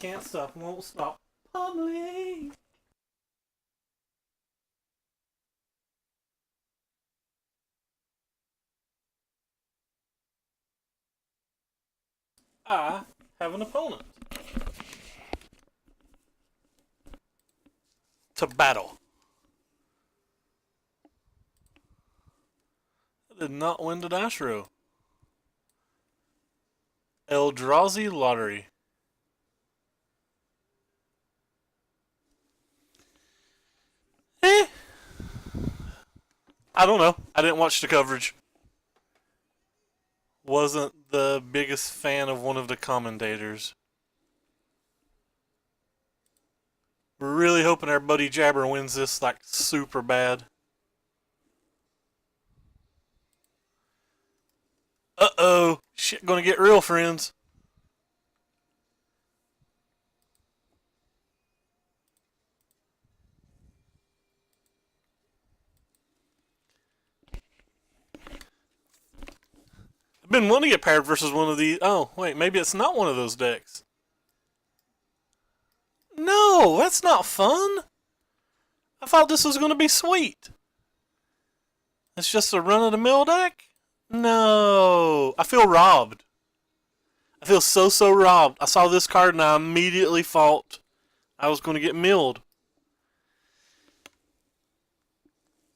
Can't stop, won't stop. Pummeling. I have an opponent to battle. I did not win the dice row. Eldrazi Lottery. Eh. I don't know. I didn't watch the coverage. Wasn't the biggest fan of one of the commentators. We're really hoping our buddy Jabber wins this like super bad. Uh-oh. Shit gonna get real, friends. I've been wanting to get paired versus one of these. Oh, wait, maybe it's not one of those decks. No, that's not fun. I thought this was going to be sweet. It's just a run-of-the-mill deck? No. I feel robbed. I feel so robbed. I saw this card and I immediately thought I was going to get milled.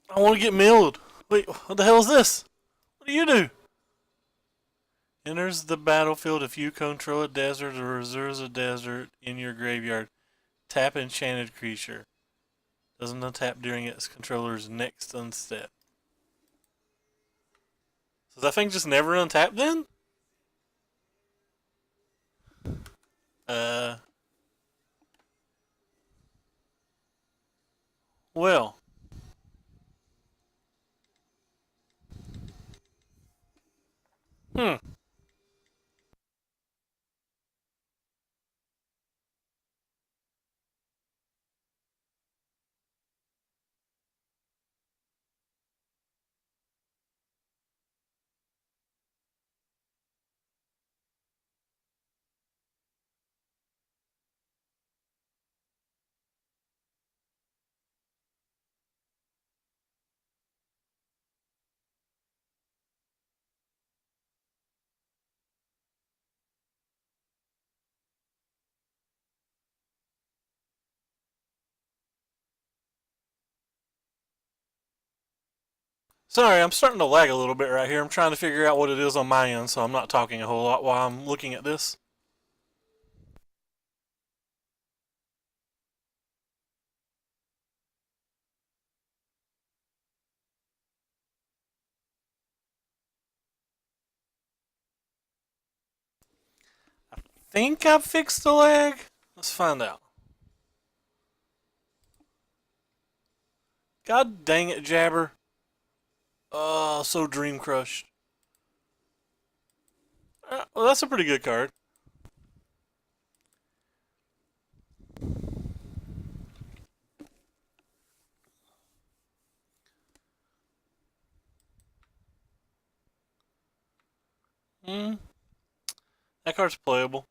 I want to get milled. Wait, what the hell is this? What do you do? Enters the battlefield if you control a desert or reserves a desert in your graveyard. Tap enchanted creature. Doesn't untap during its controller's next unstep. So that thing just never untapped then? Well. Hmm. Sorry, I'm starting to lag a little bit right here. I'm trying to figure out what it is on my end, so I'm not talking a whole lot while I'm looking at this. I think I've fixed the lag. Let's find out. God dang it, Jabber. Oh, so dream crushed. Well, that's a pretty good card. Hmm. That card's playable.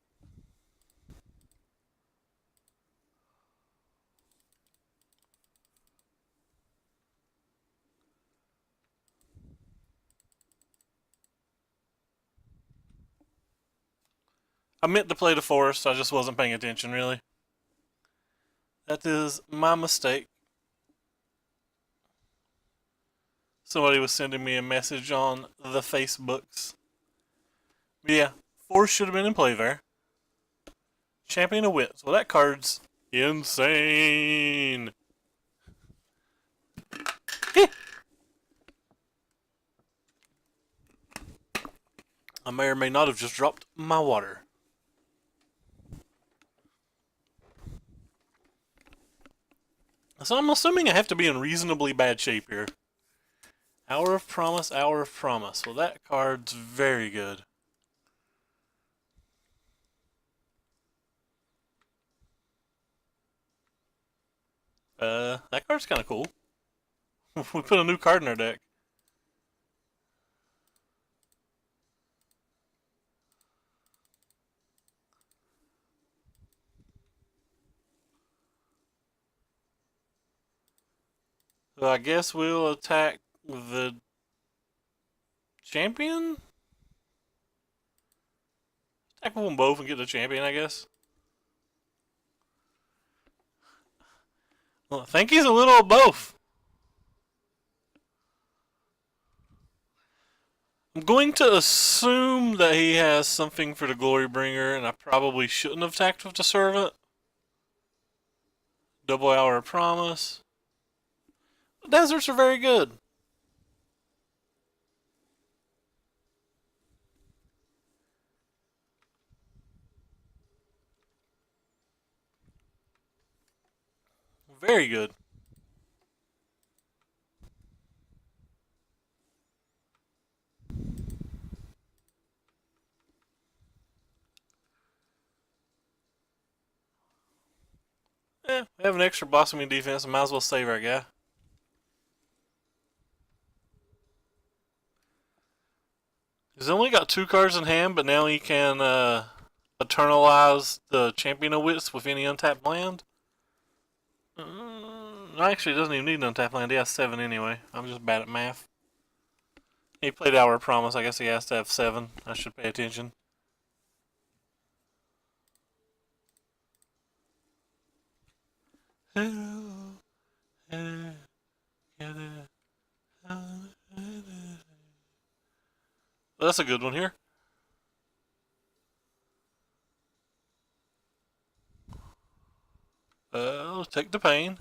I meant to play the forest, I just wasn't paying attention, really. That is my mistake. Somebody was sending me a message on the Facebooks. But yeah, forest should have been in play there. Champion of Wits. Well, that card's insane. I may or may not have just dropped my water. So I'm assuming I have to be in reasonably bad shape here. Hour of Promise, Hour of Promise. Well, that card's very good. That card's kind of cool. We put a new card in our deck. So I guess we'll attack the champion? Tackle them both and get the champion, I guess. Well, I think he's a little of both. I'm going to assume that he has something for the Glorybringer, and I probably shouldn't have attacked with the Servant. Double Hour of Promise. The deserts are very good. Very good. Yeah, we have an extra blossoming defense. I might as well save our guy. He's only got 2 cards in hand, but now he can eternalize the Champion of Wits with any untapped land. Actually, he doesn't even need an untapped land. He has 7 anyway. I'm just bad at math. He played Hour of Promise. I guess he has to have 7. I should pay attention. That's a good one here. Take the pain.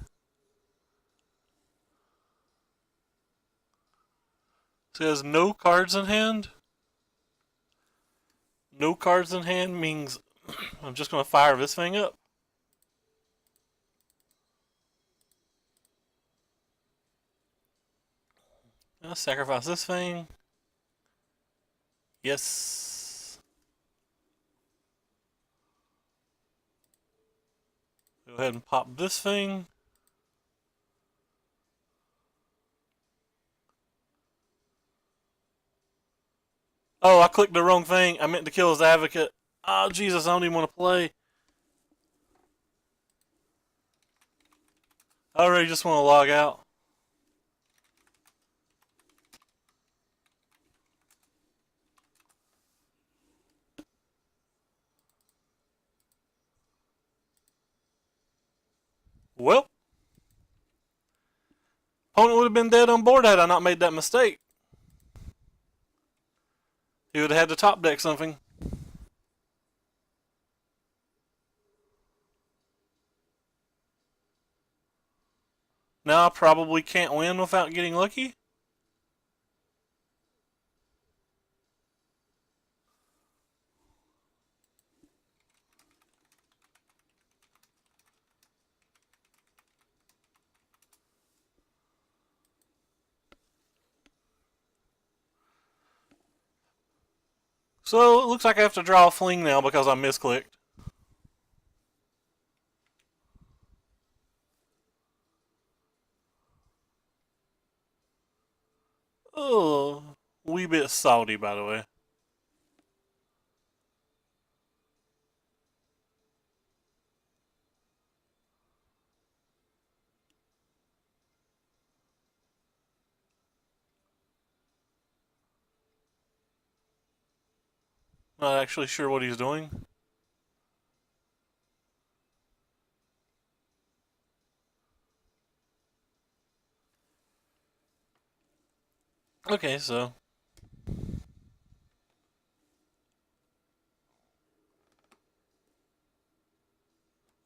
So he has no cards in hand. No cards in hand means I'm just going to fire this thing up. I'll sacrifice this thing. Yes. Go ahead and pop this thing. Oh, I clicked the wrong thing. I meant to kill his advocate. Oh, Jesus, I don't even want to play. I already just want to log out. Well, opponent would have been dead on board had I not made that mistake. He would have had to top deck something. Now I probably can't win without getting lucky. So it looks like I have to draw a fling now because I misclicked. Oh, wee bit salty, by the way. Not actually sure what he's doing. Okay, so.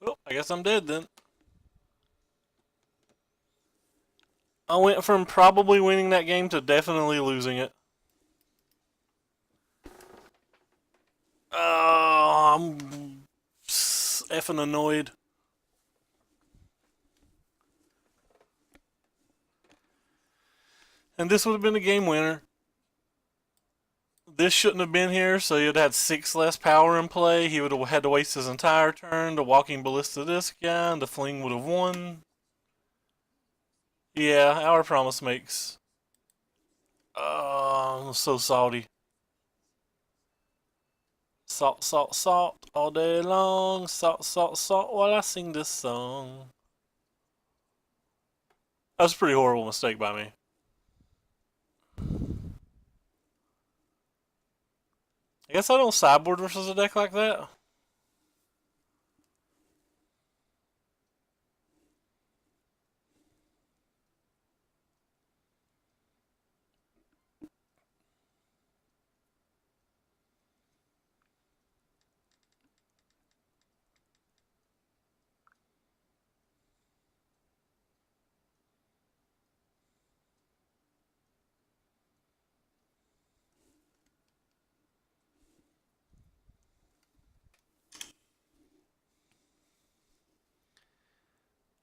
Well, I guess I'm dead then. I went from probably winning that game to definitely losing it. Oh, I'm effing annoyed. And this would have been a game winner. This shouldn't have been here, so he'd had 6 less power in play. He would have had to waste his entire turn to Walking Ballista this guy, and the Fling would have won. Yeah, Our Promise makes. Oh, I'm so salty. Salt, salt, salt all day long. Salt, salt, salt while I sing this song. That's a pretty horrible mistake by me. I guess I don't sideboard versus a deck like that.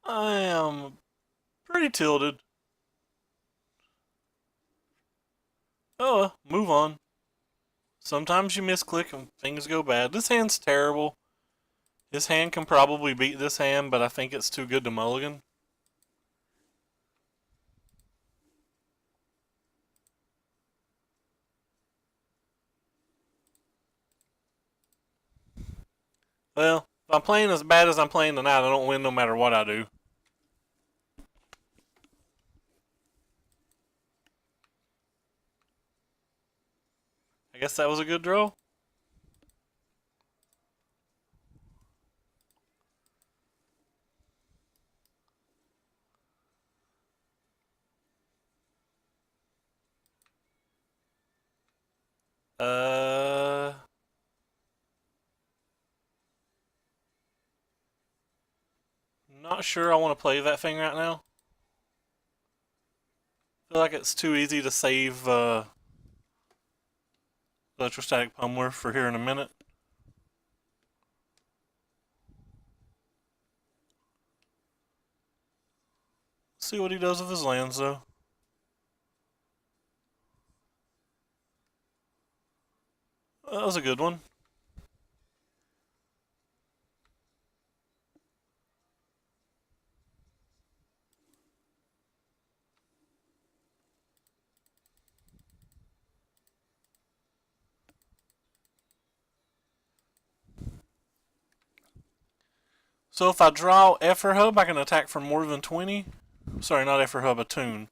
I am pretty tilted. Oh, well, move on. Sometimes you misclick and things go bad. This hand's terrible. His hand can probably beat this hand, but I think it's too good to mulligan. Well, if I'm playing as bad as I'm playing tonight, I don't win no matter what I do. I guess that was a good draw. Uh, Not sure I want to play that thing right now. Feel like it's too easy to save Electrostatic Pummeler for here in a minute. See what he does with his lands, though. That was a good one. So if I draw Effer Hub, I can attack for more than 20. Sorry, not Effer Hub, a Tune.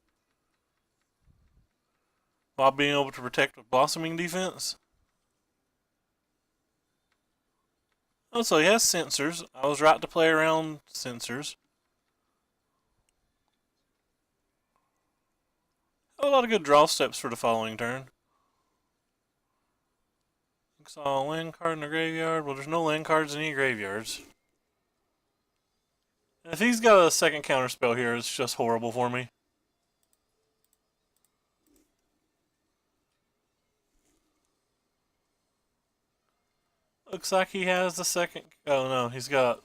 While being able to protect with Blossoming Defense. Oh, so he has sensors. I was right to play around sensors. A lot of good draw steps for the following turn. Saw a land card in the graveyard. Well, there's no land cards in any graveyards. If he's got a second counterspell here, it's just horrible for me. Looks like he has the second. Oh no, he's got.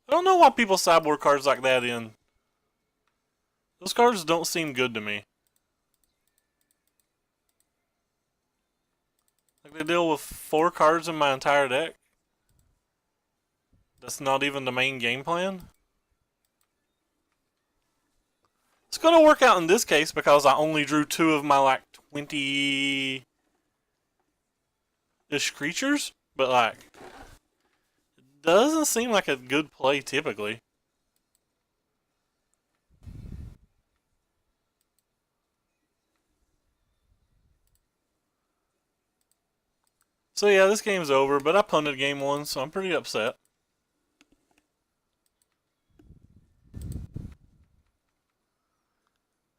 I don't know why people sideboard cards like that in. Those cards don't seem good to me. Like they deal with 4 cards in my entire deck. That's not even the main game plan. It's gonna work out in this case because I only drew 2 of my like 20-ish creatures, but like it doesn't seem like a good play typically. So yeah, this game's over, but I punted game 1, so I'm pretty upset.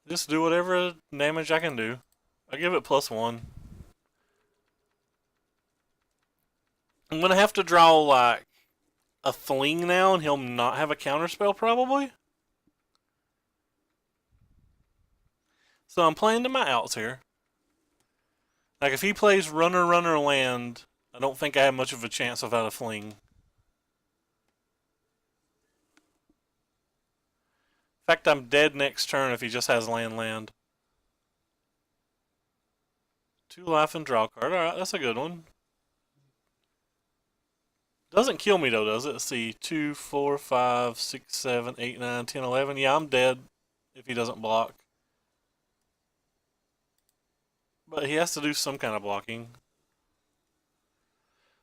Just do whatever damage I can do. I give it +1. I'm gonna have to draw like a fling now, and he'll not have a counterspell probably. So I'm playing to my outs here. Like if he plays runner, runner, land, I don't think I have much of a chance without a fling. In fact, I'm dead next turn if he just has land, land. 2 life and draw card. Alright, that's a good one. Doesn't kill me though, does it? Let's see. 2, 4, 5, 6, 7, 8, 9, 10, 11. Yeah, I'm dead if he doesn't block. But he has to do some kind of blocking.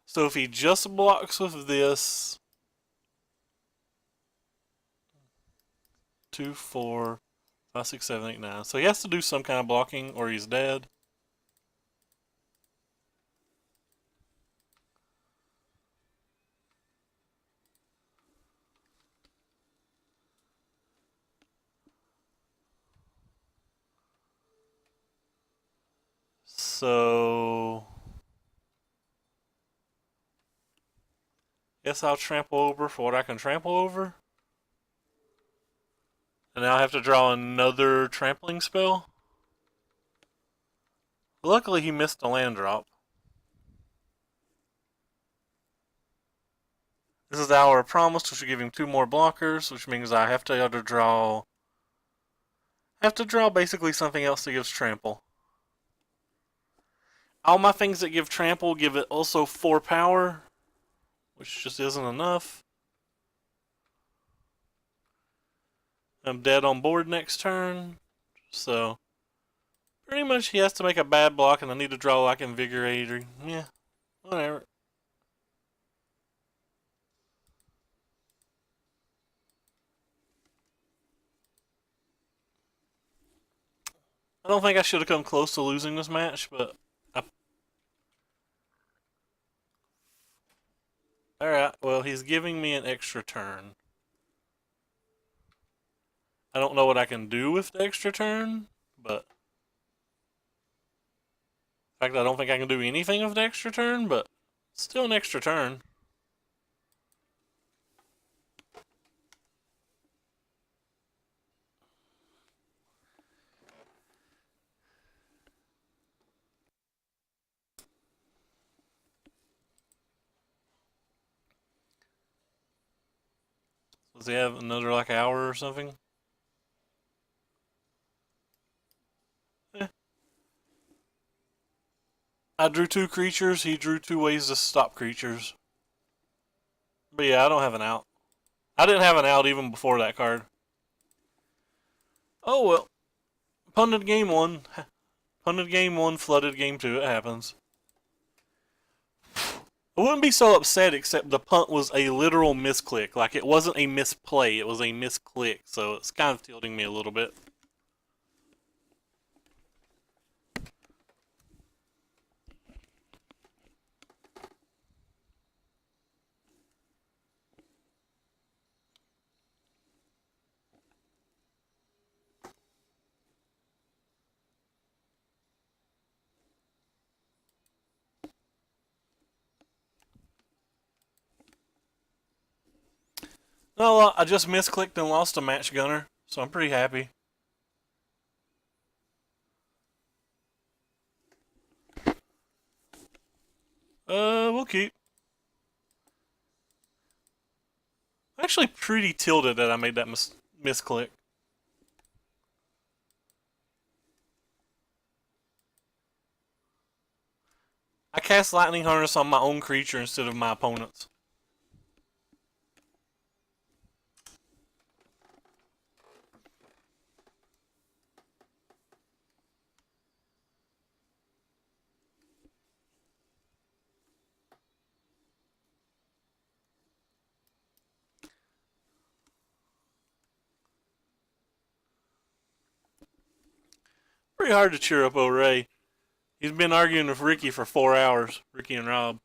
So if he just blocks with this, 2, 4, 5, 6, 7, 8, 9. So he has to do some kind of blocking or he's dead. So guess I'll trample over for what I can trample over. And now I have to draw another trampling spell. Luckily he missed a land drop. This is Hour of Promise, which will give him 2 more blockers, which means I have to either draw basically something else that gives trample. All my things that give trample give it also 4 power, which just isn't enough. I'm dead on board next turn, so pretty much he has to make a bad block and I need to draw like Invigorate or, yeah, whatever. I don't think I should have come close to losing this match, but alright, well, he's giving me an extra turn. I don't know what I can do with the extra turn, but in fact, I don't think I can do anything with the extra turn, but still an extra turn. Does he have another like hour or something? Eh. I drew 2 creatures, he drew 2 ways to stop creatures. But yeah, I don't have an out. I didn't have an out even before that card. Oh well. Punted game 1. Punted game 1, flooded game 2, it happens. I wouldn't be so upset except the punt was a literal misclick. Like, it wasn't a misplay, it was a misclick. So it's kind of tilting me a little bit. No, I just misclicked and lost a match gunner, so I'm pretty happy. We'll keep. I'm actually pretty tilted that I made that misclick. I cast Lightning Harness on my own creature instead of my opponent's. Pretty hard to cheer up O'Ray. He's been arguing with Ricky for 4 hours. Ricky and Rob.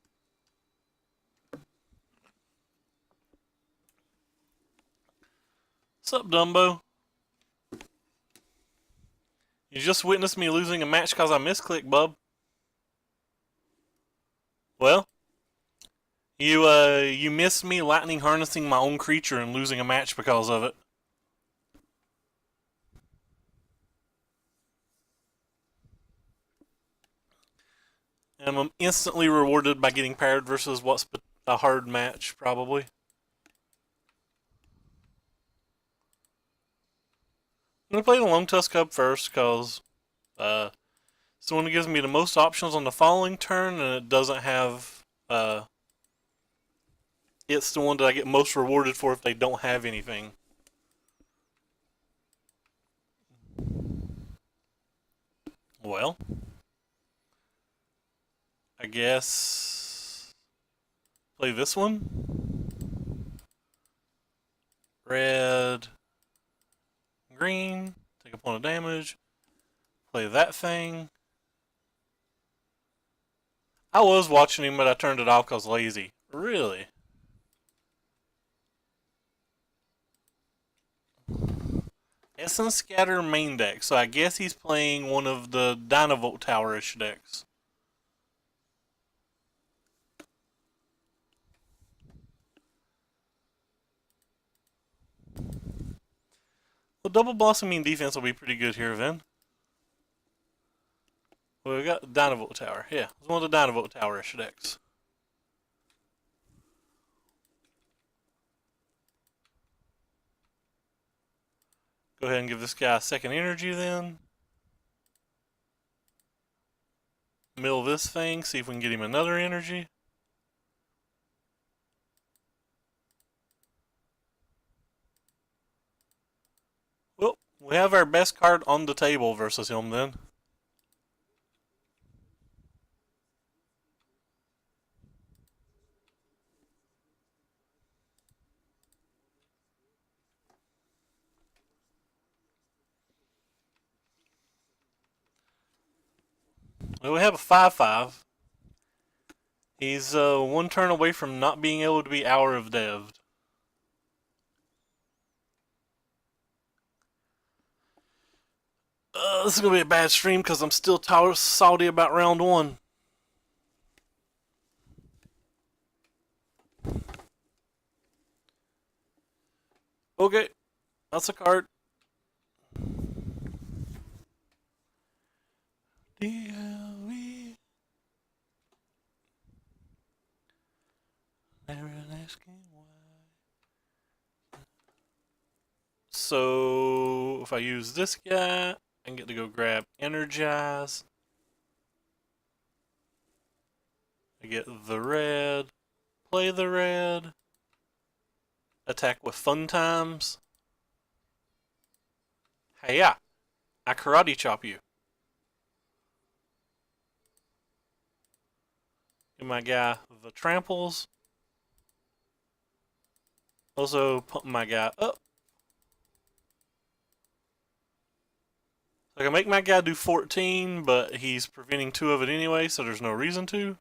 What's up, Dumbo? You just witnessed me losing a match because I misclicked, bub. Well, you missed me lightning harnessing my own creature and losing a match because of it. And I'm instantly rewarded by getting paired versus what's a hard match, probably. I'm going to play the Lone Tusk Cub first, because it's the one that gives me the most options on the following turn, and it doesn't have... it's the one that I get most rewarded for if they don't have anything. Well, I guess play this one. Red. green, take a point of damage, play that thing. I was watching him, but I turned it off because lazy. Really? Essence Scatter main deck, so I guess he's playing one of the Dynavolt Tower-ish decks. Well, double blossoming defense will be pretty good here then. Well, we got Dynavolt Tower. Yeah, it's one of the Dynavolt Tower-ish decks. Go ahead and give this guy a second energy then. Mill this thing, see if we can get him another energy. Well, we have our best card on the table versus him then. Well, we have a 5/5. He's one turn away from not being able to be Hour of Dev. This is going to be a bad stream because I'm still salty about round one. Okay, that's a card. DLE. Never asking why. So if I use this guy, I get to go grab Energize. I get the red, play the red, attack with Fun Times. Hey, yeah, I karate chop you. Give my guy the tramples. Also pump my guy up. I can make my guy do 14, but he's preventing 2 of it anyway, so there's no reason to.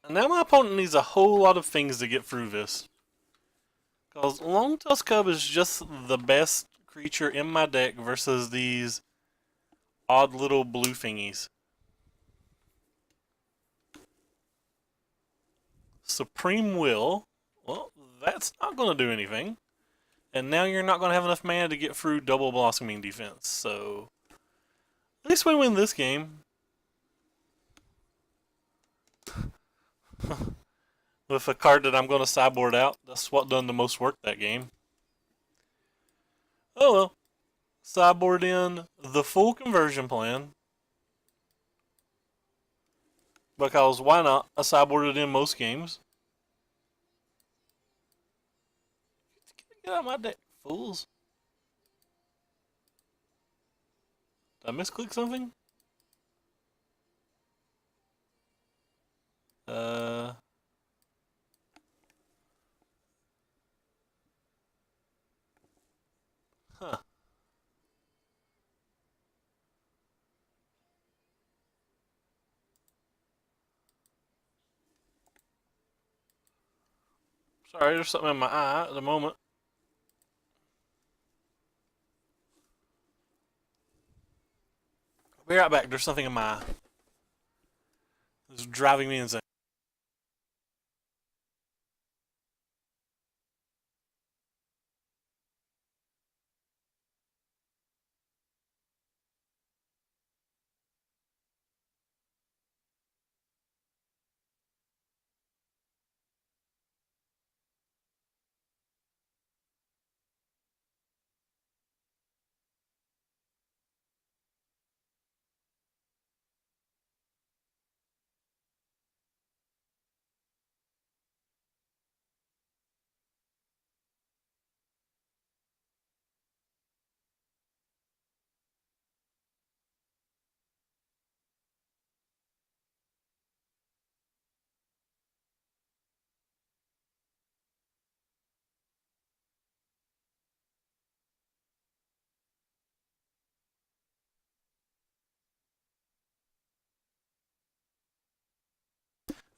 And now my opponent needs a whole lot of things to get through this. Because Long Tusk Cub is just the best creature in my deck versus these odd little blue thingies. Supreme Will. Well, that's not going to do anything. And now you're not going to have enough mana to get through double blossoming defense. So, at least we win this game. With a card that I'm going to sideboard out. That's what done the most work that game. Oh well. Sideboard in the full conversion plan. Because why not? I sideboarded in most games. Get out of my deck, fools. Did I misclick something? Uh. Huh. Sorry, there's something in my eye at the moment. I'll be right back. There's something in my eye. It's driving me insane.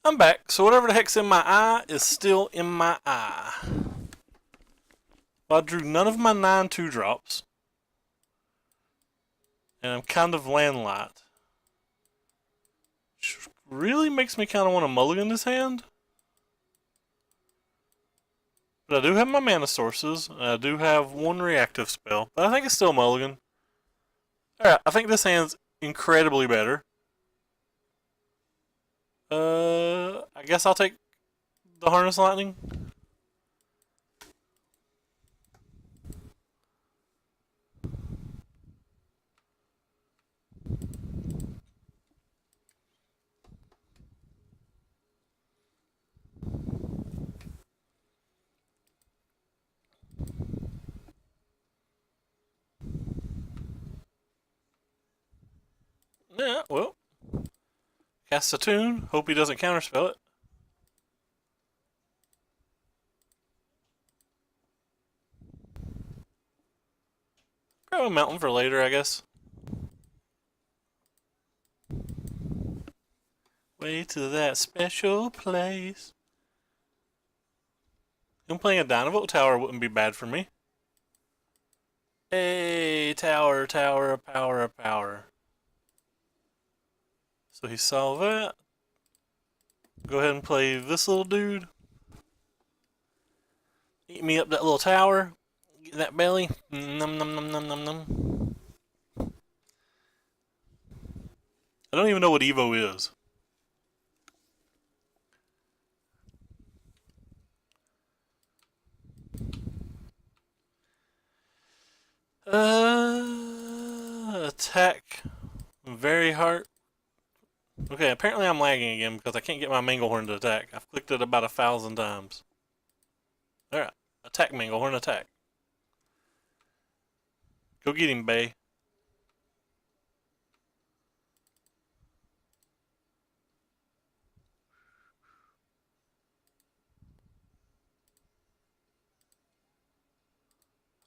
I'm back, so whatever the heck's in my eye is still in my eye. I drew none of my 9 2-drops. And I'm kind of landlight. Which really makes me kind of want to mulligan this hand. But I do have my mana sources, and I do have 1 reactive spell. But I think it's still mulligan. Alright, I think this hand's incredibly better. I guess I'll take the Harness Lightning. Yeah, well. Cast a tune. Hope he doesn't counterspell it. Grab a mountain for later, I guess. Way to that special place. Him playing a Dynavolt Tower wouldn't be bad for me. Hey, tower, power, power. So he saw that. Go ahead and play this little dude. Eat me up that little tower. Get that belly. Num num num num num num. I don't even know what Evo is. Attack. Very hard. Okay, apparently I'm lagging again because I can't get my Manglehorn to attack. I've clicked it about 1,000 times. Alright, attack Manglehorn, attack. Go get him, Bay.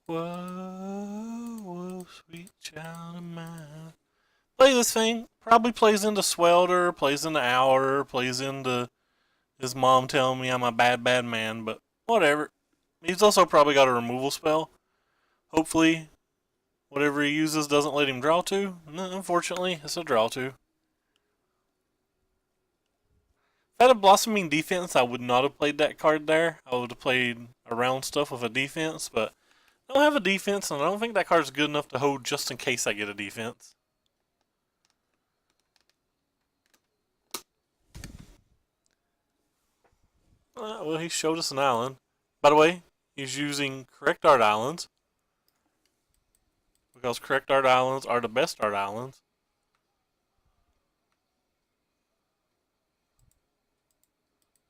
Whoa, whoa, sweet child of mine. Play this thing. Probably plays into Swelter, plays into Hour, plays into his mom telling me I'm a bad, bad man, but whatever. He's also probably got a removal spell. Hopefully, whatever he uses doesn't let him draw 2. No, unfortunately, it's a draw 2. If I had a Blossoming Defense, I would not have played that card there. I would have played around stuff with a defense, but I don't have a defense, and I don't think that card's good enough to hold just in case I get a defense. Well, he showed us an island. By the way, he's using correct art islands. Because correct art islands are the best art islands.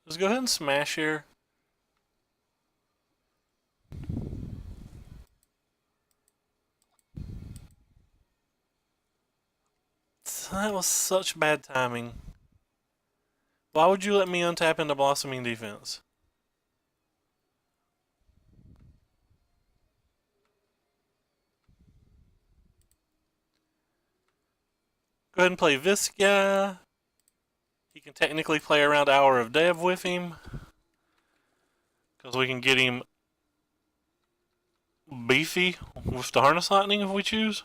Let's go ahead and smash here. That was such bad timing. Why would you let me untap into Blossoming Defense? Go ahead and play this guy. He can technically play around Hour of Dev with him. Because we can get him beefy with the Harness Lightning if we choose.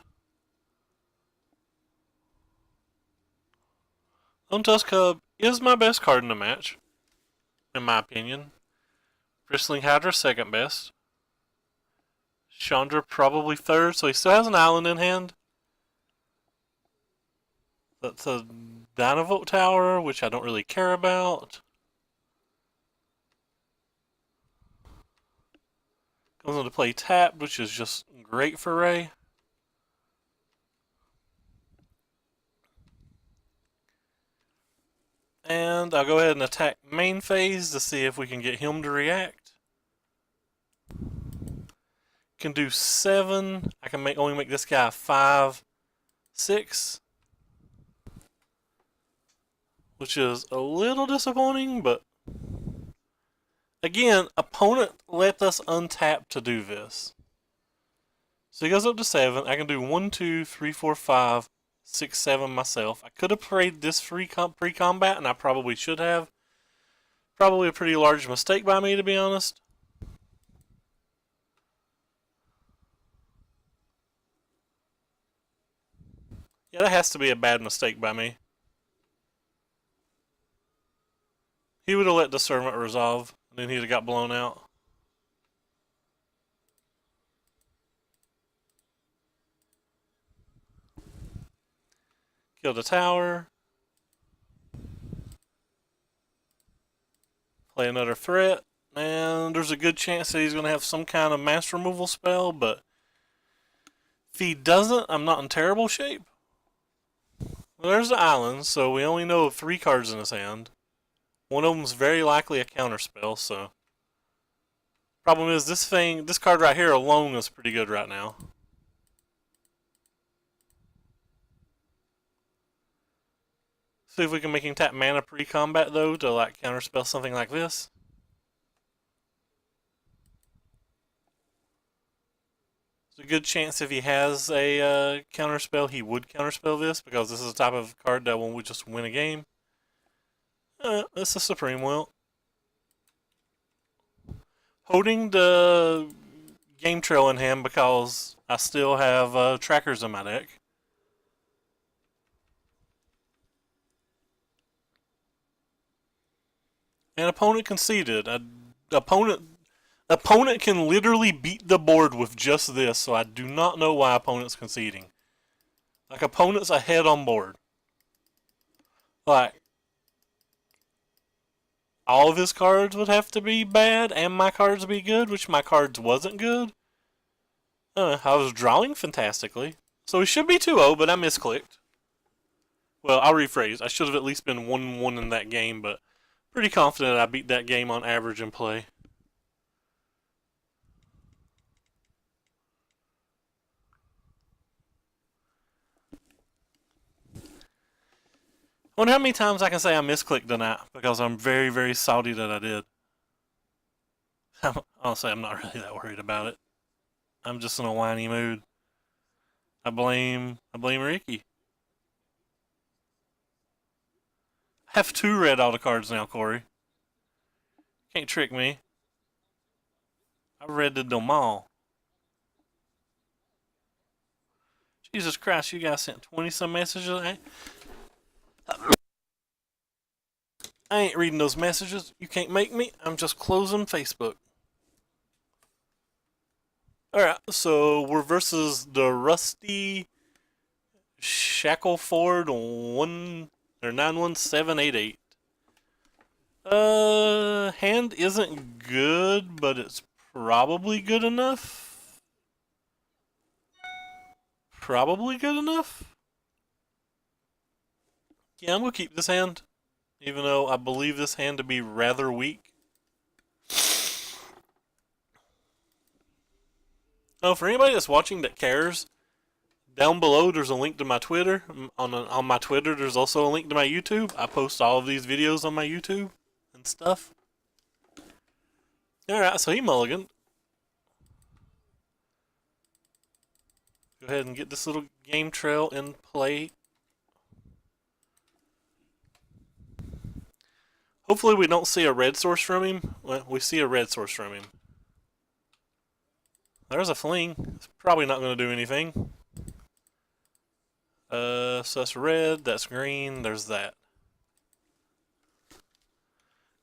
Untusk Cub is my best card in the match, in my opinion. Bristling Hydra second best. Chandra probably third, so he still has an island in hand. That's a Dynavolt Tower, which I don't really care about. Comes into play tapped, which is just great for Ray. And I'll go ahead and attack main phase to see if we can get him to react. Can do 7. I can only make this guy 5, 6. Which is a little disappointing, but again, opponent let us untap to do this. So he goes up to 7. I can do 1, 2, 3, 4, 5, 6, 7 myself. I could have played this free pre-combat, and I probably should have. Probably a pretty large mistake by me, to be honest. Yeah, that has to be a bad mistake by me. He would have let the servant resolve, and then he'd have got blown out. Kill the tower. Play another threat. And there's a good chance that he's going to have some kind of mass removal spell, but if he doesn't, I'm not in terrible shape. Well, there's the island, so we only know of 3 cards in his hand. One of them's very likely a counterspell, so. Problem is, this card right here alone is pretty good right now. See if we can make him tap mana pre-combat, though, to like counterspell something like this. There's a good chance if he has a counterspell, he would counterspell this, because this is the type of card that will just win a game. It's a Supreme Will. Holding the game trail in hand because I still have trackers in my deck. And opponent conceded. Opponent can literally beat the board with just this, so I do not know why opponent's conceding. Like, opponent's ahead on board. Like, all of his cards would have to be bad, and my cards be good, which my cards wasn't good. I was drawing fantastically. So he should be 2-0, but I misclicked. Well, I'll rephrase. I should have at least been 1-1 in that game, but pretty confident I beat that game on average in play. I wonder how many times I can say I misclicked tonight, because I'm very, very salty that I did. Honestly, I'm not really that worried about it. I'm just in a whiny mood. I blame Ricky. I have 2 red auto cards now, Corey. Can't trick me. I redded them all. Jesus Christ, you guys sent 20-some messages. I ain't reading those messages. You can't make me. I'm just closing Facebook. Alright, so we're versus the Rusty Shackleford 91788. Hand isn't good, but it's probably good enough. Probably good enough. Yeah, I'm gonna keep this hand, even though I believe this hand to be rather weak. Oh, for anybody that's watching that cares, down below there's a link to my Twitter. On my Twitter, there's also a link to my YouTube. I post all of these videos on my YouTube and stuff. Alright, so he mulliganed. Go ahead and get this little game trail in play. Hopefully we don't see a red source from him. Well, we see a red source from him. There's a fling. It's probably not going to do anything. So that's red, that's green, there's that.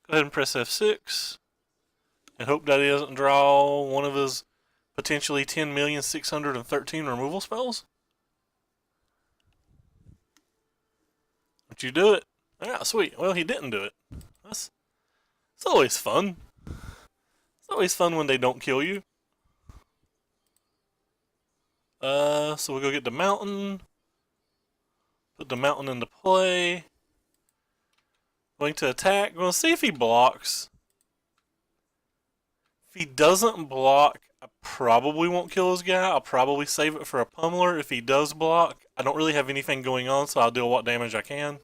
Go ahead and press F6. And hope that he doesn't draw one of his potentially 10,613 removal spells. But you do it. Alright, sweet. Well, he didn't do it. It's always fun. It's always fun when they don't kill you. So we'll go get the mountain. Put the mountain into play. Going to attack. We're going to see if he blocks. If he doesn't block, I probably won't kill his guy. I'll probably save it for a pummeler. If he does block, I don't really have anything going on, so I'll deal what damage I can.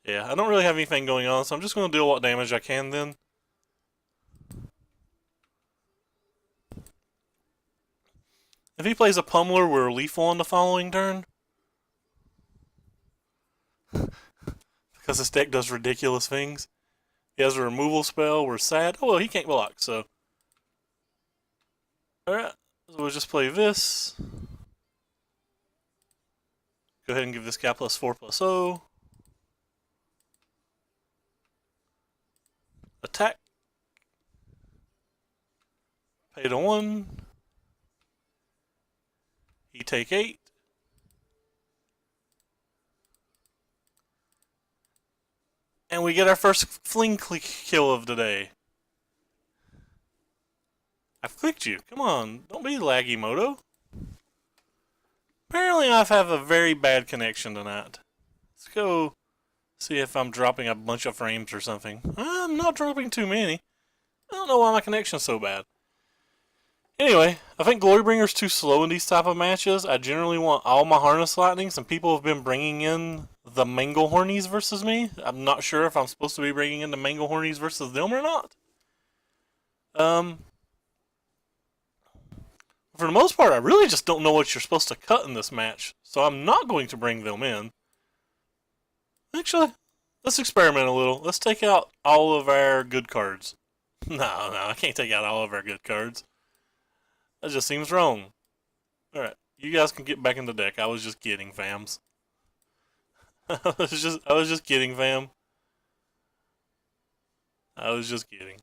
Yeah, I don't really have anything going on, so I'm just going to deal what damage I can then. If he plays a pummeler, we're lethal on the following turn. Because this deck does ridiculous things. He has a removal spell. We're sad. Oh, well, he can't block, so. Alright, so we'll just play this. Go ahead and give this guy +4/+0. Attack. Pay to 1. He take 8. And we get our first fling kill of the day. I've clicked you. Come on, don't be laggy, Moto. Apparently I have a very bad connection tonight. Let's go see if I'm dropping a bunch of frames or something. I'm not dropping too many. I don't know why my connection's so bad. Anyway, I think Glorybringer's too slow in these type of matches. I generally want all my Harness Lightnings, and people have been bringing in the Manglehornies versus me. I'm not sure if I'm supposed to be bringing in the Manglehornies versus them or not. For the most part, I really just don't know what you're supposed to cut in this match, so I'm not going to bring them in. Actually, let's experiment a little. Let's take out all of our good cards. No, I can't take out all of our good cards. That just seems wrong. Alright, you guys can get back in the deck. I was just kidding, fams. I was just kidding, fam. I was just kidding.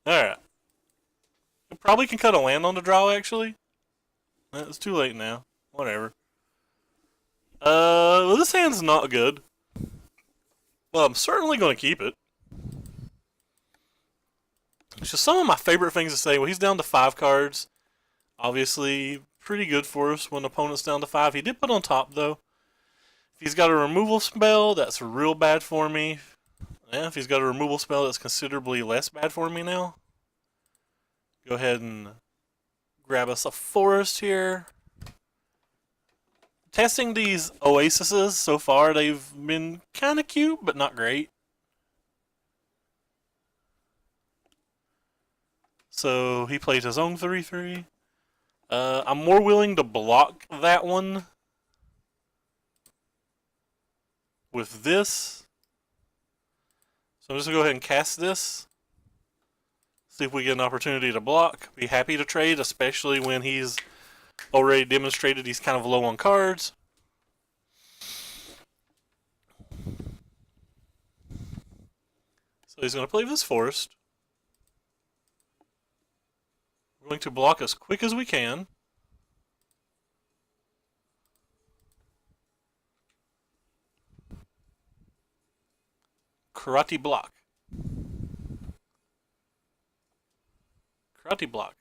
Alright. I probably can cut a land on the draw, actually. It's too late now. Whatever. Well, this hand's not good. Well, I'm certainly going to keep it. It's just some of my favorite things to say. Well, he's down to 5 cards. Obviously, pretty good for us when the opponent's down to 5. He did put on top, though. If he's got a removal spell, that's real bad for me. Yeah, if he's got a removal spell, that's considerably less bad for me now. Go ahead and grab us a forest here. Testing these oases so far, they've been kind of cute, but not great. So he played his own 3/3. I'm more willing to block that one with this. So I'm just going to go ahead and cast this. See if we get an opportunity to block. Be happy to trade, especially when he's already demonstrated he's kind of low on cards. So he's going to play this forest. We're going to block as quick as we can. Karate block. Karate block.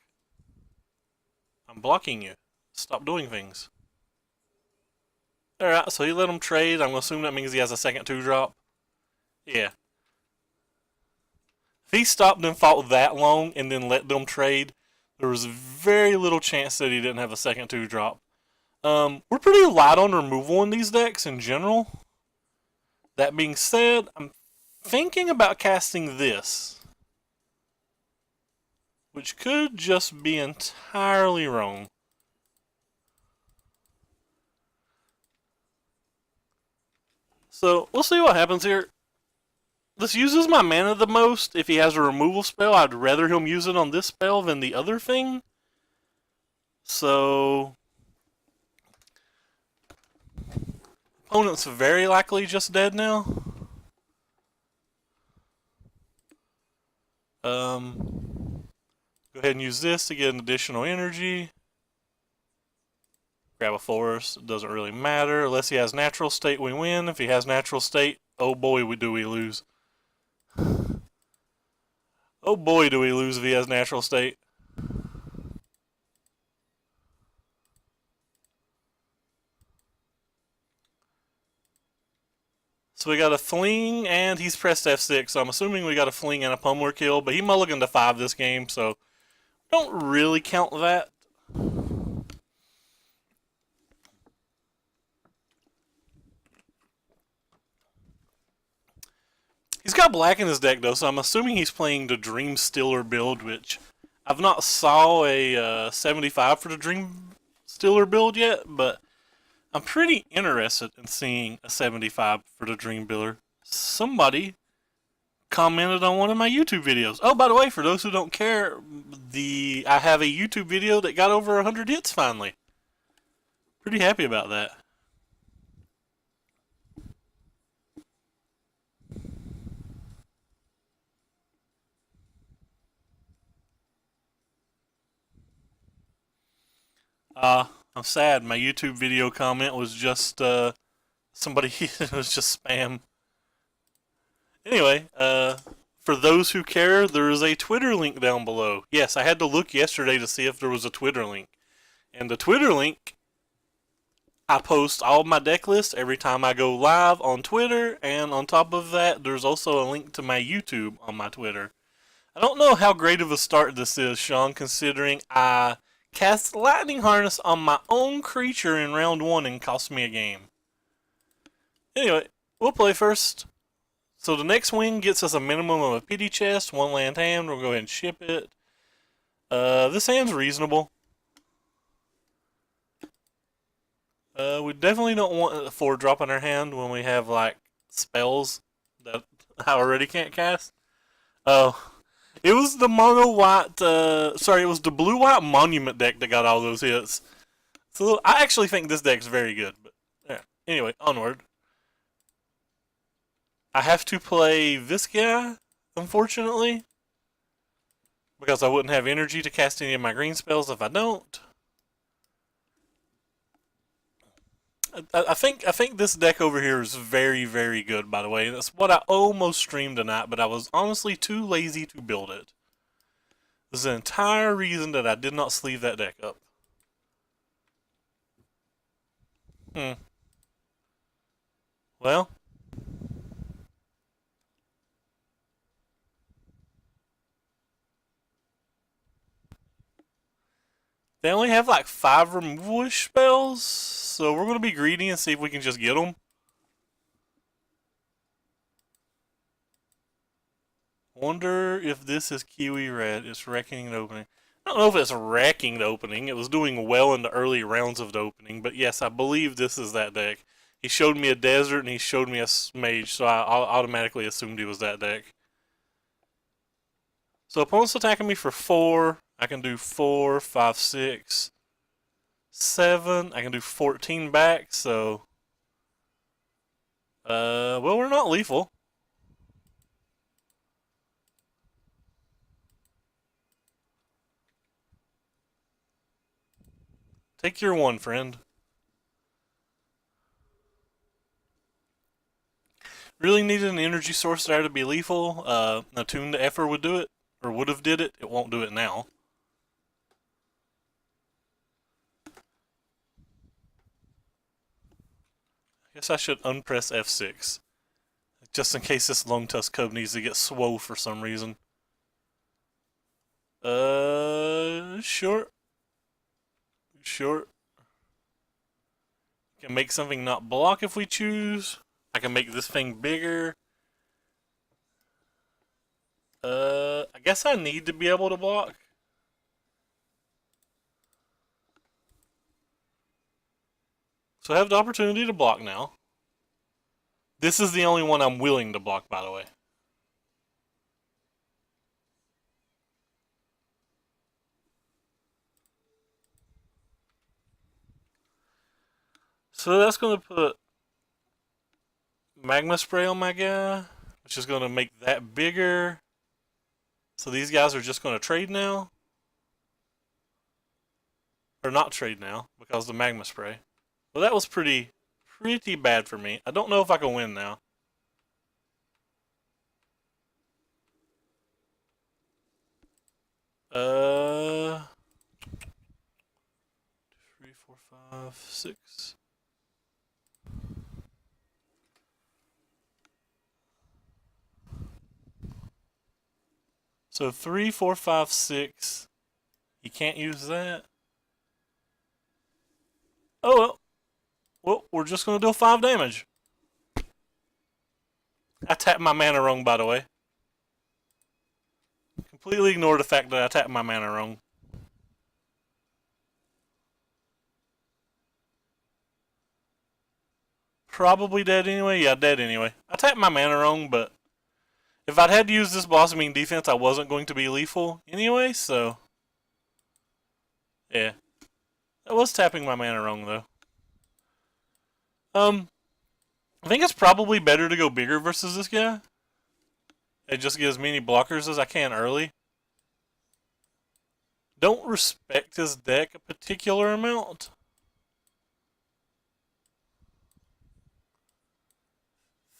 I'm blocking you. Stop doing things. Alright, so he let him trade. I'm going to assume that means he has a second 2-drop. Yeah. If he stopped and fought that long and then let them trade, there was very little chance that he didn't have a second 2-drop. We're pretty light on removal in these decks in general. That being said, I'm thinking about casting this, which could just be entirely wrong. So, we'll see what happens here. This uses my mana the most. If he has a removal spell, I'd rather him use it on this spell than the other thing. So, opponent's very likely just dead now. Go ahead and use this to get an additional energy. Grab a forest. It doesn't really matter. Unless he has natural state, we win. If he has natural state, oh boy, do we lose. Oh boy, do we lose if he has natural state. So we got a fling, and he's pressed F6, so I'm assuming we got a fling and a pummeler kill, but he mulliganed to 5 this game, so don't really count that. He's got black in his deck, though, so I'm assuming he's playing the Dream Stiller build, which I've not saw a 75 for the Dream Stiller build yet, but I'm pretty interested in seeing a 75 for the Dream Builder. Somebody commented on one of my YouTube videos. Oh, by the way, for those who don't care, I have a YouTube video that got over 100 hits finally. Pretty happy about that. I'm sad. My YouTube video comment was just somebody. It was just spam. Anyway, for those who care, there is a Twitter link down below. Yes, I had to look yesterday to see if there was a Twitter link, and the Twitter link, I post all my deck lists every time I go live on Twitter, and on top of that, there's also a link to my YouTube on my Twitter. I don't know how great of a start this is, Sean, considering I cast Lightning Harness on my own creature in round 1 and cost me a game. Anyway, we'll play first. So the next win gets us a minimum of a pity chest, 1 land hand. We'll go ahead and ship it. This hand's reasonable. We definitely don't want a 4-drop in our hand when we have, like, spells that I already can't cast. Oh. It was the mono-white, it was the blue-white monument deck that got all those hits. So I actually think this deck's very good. But yeah. Anyway, onward. I have to play this guy, unfortunately, because I wouldn't have energy to cast any of my green spells if I don't. I think this deck over here is very, very good, by the way. That's what I almost streamed tonight, but I was honestly too lazy to build it. This is the entire reason that I did not sleeve that deck up. Well. They only have like 5 removal-ish spells, so we're going to be greedy and see if we can just get them. Wonder if this is Kiwi Red. It's wrecking the opening. I don't know if it's wrecking the opening. It was doing well in the early rounds of the opening, but yes, I believe this is that deck. He showed me a desert and he showed me a mage, so I automatically assumed he was that deck. So opponent's attacking me for 4. I can do 4, 5, 6, 7. I can do 14 back, so... well, we're not lethal. Take your 1, friend. Really needed an energy source there to be lethal. Attune the Effer would do it, or would have did it. It won't do it now. I guess I should unpress F6. Just in case this Lone Tusk Cub needs to get swole for some reason. Sure. Sure. Can make something not block if we choose. I can make this thing bigger. I guess I need to be able to block. So I have the opportunity to block now. This is the only one I'm willing to block, by the way. So that's going to put Magma Spray on my guy, which is going to make that bigger. So these guys are just going to trade now. Or not trade now, because of the Magma Spray. Well, that was pretty bad for me. I don't know if I can win now. Uh, 3, 4, 5, 6. So 3, 4, 5, 6. You can't use that. Oh well. Well, we're just gonna deal 5 damage. I tapped my mana wrong, by the way. Completely ignore the fact that I tapped my mana wrong. Probably dead anyway. Yeah, dead anyway. I tapped my mana wrong, but If I'd had to use this blossoming defense, I wasn't going to be lethal anyway, so yeah. I was tapping my mana wrong though. I think it's probably better to go bigger versus this guy. It just get as many blockers as I can early. Don't respect his deck a particular amount.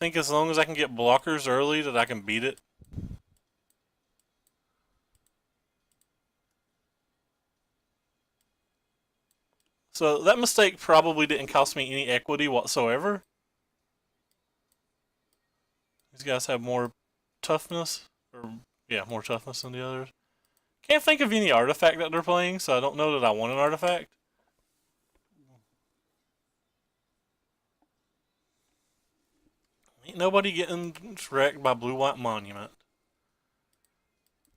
Think as long as I can get blockers early that I can beat it. So that mistake probably didn't cost me any equity whatsoever. These guys have more toughness. Or, yeah, more toughness than the others. Can't think of any artifact that they're playing, so I don't know that I want an artifact. Ain't nobody getting wrecked by Blue-White Monument.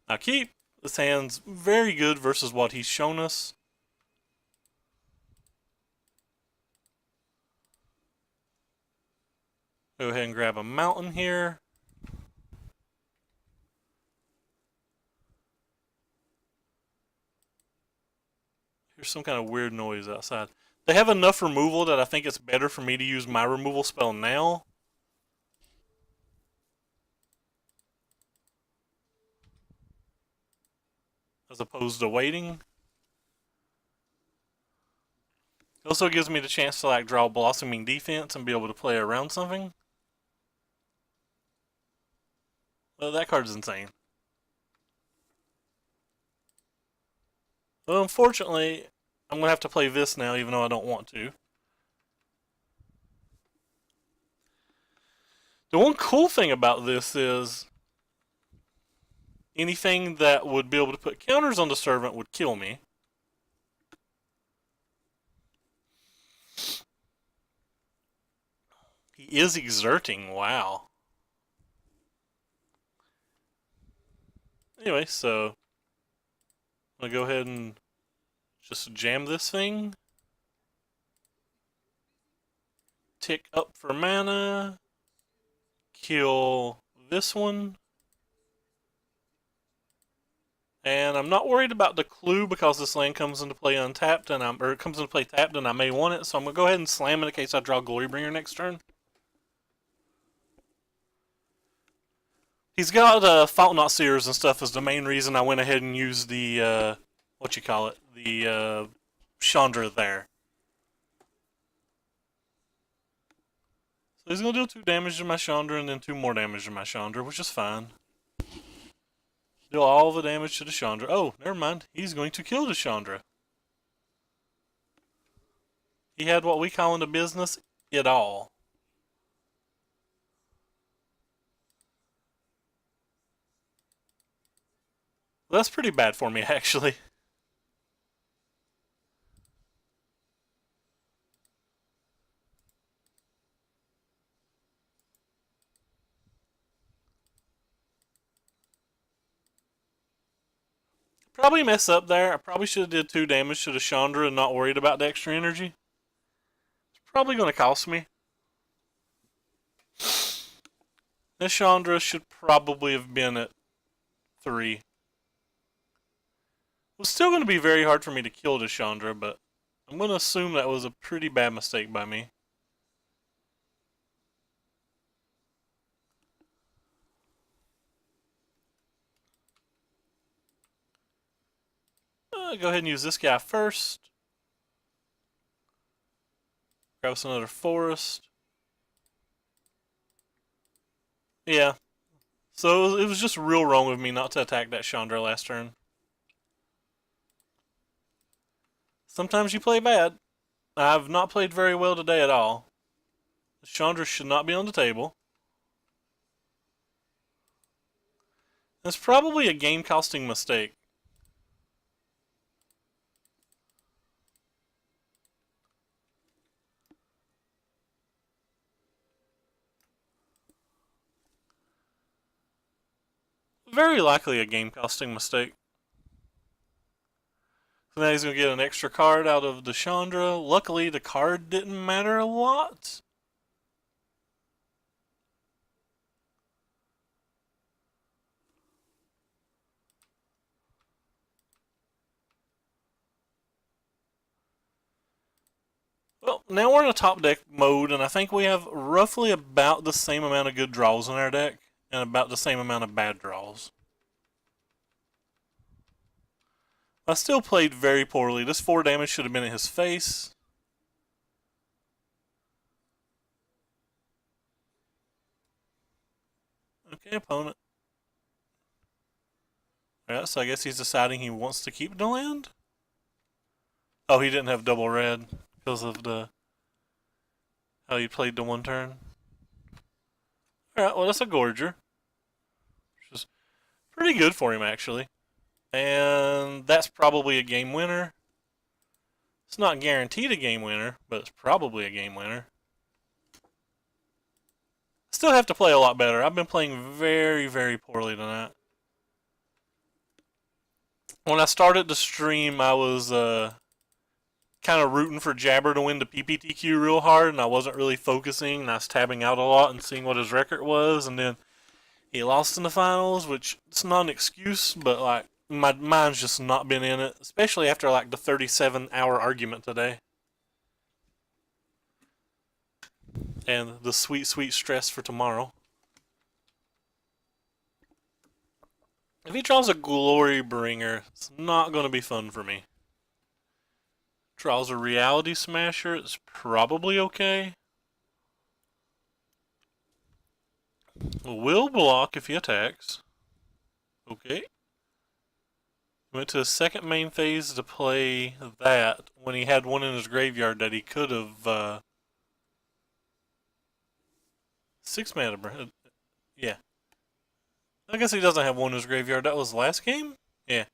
Now keep. This hand's very good versus what he's shown us. Go ahead and grab a mountain here. Here's some kind of weird noise outside. They have enough removal that I think it's better for me to use my removal spell now. As opposed to waiting. It also gives me the chance to like draw blossoming defense and be able to play around something. Well, that card's insane. Well, unfortunately, I'm going to have to play this now, even though I don't want to. The one cool thing about this is anything that would be able to put counters on the servant would kill me. He is exerting, wow. Anyway, so I'm going to go ahead and just jam this thing. Tick up for mana. Kill this one. And I'm not worried about the clue because this land comes into play untapped and it comes into play tapped and I may want it, so I'm gonna go ahead and slam it in case I draw Glorybringer next turn. He's got Fault Not Seers and stuff as the main reason I went ahead and used the the Chandra there. So he's gonna deal 2 damage to my Chandra and then 2 more damage to my Chandra, which is fine. Deal all the damage to the Chandra. Oh, never mind. He's going to kill the Chandra. He had what we call in the business, it all. Well, that's pretty bad for me, actually. Probably mess up there. I probably should have did 2 damage to the Chandra and not worried about the extra energy. It's probably going to cost me. This Chandra should probably have been at 3. It was still going to be very hard for me to kill the Chandra, but I'm going to assume that was a pretty bad mistake by me. Go ahead and use this guy first. Grab us another forest. Yeah. So it was just real wrong of me not to attack that Chandra last turn. Sometimes you play bad. I've not played very well today at all. The Chandra should not be on the table. It's probably a game-costing mistake. Very likely a game-costing mistake. So now he's going to get an extra card out of the Chandra. Luckily, the card didn't matter a lot. now we're in a top deck mode, and I think we have roughly about the same amount of good draws in our deck, and about the same amount of bad draws. I still played very poorly. This 4 damage should have been in his face. Okay, opponent. Yeah, so I guess he's deciding he wants to keep the land? Oh, he didn't have double red because of the how he played the 1 turn. Alright, well that's a Gorger. Which is pretty good for him actually. And that's probably a game winner. It's not guaranteed a game winner, but it's probably a game winner. Still have to play a lot better. I've been playing very, very poorly tonight. When I started the stream, I was kind of rooting for Jabber to win the PPTQ real hard, and I wasn't really focusing, and I was tabbing out a lot and seeing what his record was, and then he lost in the finals, which it's not an excuse, but like my mind's just not been in it, especially after like the 37-hour argument today. And the sweet, sweet stress for tomorrow. If he draws a Glory Bringer, it's not going to be fun for me. Draws a Reality Smasher, it's probably okay. Will block if he attacks. Okay. Went to his second main phase to play that when he had one in his graveyard that he could have 6 mana. Yeah. I guess he doesn't have one in his graveyard. That was last game? Yeah.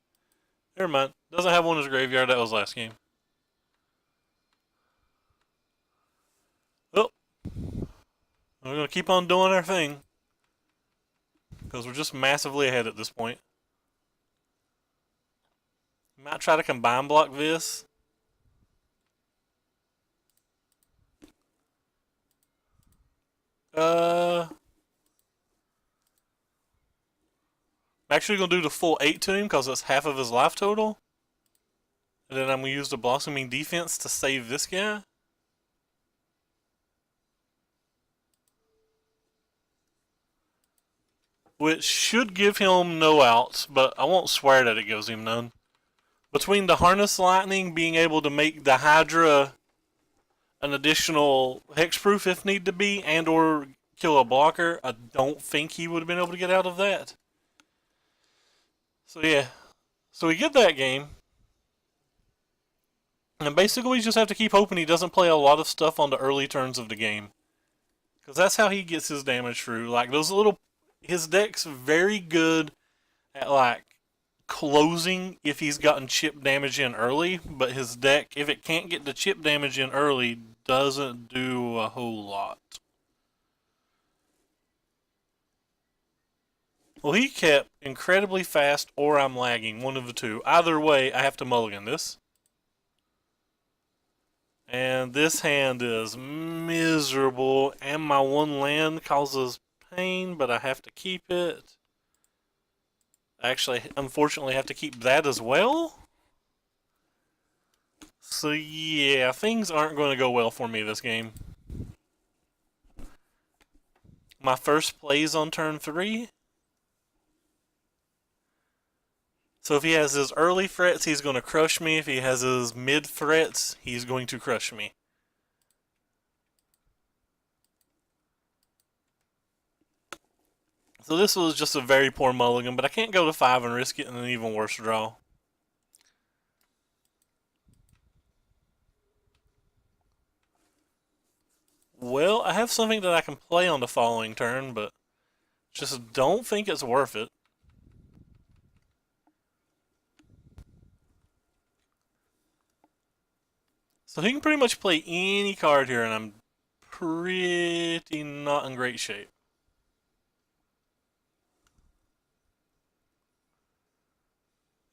Never mind. Doesn't have one in his graveyard. That was last game. Well, we're going to keep on doing our thing. Because we're just massively ahead at this point. Might try to combine block this. I'm actually going to do the full 8 to him because that's half of his life total. And then I'm going to use the Blossoming Defense to save this guy. Which should give him no outs, but I won't swear that it gives him none. Between the Harness Lightning being able to make the Hydra an additional hexproof if need to be, and or kill a blocker, I don't think he would have been able to get out of that. So yeah, so we get that game. And basically we just have to keep hoping he doesn't play a lot of stuff on the early turns of the game. Because that's how he gets his damage through. Like those little, his deck's very good at like closing if he's gotten chip damage in early, but his deck, if it can't get the chip damage in early, doesn't do a whole lot. Well, he kept incredibly fast or I'm lagging, one of the two. Either way, I have to mulligan this. And this hand is miserable, and my 1 land causes pain, but I have to keep it. I actually, unfortunately, have to keep that as well. So yeah, things aren't going to go well for me this game. My first plays on turn 3. So if he has his early threats, he's going to crush me. If he has his mid threats, he's going to crush me. So this was just a very poor mulligan, but I can't go to 5 and risk it in an even worse draw. Well, I have something that I can play on the following turn, but just don't think it's worth it. So he can pretty much play any card here, and I'm pretty not in great shape.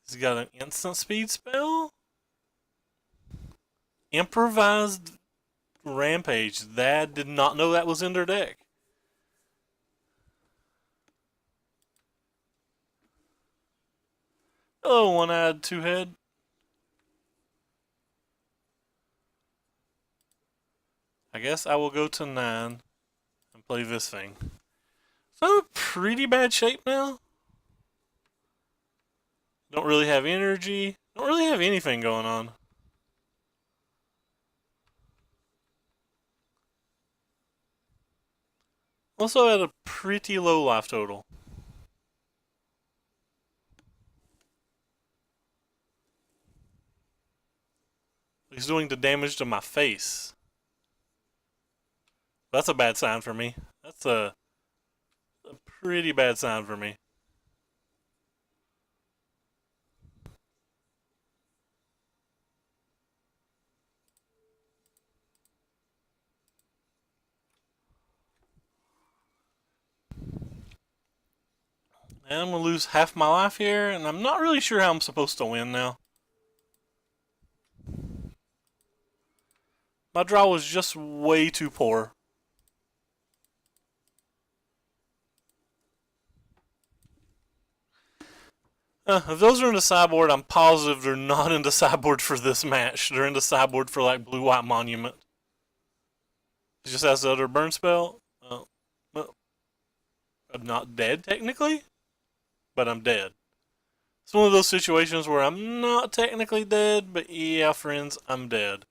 He's got an instant speed spell. Improvised Rampage. That did not know that was in their deck. Hello, one-eyed two-head. I guess I will go to 9 and play this thing. So I'm in pretty bad shape now. Don't really have energy. Don't really have anything going on. Also at a pretty low life total. He's doing the damage to my face. That's a bad sign for me. That's a pretty bad sign for me. And I'm going to lose half my life here, and I'm not really sure how I'm supposed to win now. My draw was just way too poor. If those are in the sideboard, I'm positive they're not in the sideboard for this match. They're in the sideboard for like blue-white monument. It just has the other burn spell. Well, I'm not dead technically, but I'm dead. It's one of those situations where I'm not technically dead, but yeah, friends, I'm dead.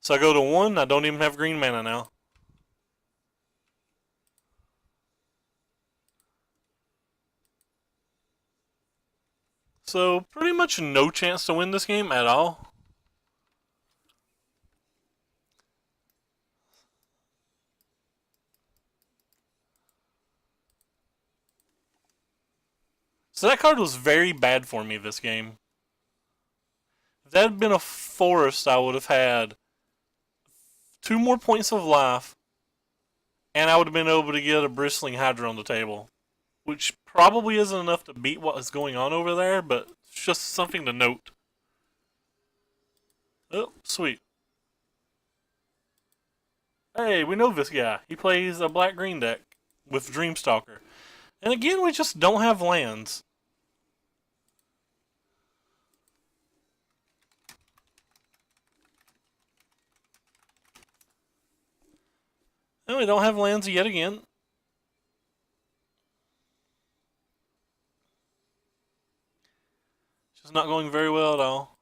So I go to 1, I don't even have green mana now. So pretty much no chance to win this game at all. So that card was very bad for me this game. If that had been a forest, I would have had 2 more points of life, and I would have been able to get a bristling hydra on the table. Which probably isn't enough to beat what is going on over there, but it's just something to note. Oh, sweet. Hey, we know this guy. He plays a black-green deck with Dreamstalker. And again, we just don't have lands. And we don't have lands yet again. Just not going very well at all.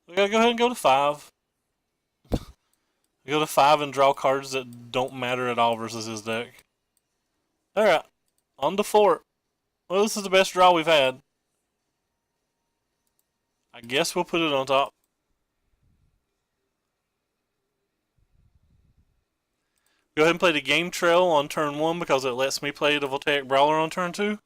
We gotta go ahead and go to 5. Go to 5 and draw cards that don't matter at all versus his deck. Alright, on to 4. Well, this is the best draw we've had. I guess we'll put it on top. Go ahead and play the Game Trail on turn 1 because it lets me play the Voltaic Brawler on turn 2.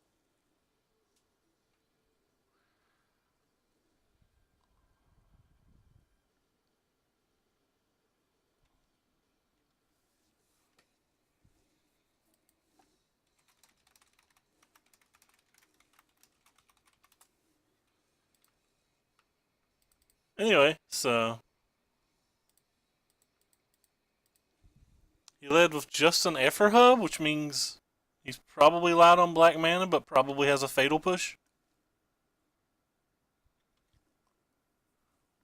Anyway, so he led with just an Effer Hub, which means he's probably light on black mana, but probably has a Fatal Push.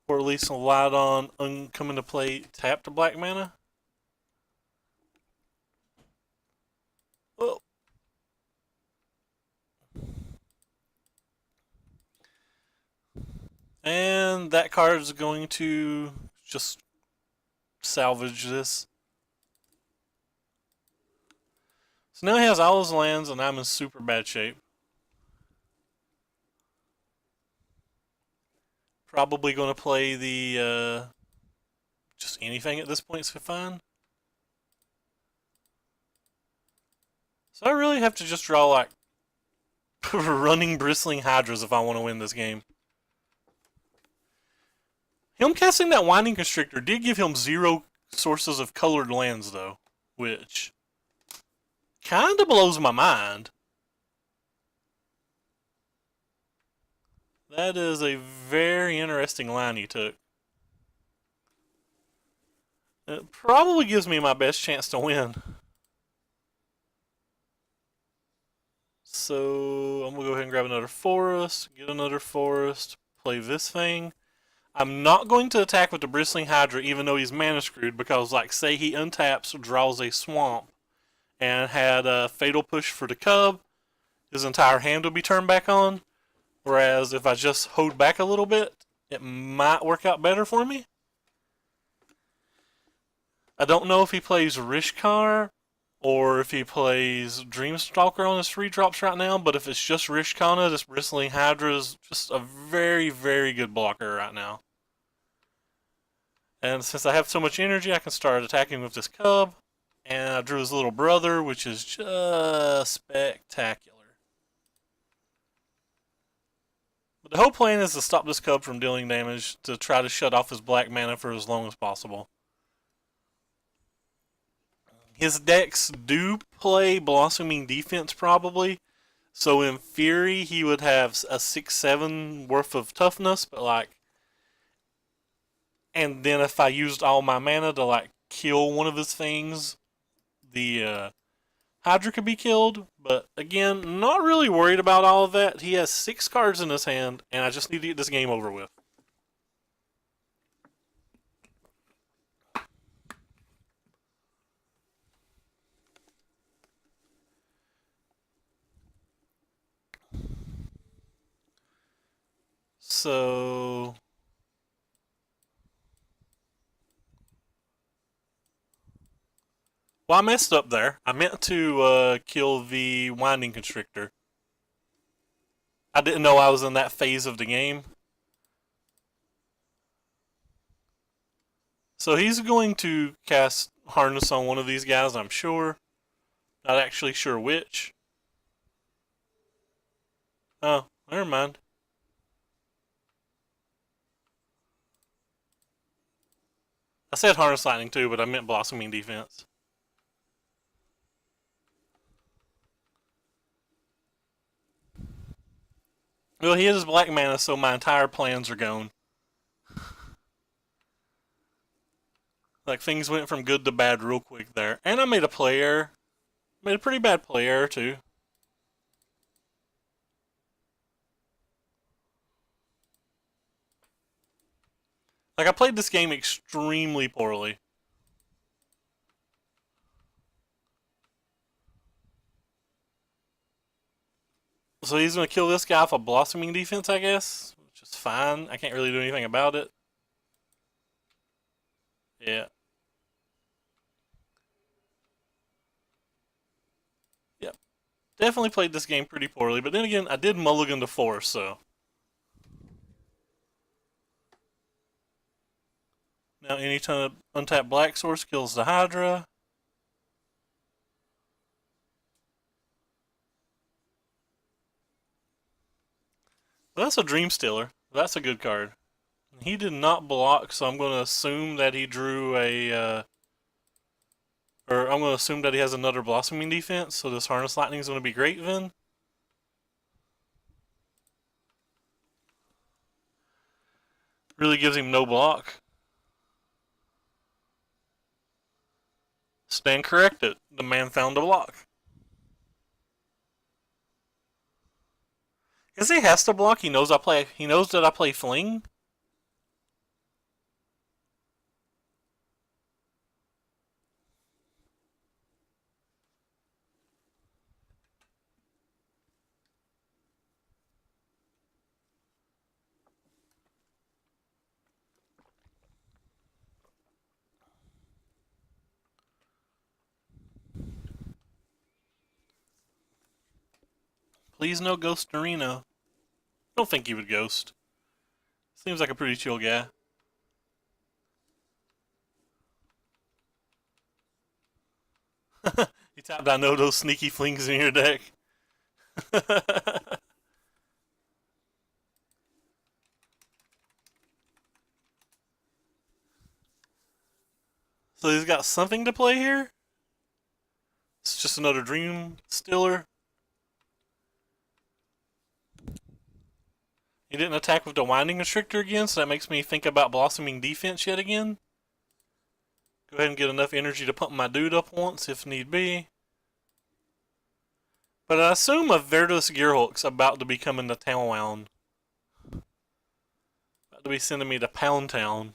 Or at least light on coming to play tapped black mana. Oh. And that card is going to just salvage this. So now he has all his lands, and I'm in super bad shape. Probably going to play the just anything at this point is fine. So I really have to just draw like running bristling hydras if I want to win this game. Him casting that Winding Constrictor did give him 0 sources of colored lands, though, which kinda blows my mind. That is a very interesting line you took. It probably gives me my best chance to win. So I'm gonna go ahead and grab another forest, get another forest, play this thing. I'm not going to attack with the Bristling Hydra even though he's mana screwed because, like, say he untaps, draws a swamp, and had a fatal push for the cub, his entire hand will be turned back on. Whereas if I just hold back a little bit, it might work out better for me. I don't know if he plays Rishkar or if he plays Dreamstalker on his free drops right now, but if it's just Rishkana, this Bristling Hydra is just a very, very good blocker right now. And since I have so much energy, I can start attacking with this cub. And I drew his little brother, which is just spectacular. But the whole plan is to stop this cub from dealing damage, to try to shut off his black mana for as long as possible. His decks do play Blossoming Defense probably, so in theory he would have a 6-7 worth of toughness, but like, and then if I used all my mana to like kill one of his things, the Hydra could be killed. But again, not really worried about all of that. He has 6 cards in his hand, and I just need to get this game over with. So well, I messed up there. I meant to kill the Winding Constrictor. I didn't know I was in that phase of the game. So he's going to cast Harness on one of these guys, I'm sure. Not actually sure which. Oh, never mind. I said Harness Lightning too, but I meant Blossoming Defense. Well, he has black mana, so my entire plans are gone. Like, things went from good to bad real quick there. And I made a play error. Made a pretty bad play error, too. Like, I played this game extremely poorly. So he's going to kill this guy off a Blossoming Defense, I guess. Which is fine. I can't really do anything about it. Yeah. Yep. Definitely played this game pretty poorly. But then again, I did mulligan to 4, so. Now anytime untapped black source kills the Hydra. Well, that's a Dream Stealer. That's a good card. He did not block, so I'm going to assume that he drew a... or I'm going to assume that he has another Blossoming Defense, so this Harness Lightning is going to be great then. Really gives him no block. Stand corrected. The man found a block. Because he has to block. He knows I play. He knows that I play Fling. Please no Ghost Arena. I don't think he would ghost. Seems like a pretty chill guy. You tapped, I know those sneaky flings in your deck. So he's got something to play here? It's just another Dream Stealer. He didn't attack with the Winding Constrictor again, so that makes me think about Blossoming Defense yet again. Go ahead and get enough energy to pump my dude up once if need be. But I assume a Verdus Gearhulk's about to be coming to Town. About to be sending me to Pound Town.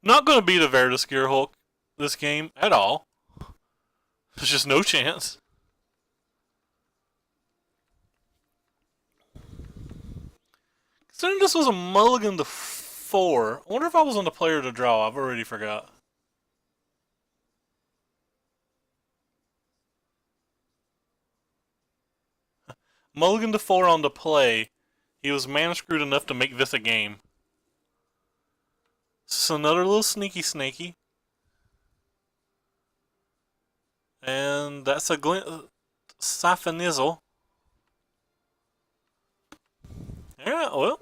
Not going to beat a Verdus Gearhulk this game at all. There's just no chance. Considering this was a mulligan to 4, I wonder if I was on the player to draw. I've already forgot. Mulligan to 4 on the play. He was mana screwed enough to make this a game. So another little sneaky snaky. And that's a Siphonizzle. Yeah, well.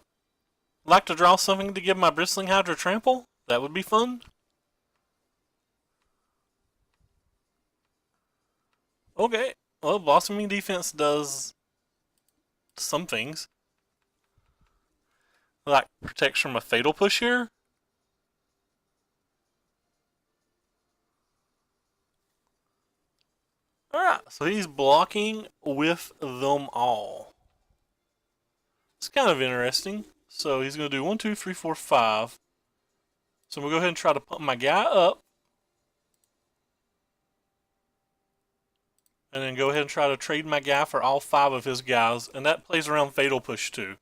Like to draw something to give my Bristling Hydra trample? That would be fun. Okay. Well, Blossoming Defense does some things. Like protects from a Fatal Push here. Alright, so he's blocking with them all. It's kind of interesting. So he's going to do 1, 2, 3, 4, 5. So I'm going to go ahead and try to pump my guy up. And then go ahead and try to trade my guy for all 5 of his guys. And that plays around Fatal Push too.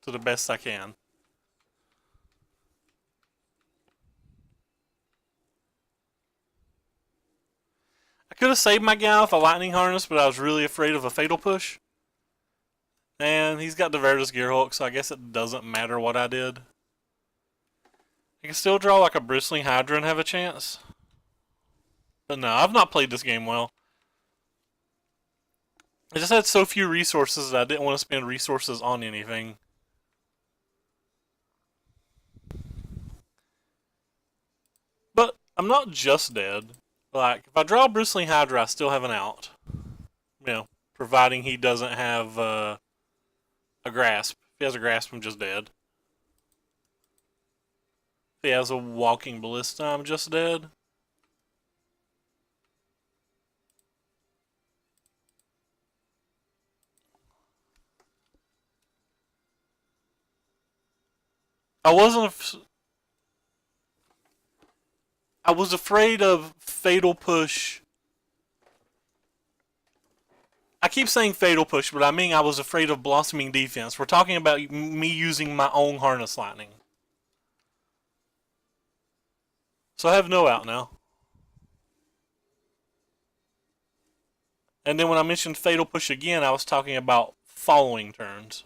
To the best I can. I could have saved my guy with a Lightning Harness, but I was really afraid of a Fatal Push. And he's got the Verdus Gearhulk, so I guess it doesn't matter what I did. I can still draw like a Bristling Hydra and have a chance. But no, I've not played this game well. I just had so few resources that I didn't want to spend resources on anything. But I'm not just dead. Like, if I draw a Bristling Hydra, I still have an out. You know, providing he doesn't have a Grasp. If he has a Grasp, I'm just dead. If he has a Walking Ballista, I'm just dead. I was afraid of Fatal Push. I keep saying Fatal Push, but I mean I was afraid of Blossoming Defense. We're talking about me using my own Harness Lightning. So I have no out now. And then when I mentioned Fatal Push again, I was talking about following turns.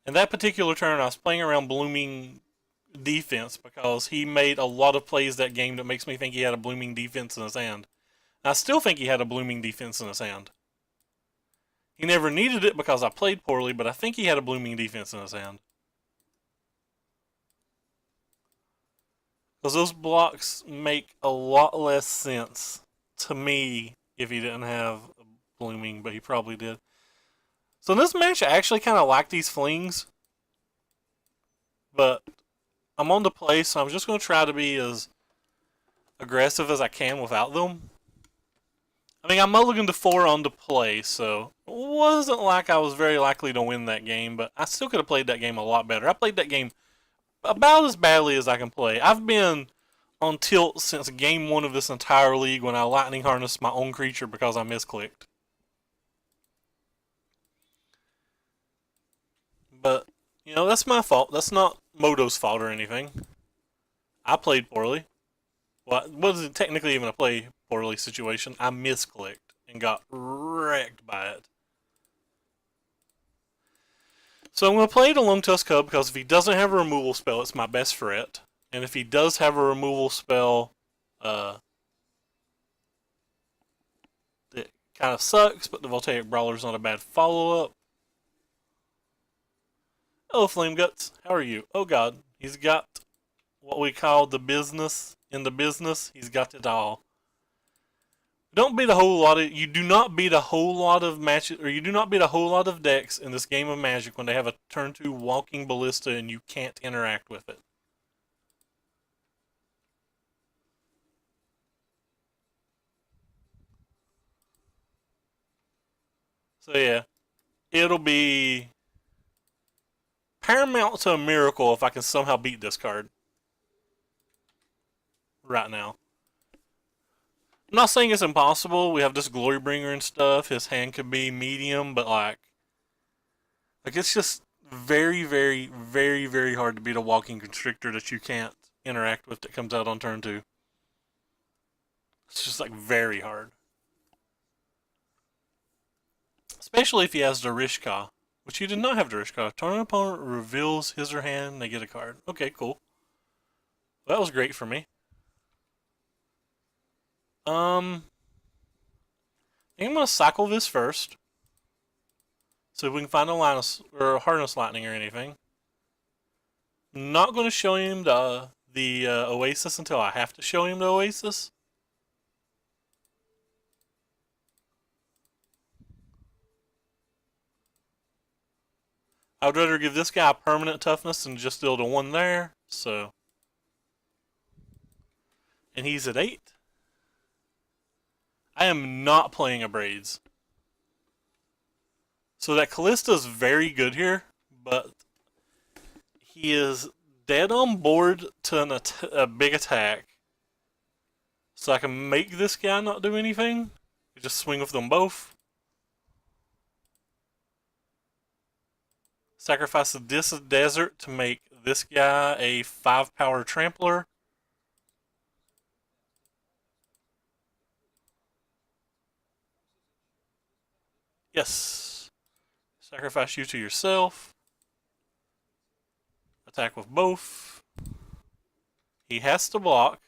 In that particular turn, I was playing around Blooming Defense because he made a lot of plays that game that makes me think he had a Blooming Defense in his hand. And I still think he had a Blooming Defense in his hand. He never needed it because I played poorly, but I think he had a Blooming Defense in his hand. Because those blocks make a lot less sense to me if he didn't have Blooming, but he probably did. So in this match, I actually kind of like these flings. But I'm on the play, so I'm just going to try to be as aggressive as I can without them. I mean, I mulliganed to 4 on the play, so it wasn't like I was very likely to win that game, but I still could have played that game a lot better. I played that game about as badly as I can play. I've been on tilt since game 1 of this entire league when I Lightning Harnessed my own creature because I misclicked. But, you know, that's my fault. That's not Moto's fault or anything. I played poorly. Well, it wasn't technically even a play poorly situation. I misclicked and got wrecked by it. So I'm going to play the Lungtusk Cub because if he doesn't have a removal spell, it's my best threat. And if he does have a removal spell, it kind of sucks, but the Voltaic Brawler's not a bad follow-up. Hello, Flame Guts. How are you? Oh god, he's got what we call the business. In the business, he's got it all. We don't beat a whole lot of. You do not beat a whole lot of matches, or you do not beat a whole lot of decks in this game of Magic when they have a turn 2 walking ballista and you can't interact with it. So yeah, it'll be paramount to a miracle if I can somehow beat this card right now. I'm not saying it's impossible. We have this Glorybringer and stuff. His hand could be medium, but like it's just very, very, very, very hard to beat a walking constrictor that you can't interact with that comes out on turn 2. It's just like very hard. Especially if he has Darishka, which he did not have Darishka. Turn opponent reveals his or hand, they get a card. Okay, cool. Well, that was great for me. I think I'm gonna cycle this first. So if we can find a Linus or a Harness Lightning or anything. Not gonna show him the Oasis until I have to show him the Oasis. I would rather give this guy permanent toughness than just deal to 1 there, so. And he's at 8. I am not playing a Braids. So that Callista is very good here, but he is dead on board to a big attack. So I can make this guy not do anything. Just swing with them both. Sacrifice this desert to make this guy a 5 power trampler. Yes. Sacrifice you to yourself. Attack with both. He has to block.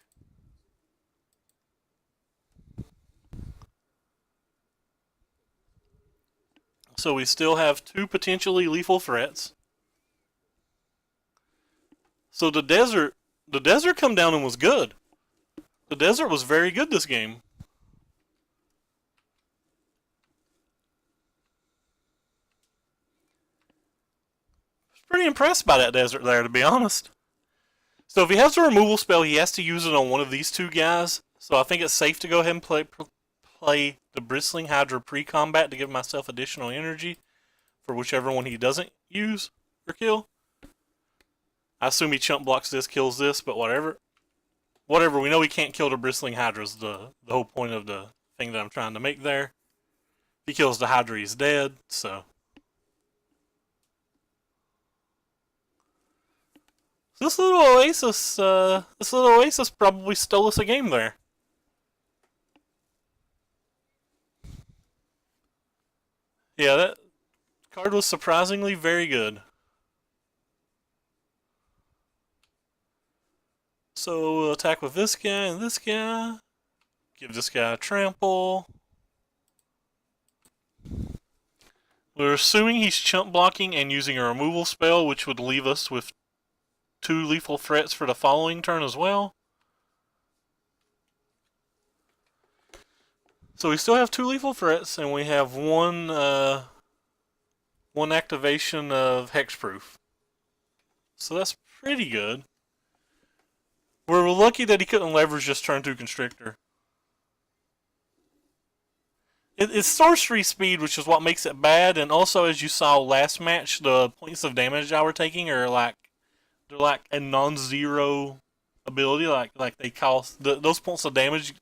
So we still have 2 potentially lethal threats. So the desert come down and was good. The desert was very good this game. I was pretty impressed by that desert there, to be honest. So if he has a removal spell, he has to use it on one of these 2 guys. So I think it's safe to go ahead and play the Bristling Hydra pre-combat to give myself additional energy for whichever one he doesn't use or kill. I assume he chump blocks this, kills this, but whatever. Whatever, we know he can't kill the Bristling Hydras, the whole point of the thing that I'm trying to make there. If he kills the Hydra, he's dead, so. This little Oasis probably stole us a game there. Yeah, that card was surprisingly very good. So we'll attack with this guy and this guy. Give this guy a trample. We're assuming he's chump blocking and using a removal spell, which would leave us with 2 lethal threats for the following turn as well. So we still have 2 lethal threats, and we have one activation of Hexproof. So that's pretty good. We're lucky that he couldn't leverage just turn 2 Constrictor. It's sorcery speed, which is what makes it bad, and also as you saw last match, the points of damage I were taking are they're like a non-zero ability, like they cost those points of damage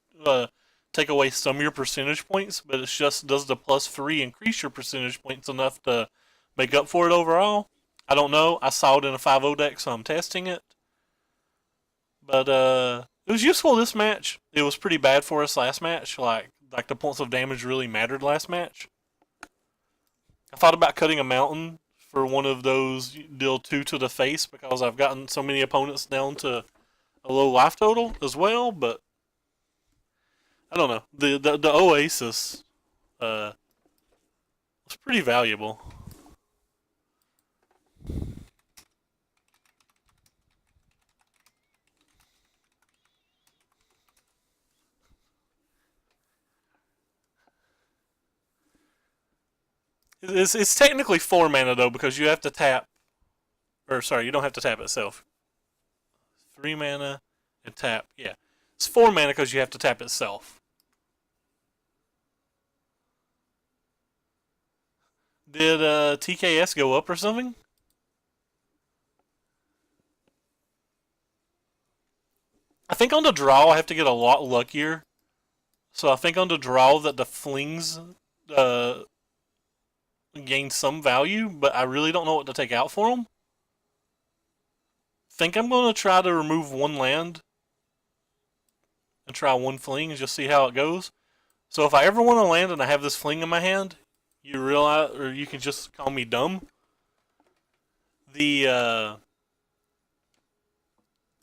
take away some of your percentage points, but it just does the +3 increase your percentage points enough to make up for it overall. I don't know. I saw it in a 5-0 deck, so I'm testing it. But it was useful this match. It was pretty bad for us last match. Like the points of damage really mattered last match. I thought about cutting a mountain for one of those deal 2 to the face because I've gotten so many opponents down to a low life total as well, but I don't know. The Oasis was pretty valuable. It's technically 4 mana though because you have to tap. Or sorry, you don't have to tap itself. 3 mana and tap. Yeah, it's 4 mana because you have to tap itself. Did TKS go up or something? I think on the draw I have to get a lot luckier. So I think on the draw that the flings uh, gain some value, but I really don't know what to take out for them. Think I'm going to try to remove 1 land and try 1 fling and just see how it goes. So if I ever want to land and I have this fling in my hand, you realize, or you can just call me dumb.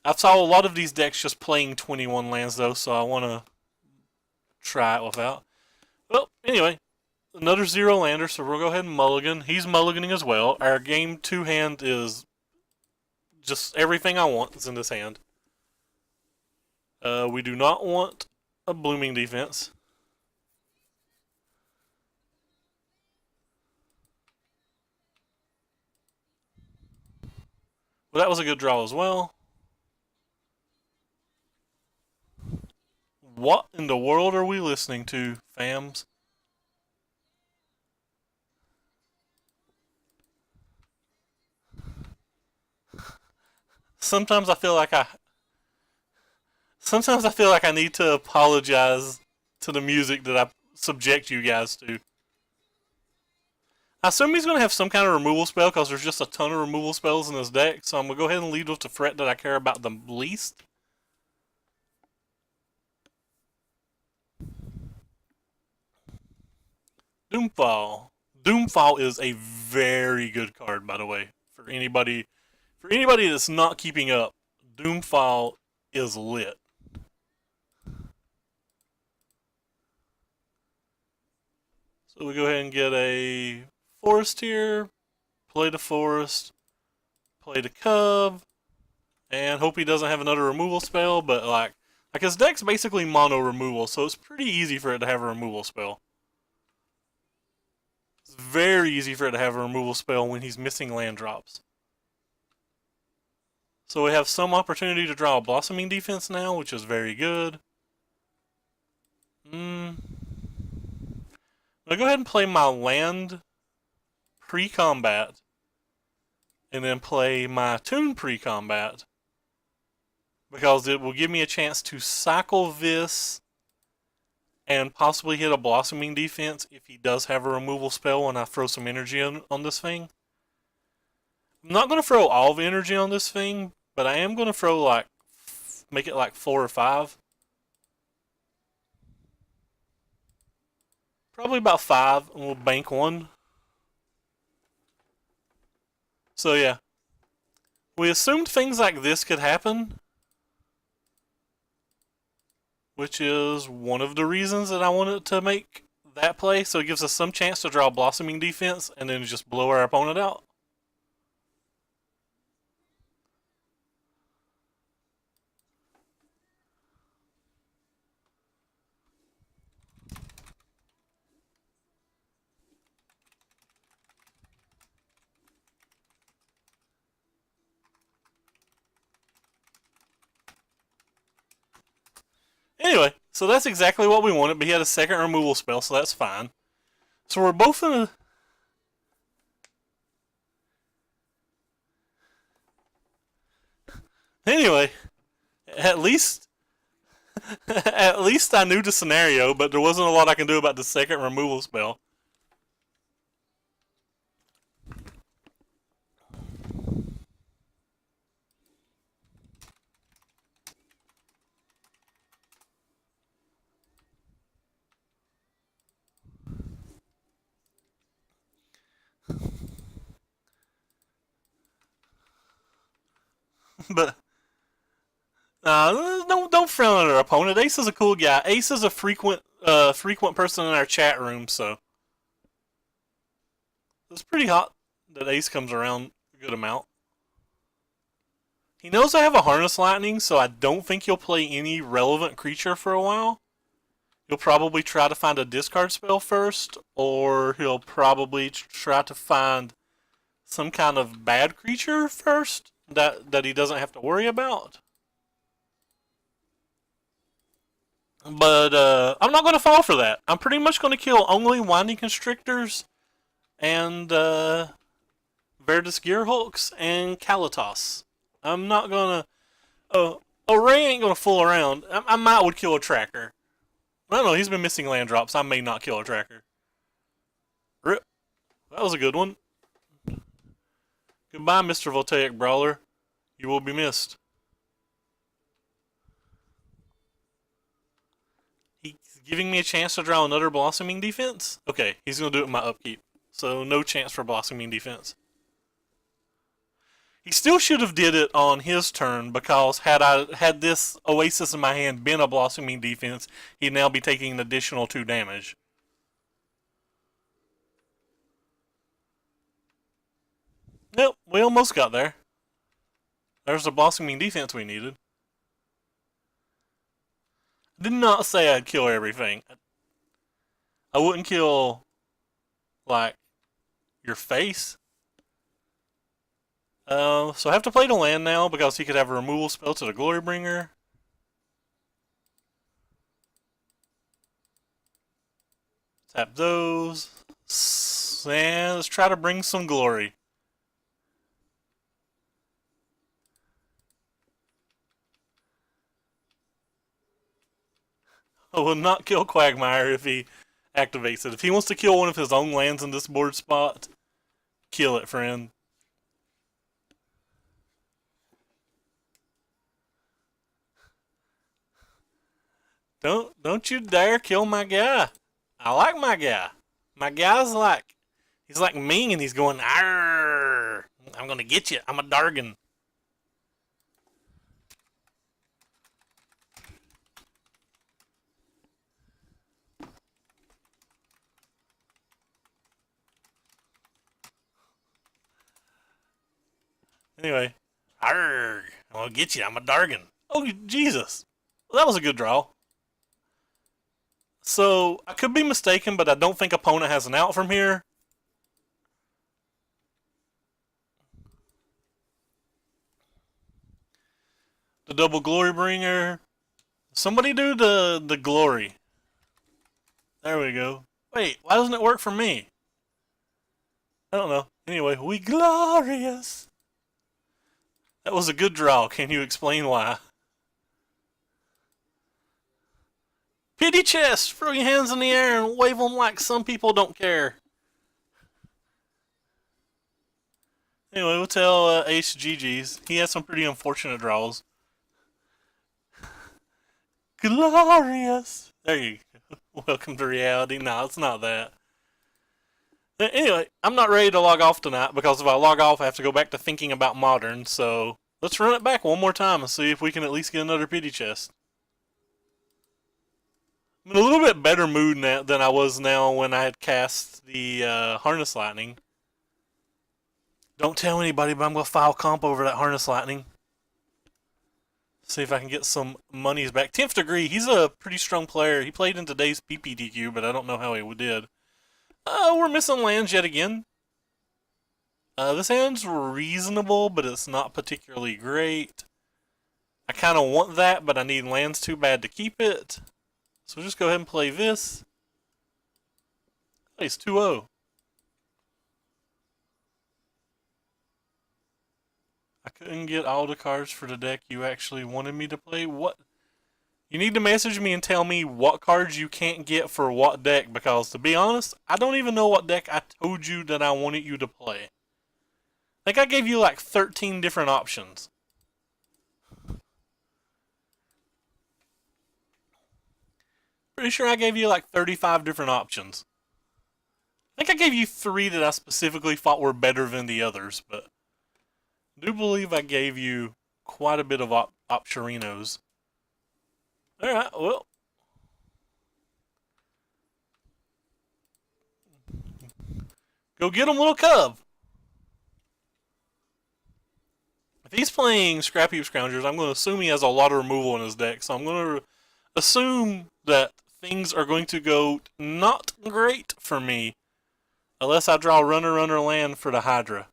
I've saw a lot of these decks just playing 21 lands though, so I want to try it without. Well, anyway, another 0 lander, so we'll go ahead and mulligan. He's mulliganing as well. Our game 2 hand is just everything I want is in this hand. We do not want a blooming defense. Well, that was a good draw as well. What in the world are we listening to, fams? Sometimes I feel like I need to apologize to the music that I subject you guys to. I assume he's going to have some kind of removal spell because there's just a ton of removal spells in his deck, so I'm going to go ahead and lead with the threat that I care about the least. Doomfall. Doomfall is a very good card, by the way. For anybody that's not keeping up, Doomfall is lit. So we go ahead and get a forest here, play the forest, play the cub, and hope he doesn't have another removal spell, but like his deck's basically mono removal, so it's pretty easy for it to have a removal spell. It's very easy for it to have a removal spell when he's missing land drops. So we have some opportunity to draw a blossoming defense now, which is very good. I'll go ahead and play my land pre-combat, and then play my tune pre-combat, because it will give me a chance to cycle this and possibly hit a blossoming defense if he does have a removal spell and I throw some energy on this thing. I'm not going to throw all the energy on this thing, but I am going to throw like, make it like 4 or 5. Probably about 5, and we'll bank 1. So yeah, we assumed things like this could happen, which is one of the reasons that I wanted to make that play, so it gives us some chance to draw a blossoming defense and then just blow our opponent out. Anyway, so that's exactly what we wanted, but he had a second removal spell, so that's fine. So we're both in a... Anyway, at least at least I knew the scenario, but there wasn't a lot I can do about the second removal spell. But don't frown at our opponent. Ace is a cool guy. Ace is a frequent person in our chat room, so it's pretty hot that Ace comes around a good amount. He knows I have a Harness Lightning, so I don't think he'll play any relevant creature for a while. He'll probably try to find a discard spell first, or he'll probably try to find some kind of bad creature first that he doesn't have to worry about. But I'm not going to fall for that. I'm pretty much going to kill only Winding Constrictors and Verdus Gearhulks and Kalatos. I'm not going to... Ray ain't going to fool around. I might would kill a Tracker. I don't know, he's been missing land drops. I may not kill a Tracker. Rip. That was a good one. Goodbye, Mr. Voltaic Brawler. You will be missed. He's giving me a chance to draw another Blossoming Defense? Okay, he's going to do it in my upkeep. So no chance for Blossoming Defense. He still should have did it on his turn, because had this Oasis in my hand been a Blossoming Defense, he'd now be taking an additional 2 damage. Nope, we almost got there. There's the Blossoming Defense we needed. I did not say I'd kill everything. I wouldn't kill, like, your face. So I have to play the land now because he could have a removal spell to the Glorybringer. Tap those. And let's try to bring some glory. I will not kill Quagmire if he activates it. If he wants to kill one of his own lands in this board spot, kill it, friend. Don't you dare kill my guy. I like my guy. My guy's like, he's like Ming and he's going, arrgh, I'm gonna get you. I'm a Dargan. Anyway, arrgh, I'm gonna get you. I'm a Dargan. Oh, Jesus. Well, that was a good draw. So, I could be mistaken, but I don't think opponent has an out from here. The double Glorybringer. Somebody do the glory. There we go. Wait, why doesn't it work for me? I don't know. Anyway, we glorious. That was a good draw. Can you explain why? Pity chest! Throw your hands in the air and wave them like some people don't care. Anyway, we'll tell Ace GG's. He has some pretty unfortunate draws. Glorious! There you go. Welcome to reality. No, it's not that. Anyway, I'm not ready to log off tonight because if I log off, I have to go back to thinking about Modern. So let's run it back one more time and see if we can at least get another pity chest. I'm in a little bit better mood now than I was now when I had cast the Harness Lightning. Don't tell anybody, but I'm going to file comp over that Harness Lightning. See if I can get some monies back. 10th Degree, he's a pretty strong player. He played in today's PPDQ, but I don't know how he did. We're missing lands yet again. This hand's reasonable, but it's not particularly great. I kind of want that, but I need lands too bad to keep it. So we'll just go ahead and play this. Hey, it's 2-0. I couldn't get all the cards for the deck you actually wanted me to play. What? You need to message me and tell me what cards you can't get for what deck, because to be honest, I don't even know what deck I told you that I wanted you to play. I think I gave you like 13 different options. Pretty sure I gave you like 35 different options. I think I gave you 3 that I specifically thought were better than the others, but I do believe I gave you quite a bit of optiorinos. Alright, well. Go get him, little cub. If he's playing Scrap Heap Scroungers, I'm going to assume he has a lot of removal in his deck, so I'm going to assume that things are going to go not great for me unless I draw runner runner land for the Hydra.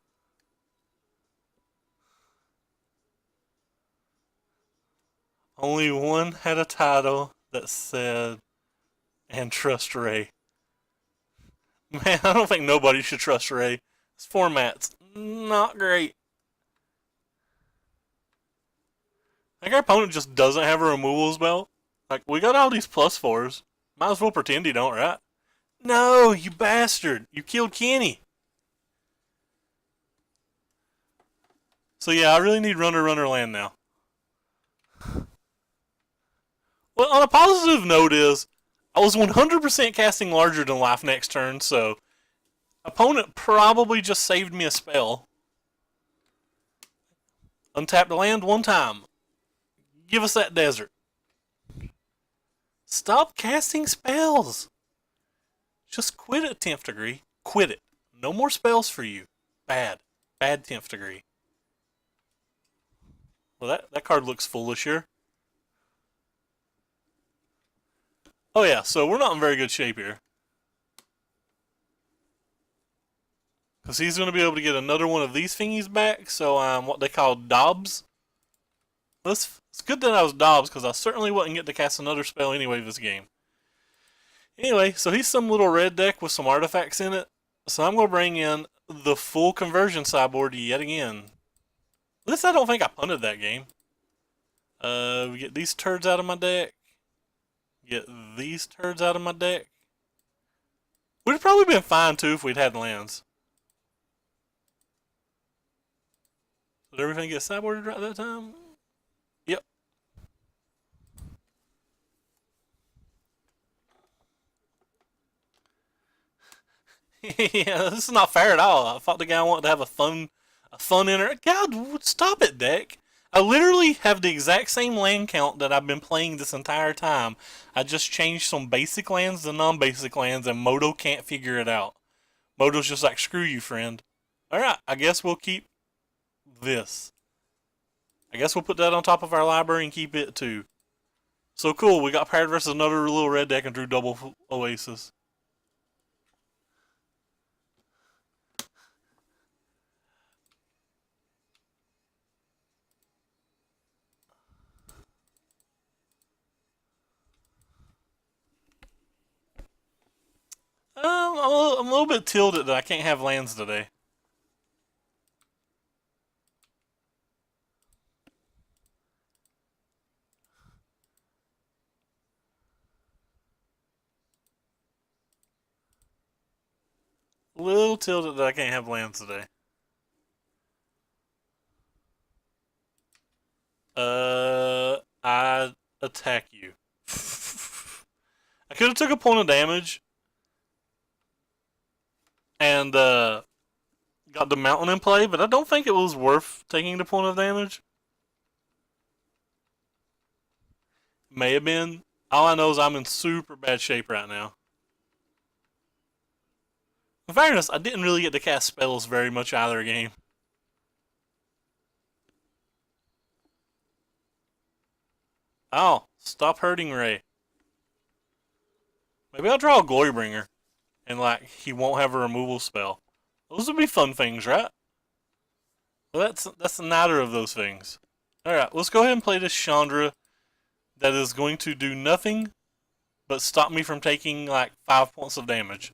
Only one had a title that said, and trust Ray. Man, I don't think nobody should trust Ray. This format's not great. I think our opponent just doesn't have a removal spell. Like, we got all these +4s. Might as well pretend he don't, right? No, you bastard. You killed Kenny. So yeah, I really need runner runner land now. Well, on a positive note is, I was 100% casting larger than life next turn, so opponent probably just saved me a spell. Untap the land one time. Give us that desert. Stop casting spells. Just quit at 10th degree. Quit it. No more spells for you. Bad. Bad 10th degree. Well, that card looks foolish here. Oh yeah, so we're not in very good shape here. Because he's going to be able to get another one of these thingies back, so I'm what they call Dobbs. It's good that I was Dobbs, because I certainly wouldn't get to cast another spell anyway this game. Anyway, so he's some little red deck with some artifacts in it. So I'm going to bring in the full conversion sideboard yet again. At least I don't think I punted that game. We get these turds out of my deck. Get these turds out of my deck. Would have probably been fine too if we'd had lands. Did everything get sideboarded right that time? Yep. Yeah, this is not fair at all. I thought the guy wanted to have a fun inner. God, stop it, deck. I literally have the exact same land count that I've been playing this entire time. I just changed some basic lands to non-basic lands, and Moto can't figure it out. Moto's just like, screw you, friend. Alright, I guess we'll keep this. I guess we'll put that on top of our library and keep it too. So cool, we got paired versus another little red deck and drew double Oasis. I'm a little bit tilted that I can't have lands today. A little tilted that I can't have lands today. I attack you. I could have took a point of damage and got the mountain in play, but I don't think it was worth taking the point of damage. May have been. All I know is I'm in super bad shape right now. In fairness, I didn't really get to cast spells very much either game. Oh, stop hurting Ray. Maybe I'll draw a Glorybringer, and like he won't have a removal spell. Those would be fun things, right? Well, that's neither of those things. All right, let's go ahead and play this Chandra that is going to do nothing but stop me from taking like 5 points of damage.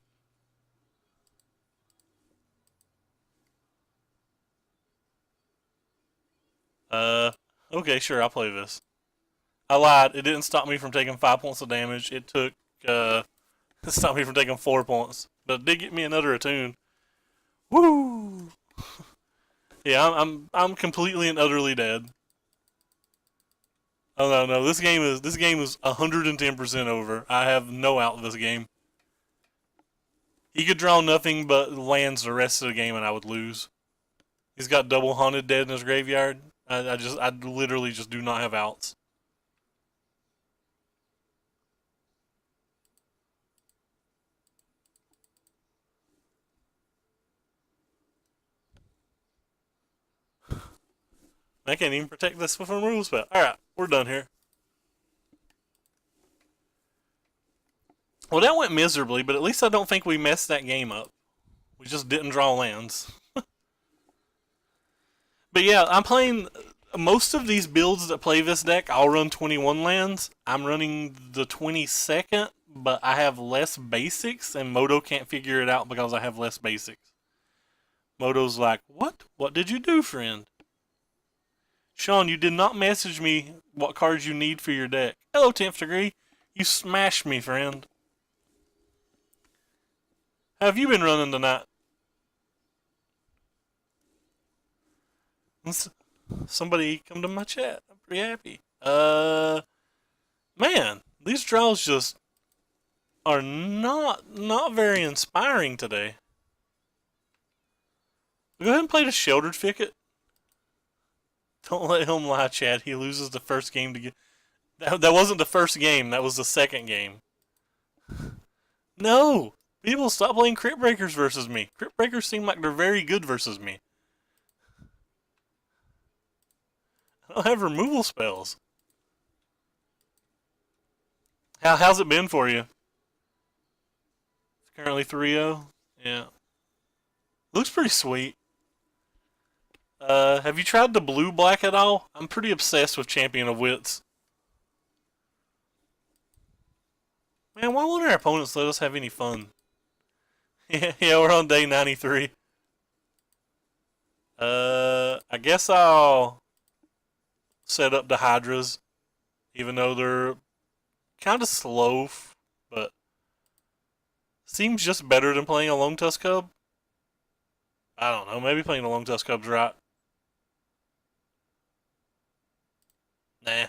Okay, sure, I'll play this. I lied. It didn't stop me from taking 5 points of damage. It took, it stopped me from taking 4 points. But it did get me another attune. Woo! Yeah, I'm completely and utterly dead. Oh no, this game is 110% over. I have no out in this game. He could draw nothing but lands the rest of the game and I would lose. He's got double Haunted Dead in his graveyard. I literally just do not have outs. I can't even protect this with a removal spell. Alright, we're done here. Well, that went miserably, but at least I don't think we messed that game up. We just didn't draw lands. But yeah, I'm playing most of these builds that play this deck. I'll run 21 lands. I'm running the 22nd, but I have less basics, and Moto can't figure it out because I have less basics. Moto's like, what? What did you do, friend? Sean, you did not message me what cards you need for your deck. Hello, 10th degree. You smashed me, friend. How have you been running tonight? Somebody come to my chat. I'm pretty happy. Man, these draws just are not very inspiring today. Go ahead and play the Sheltered Thicket. Don't let him lie, Chad. He loses the first game to get. That wasn't the first game. That was the second game. No! People stop playing Crypt Breakers versus me. Crypt Breakers seem like they're very good versus me. I don't have removal spells. How's it been for you? It's currently 3-0. Yeah. Looks pretty sweet. Have you tried the blue black at all? I'm pretty obsessed with Champion of Wits. Man, why won't our opponents let us have any fun? Yeah, we're on day 93. I guess I'll set up the Hydras, even though they're kind of slow, but seems just better than playing a Lone Tusk Cub. I don't know, maybe playing a Lone Tusk Cub's right. Nah,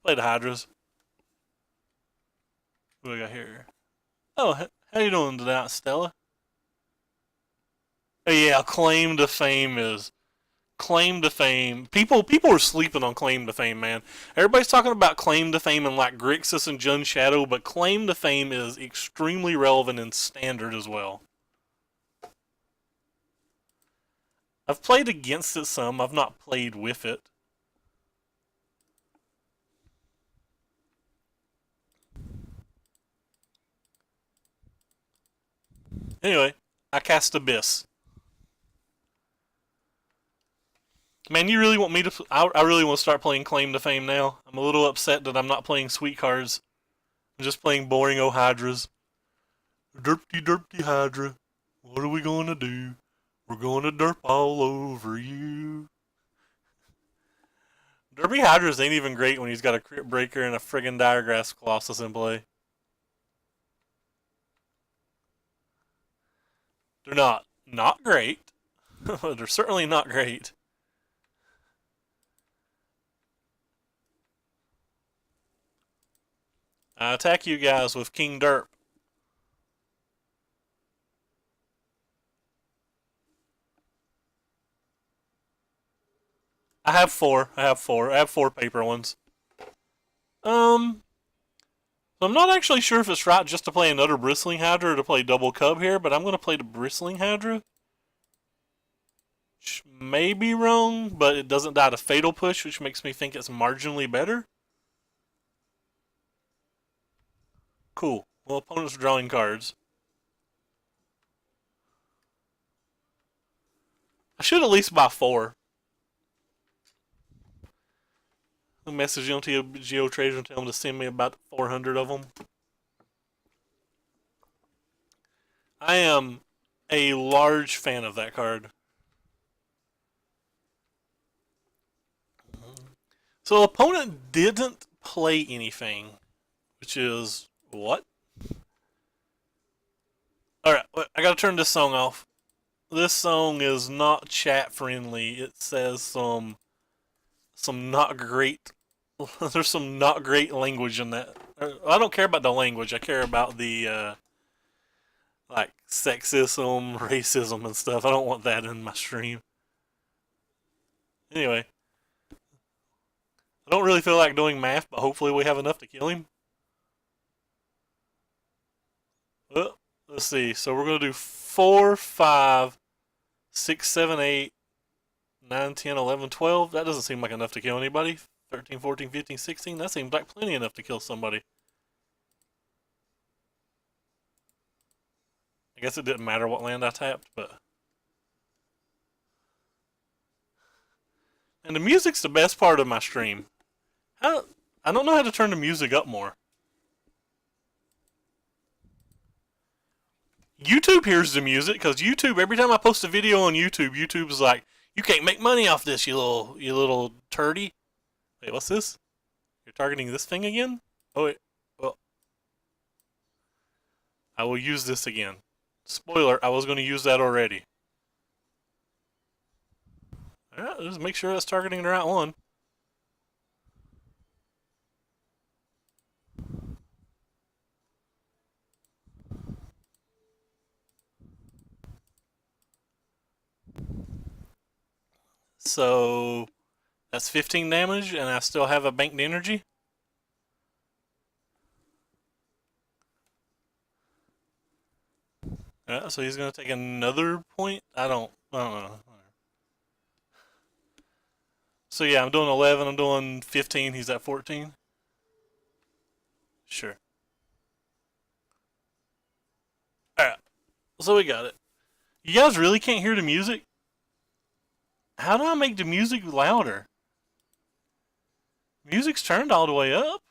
play the Hydras. What do we got here? Oh, how you doing tonight, Stella? Oh, yeah, Claim to Fame is... Claim to Fame. People are sleeping on Claim to Fame, man. Everybody's talking about Claim to Fame and like Grixis and Jund Shadow, but Claim to Fame is extremely relevant in Standard as well. I've played against it some. I've not played with it. Anyway, I cast Abyss. Man, you really want me to... I really want to start playing Claim to Fame now. I'm a little upset that I'm not playing sweet cards. I'm just playing boring old Hydras. Derpy Hydra. What are we going to do? We're going to derp all over you. Derpy Hydras ain't even great when he's got a Crypt Breaker and a friggin' Diregrass Colossus in play. They're not great. They're certainly not great. I attack you guys with King Derp. I have four. I have four paper ones. So I'm not actually sure if it's right just to play another Bristling Hydra or to play double Cub here, but I'm going to play the Bristling Hydra. Which may be wrong, but it doesn't die to Fatal Push, which makes me think it's marginally better. Cool. Well, opponents are drawing cards. I should at least buy 4. I'll message you on Geo Trader and tell them to send me about 400 of them. I am a large fan of that card. So the opponent didn't play anything, which is what? Alright, I gotta turn this song off. This song is not chat friendly. It says some not great. There's some not great language in that. I don't care about the language. I care about the like sexism, racism, and stuff. I don't want that in my stream. Anyway, I don't really feel like doing math, but hopefully we have enough to kill him. Well, let's see. So we're gonna do 4, 5, 6, 7, 8, 9, 10, 11, 12. That doesn't seem like enough to kill anybody. 13, 14, 15, 16. That seems like plenty enough to kill somebody. guess it didn't matter what land I tapped, but... And the music's the best part of my stream. I don't know how to turn the music up more. YouTube hears the music, because YouTube, every time I post a video on YouTube, YouTube's like, you can't make money off this, you little turdy. Wait, what's this? You're targeting this thing again? Oh, wait. Well, I will use this again. Spoiler, I was going to use that already. Alright, just make sure that's targeting the right one. So, that's 15 damage, and I still have a banked energy. So he's gonna take another point. I don't know. So yeah, I'm doing 11. I'm doing 15. He's at 14. Sure. All right. So we got it. You guys really can't hear the music? How do I make the music louder? Music's turned all the way up.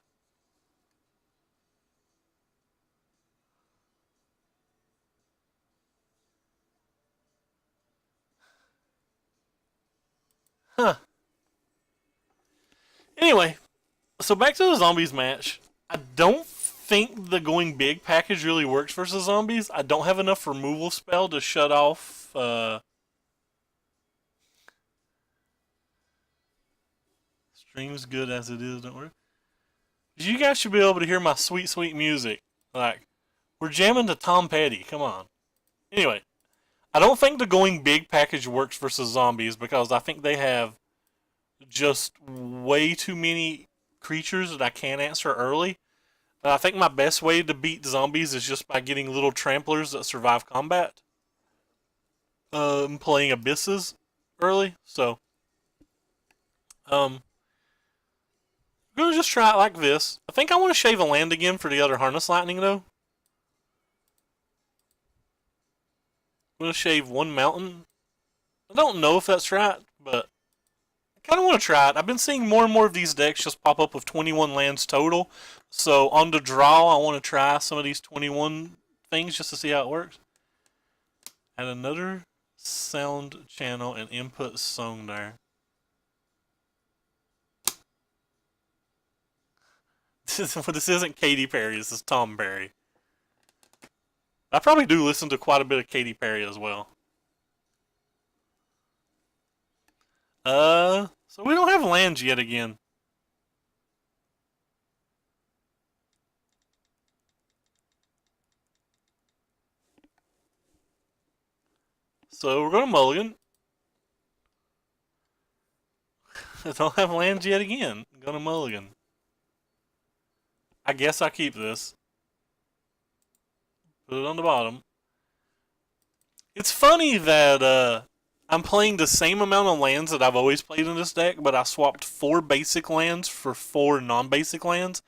Huh. Anyway, so back to the zombies match. I don't think the going big package really works versus zombies. I don't have enough removal spell to shut off stream's good as it is, don't worry. You guys should be able to hear my sweet, sweet music. Like, we're jamming to Tom Petty, come on. Anyway, I don't think the going big package works versus zombies because I think they have just way too many creatures that I can't answer early. I think my best way to beat zombies is just by getting little tramplers that survive combat. Playing abysses early, so I'm gonna just try it like this. I think I want to shave a land again for the other harness lightning though. I'm gonna shave one mountain. I don't know if that's right, but I kind of want to try it. I've been seeing more and more of these decks just pop up with 21 lands total. So on the draw, I want to try some of these 21 things just to see how it works. Add another sound channel and input song there. This isn't Katy Perry, this is Tom Perry. I probably do listen to quite a bit of Katy Perry as well. So we don't have lands yet again. So we're going to mulligan. I don't have lands yet again. I'm going to mulligan. I guess I keep this. Put it on the bottom. It's funny that I'm playing the same amount of lands that I've always played in this deck, but I swapped 4 basic lands for 4 non-basic lands,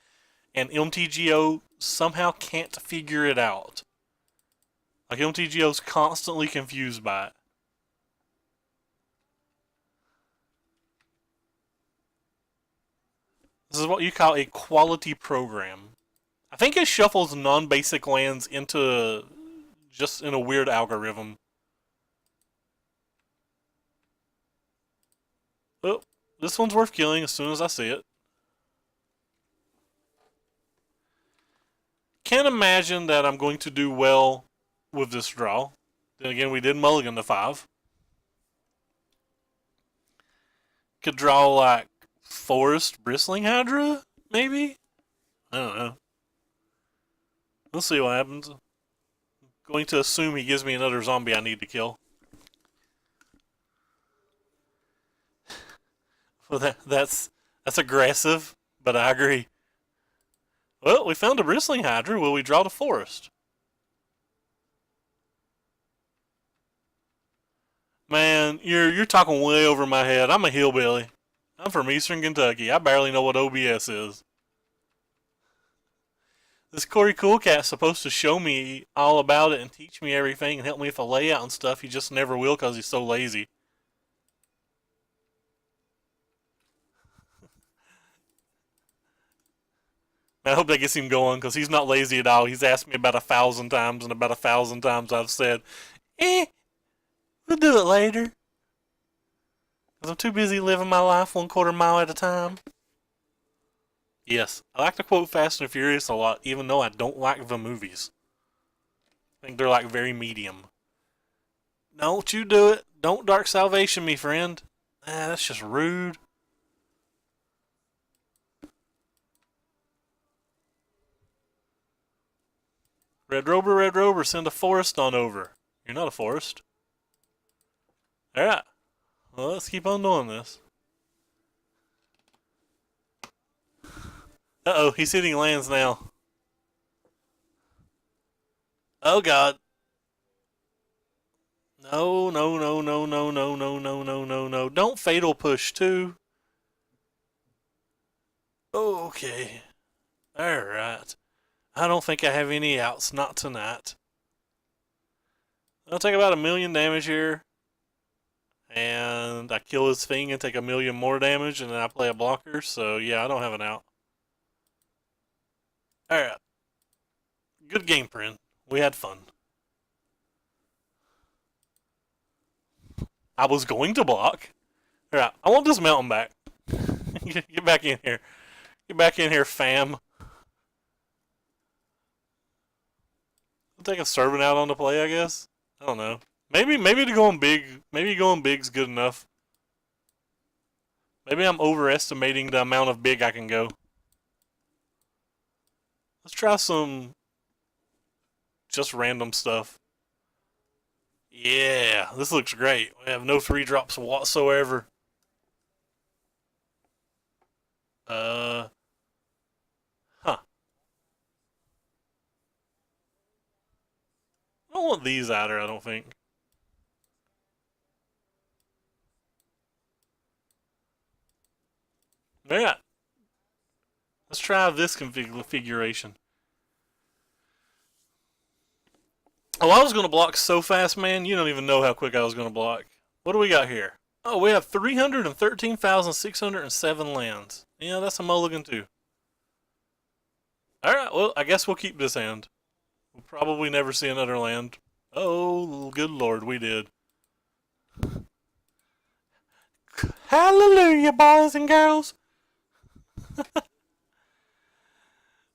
and MTGO somehow can't figure it out. Like, MTGO's constantly confused by it. This is what you call a quality program. I think it shuffles non-basic lands into just in a weird algorithm. Oh, this one's worth killing as soon as I see it. Can't imagine that I'm going to do well with this draw. Then again, we did mulligan to 5. Could draw like Forest Bristling Hydra, maybe? I don't know. We'll see what happens. I'm going to assume he gives me another zombie I need to kill. Well, that's aggressive, but I agree. Well, we found a Bristling Hydra. Will we draw the Forest? Man, you're talking way over my head. I'm a hillbilly. I'm from Eastern Kentucky. I barely know what OBS is. This Corey Coolcat's supposed to show me all about it and teach me everything and help me with the layout and stuff. He just never will because he's so lazy. I hope that gets him going because he's not lazy at all. He's asked me about 1,000 times, and about 1,000 times I've said, we'll do it later. Because I'm too busy living my life 1/4 mile at a time. Yes, I like to quote Fast and Furious a lot, even though I don't like the movies. I think they're like very medium. Don't you do it. Don't Dark Salvation me, friend. That's just rude. Red Rover, send a forest on over. You're not a forest. Alright. Well, let's keep on doing this. Uh-oh, he's hitting lands now. Oh, God. No, no, no, no, no, no, no, no, no, no, no. Don't fatal push, too. Okay. Alright. I don't think I have any outs. Not tonight. I'll take about 1,000,000 damage here. And I kill his thing and take 1,000,000 more damage, and then I play a blocker. So, yeah, I don't have an out. Alright. Good game, friend. We had fun. I was going to block. Alright, I want this mountain back. Get back in here. Get back in here, fam. I'll take a servant out on the play, I guess. I don't know. Maybe to go on big. Maybe going big's good enough. Maybe I'm overestimating the amount of big I can go. Let's try some just random stuff. Yeah, this looks great. We have no 3-drops whatsoever. Huh. I don't want these either, I don't think. Yeah. Let's try this configuration. Oh, I was going to block so fast, man. You don't even know how quick I was going to block. What do we got here? Oh, we have 313,607 lands. Yeah, that's a mulligan too. Alright, well, I guess we'll keep this hand. We'll probably never see another land. Oh, good lord, we did. Hallelujah, boys and girls.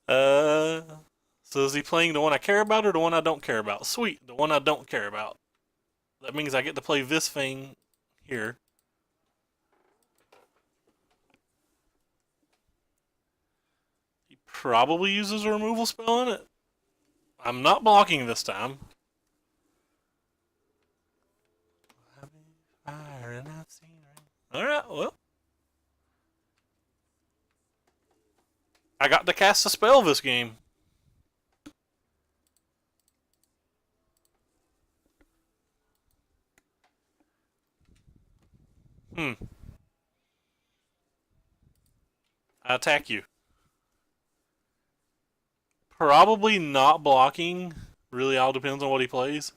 So is he playing the one I care about or the one I don't care about? Sweet, the one I don't care about. That means I get to play this thing here. He probably uses a removal spell on it. I'm not blocking this time. Alright, well. I got to cast a spell this game. I attack you. Probably not blocking. Really all depends on what he plays.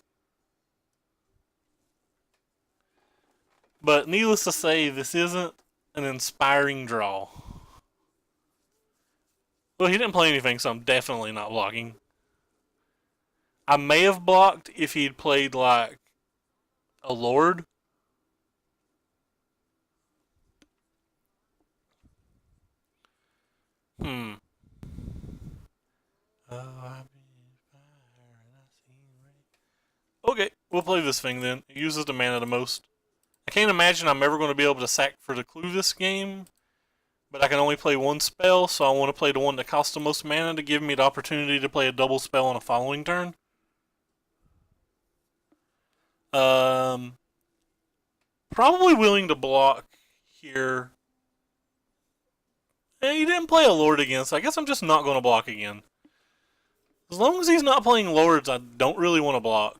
But needless to say, this isn't an inspiring draw. Well, he didn't play anything, so I'm definitely not blocking. I may have blocked if he'd played like a Lord. Okay, we'll play this thing then. It uses the mana the most. I can't imagine I'm ever going to be able to sack for the clue this game. But I can only play one spell, so I want to play the one that costs the most mana to give me the opportunity to play a double spell on a following turn. Probably willing to block here. He didn't play a Lord again, so I guess I'm just not going to block again. As long as he's not playing Lords, I don't really want to block.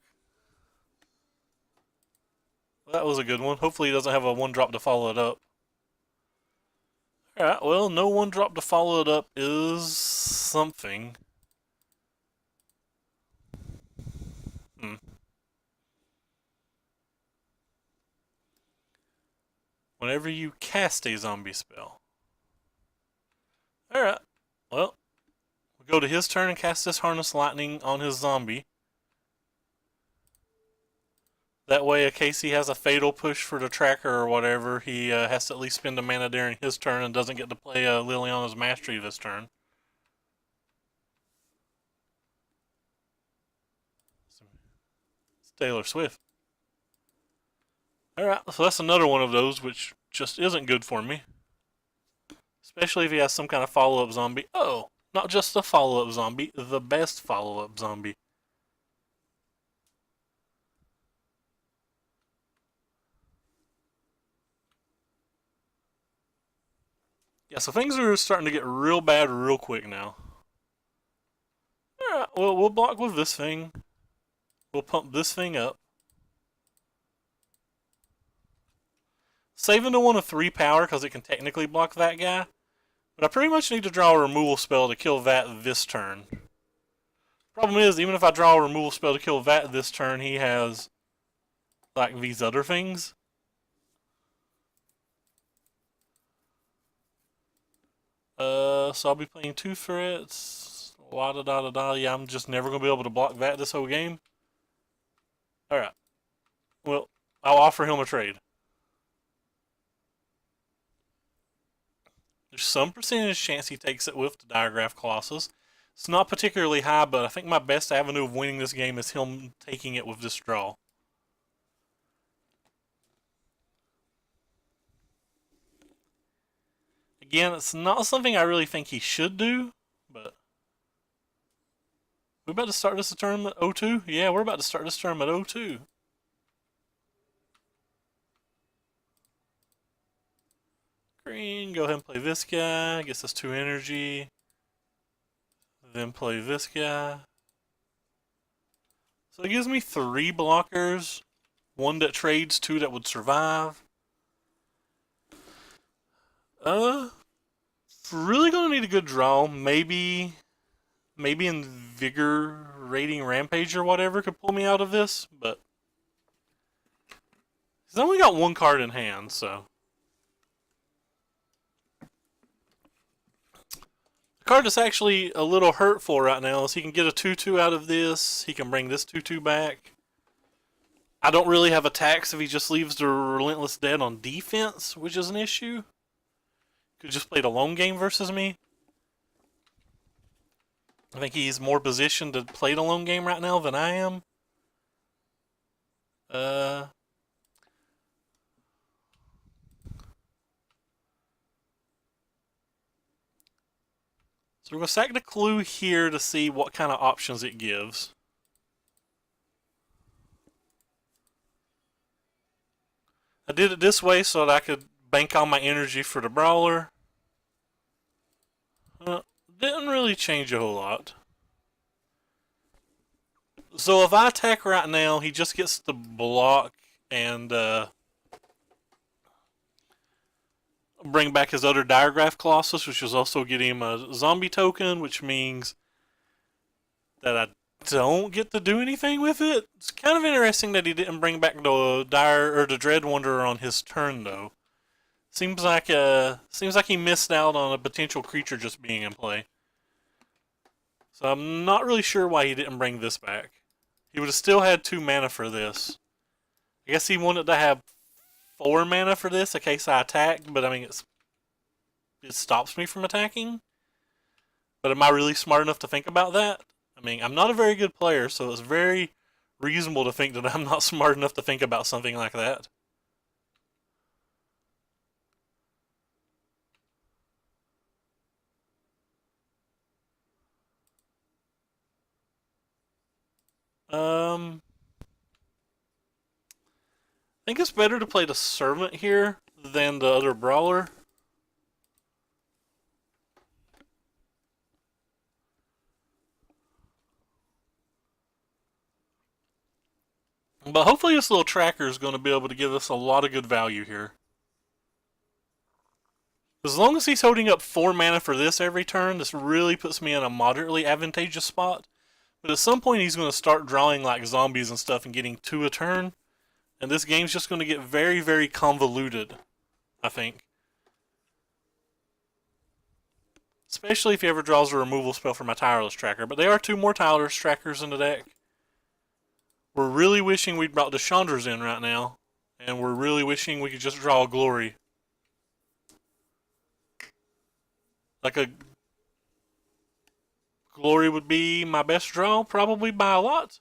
That was a good one. Hopefully he doesn't have a 1-drop to follow it up. Alright, well, no 1-drop to follow it up is something. whenever you cast a zombie spell. Alright, well, we'll go to his turn and cast this Harness Lightning on his zombie. That way, in case he has a fatal push for the tracker or whatever, he has to at least spend a mana during his turn and doesn't get to play Liliana's Mastery this turn. It's Taylor Swift. Alright, so that's another one of those which just isn't good for me. Especially if he has some kind of follow-up zombie. Oh, not just a follow-up zombie, the best follow-up zombie. Yeah, so things are starting to get real bad real quick now. Alright, well, we'll block with this thing. We'll pump this thing up. Saving the one of 3 power because it can technically block that guy. But I pretty much need to draw a removal spell to kill that this turn. Problem is, even if I draw a removal spell to kill that this turn, he has like these other things. So I'll be playing 2 threats. La-da-da-da-da. Yeah, I'm just never going to be able to block that this whole game. Alright. Well, I'll offer him a trade. There's some percentage chance he takes it with the Diregraph Colossus. It's not particularly high, but I think my best avenue of winning this game is him taking it with this draw. Again, it's not something I really think he should do, but... We about to start this tournament at 0-2? Yeah, we're about to start this tournament at 0-2. Green, go ahead and play this guy. Gets us 2 energy. Then play this guy. So it gives me 3 blockers. 1 that trades, 2 that would survive. Really gonna need a good draw. Maybe Invigorating Rampage or whatever could pull me out of this, but he's only got 1 card in hand, so. The card that's actually a little hurtful right now is he can get a 2-2 out of this. He can bring this 2-2 back. I don't really have attacks if he just leaves the Relentless Dead on defense, which is an issue. Could just play the lone game versus me. I think he's more positioned to play the lone game right now than I am. So we're going to sack the clue here to see what kind of options it gives. I did it this way so that I could bank all my energy for the Brawler. Didn't really change a whole lot. So if I attack right now, he just gets to block and bring back his other Diregraph Colossus, which is also getting him a zombie token, which means that I don't get to do anything with it. It's kind of interesting that he didn't bring back the Dread Wanderer on his turn, though. Seems like he missed out on a potential creature just being in play. So I'm not really sure why he didn't bring this back. He would have still had 2 mana for this. I guess he wanted to have 4 mana for this in case I attacked, but I mean it stops me from attacking. But am I really smart enough to think about that? I mean, I'm not a very good player, so it's very reasonable to think that I'm not smart enough to think about something like that. I think it's better to play the Servant here than the other Brawler. But hopefully this little tracker is going to be able to give us a lot of good value here. As long as he's holding up 4 mana for this every turn, this really puts me in a moderately advantageous spot. But at some point he's going to start drawing like zombies and stuff and getting 2 a turn. And this game's just going to get very, very convoluted. I think. Especially if he ever draws a removal spell for my Tireless Tracker. But there are 2 more Tireless Trackers in the deck. We're really wishing we'd brought the Chandras in right now. And we're really wishing we could just draw a Glory. Like a Glory would be my best draw, probably by a lot.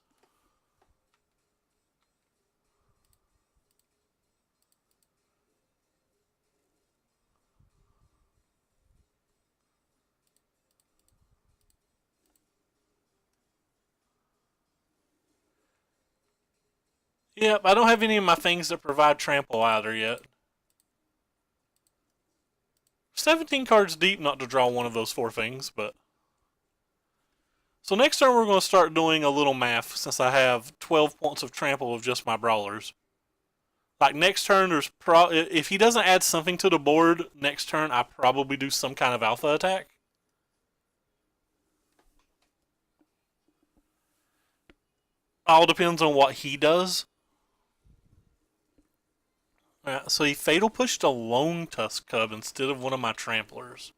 Yep, I don't have any of my things that provide trample either yet. 17 cards deep not to draw one of those 4 things, but... So next turn we're going to start doing a little math, since I have 12 points of trample of just my brawlers. Like next turn, if he doesn't add something to the board next turn, I probably do some kind of alpha attack. All depends on what he does. So he fatal pushed a Lone Tusk Cub instead of one of my Tramplers.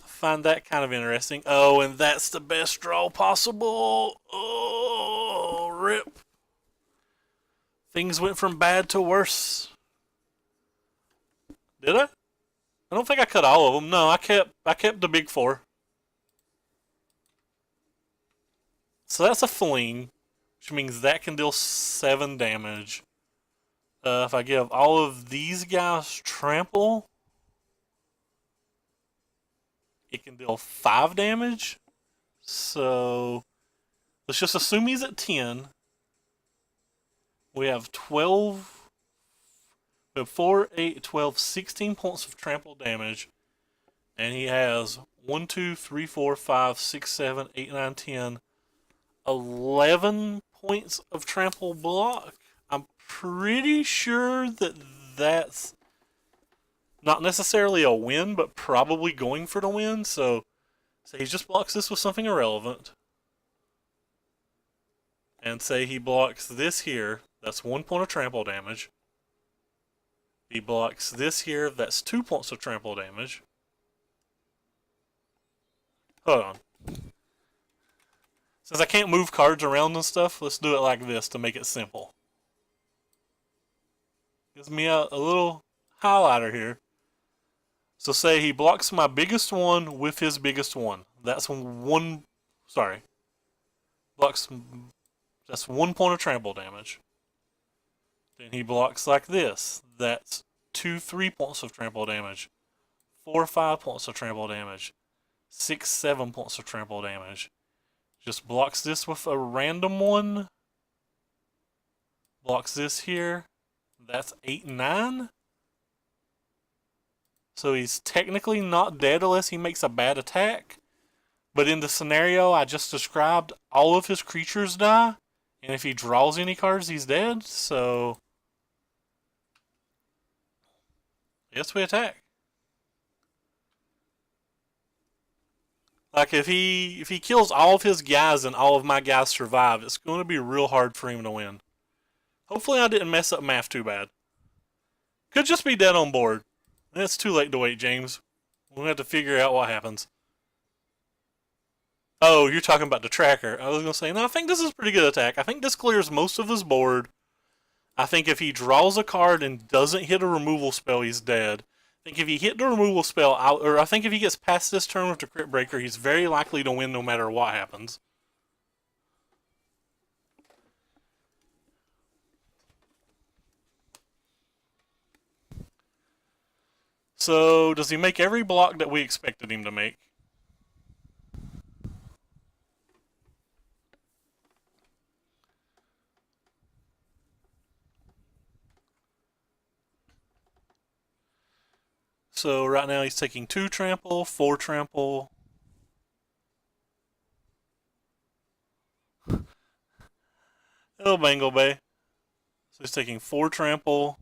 I find that kind of interesting. Oh, and that's the best draw possible. Oh, rip. Things went from bad to worse. Did I? I don't think I cut all of them. No, I kept the big 4. So that's a fling, which means that can deal 7 damage. If I give all of these guys trample, it can deal 5 damage. So let's just assume he's at 10. We have 12, we have 4, 8, 12, 16 points of trample damage. And he has 1, 2, 3, 4, 5, 6, 7, 8, 9, 10, 11 points of trample block. I'm pretty sure that that's not necessarily a win, but probably going for the win. So he just blocks this with something irrelevant. And say he blocks this here, that's 1 point of trample damage. He blocks this here, that's 2 points of trample damage. Hold on. Since I can't move cards around and stuff, let's do it like this to make it simple. Gives me a little highlighter here. So say he blocks my biggest one with his biggest one. That's blocks, that's 1 point of trample damage. Then he blocks like this. That's 2, 3 points of trample damage. 4, 5 points of trample damage. 6, 7 points of trample damage. Just blocks this with a random one. Blocks this here. That's 8, 9. So he's technically not dead unless he makes a bad attack. But in the scenario I just described, all of his creatures die. And if he draws any cards, he's dead. So yes, we attack. Like if he kills all of his guys and all of my guys survive, it's going to be real hard for him to win. Hopefully I didn't mess up math too bad. Could just be dead on board. It's too late to wait, James. We'll have to figure out what happens. Oh, you're talking about the tracker. I was going to say, no, I think this is a pretty good attack. I think this clears most of his board. I think if he draws a card and doesn't hit a removal spell, he's dead. I think if he hit the removal spell, I think if he gets past this turn with the Crypt Breaker, he's very likely to win no matter what happens. So, does he make every block that we expected him to make? So right now he's taking 2 trample, 4 trample. Hello, Bangle Bay. So he's taking 4 trample.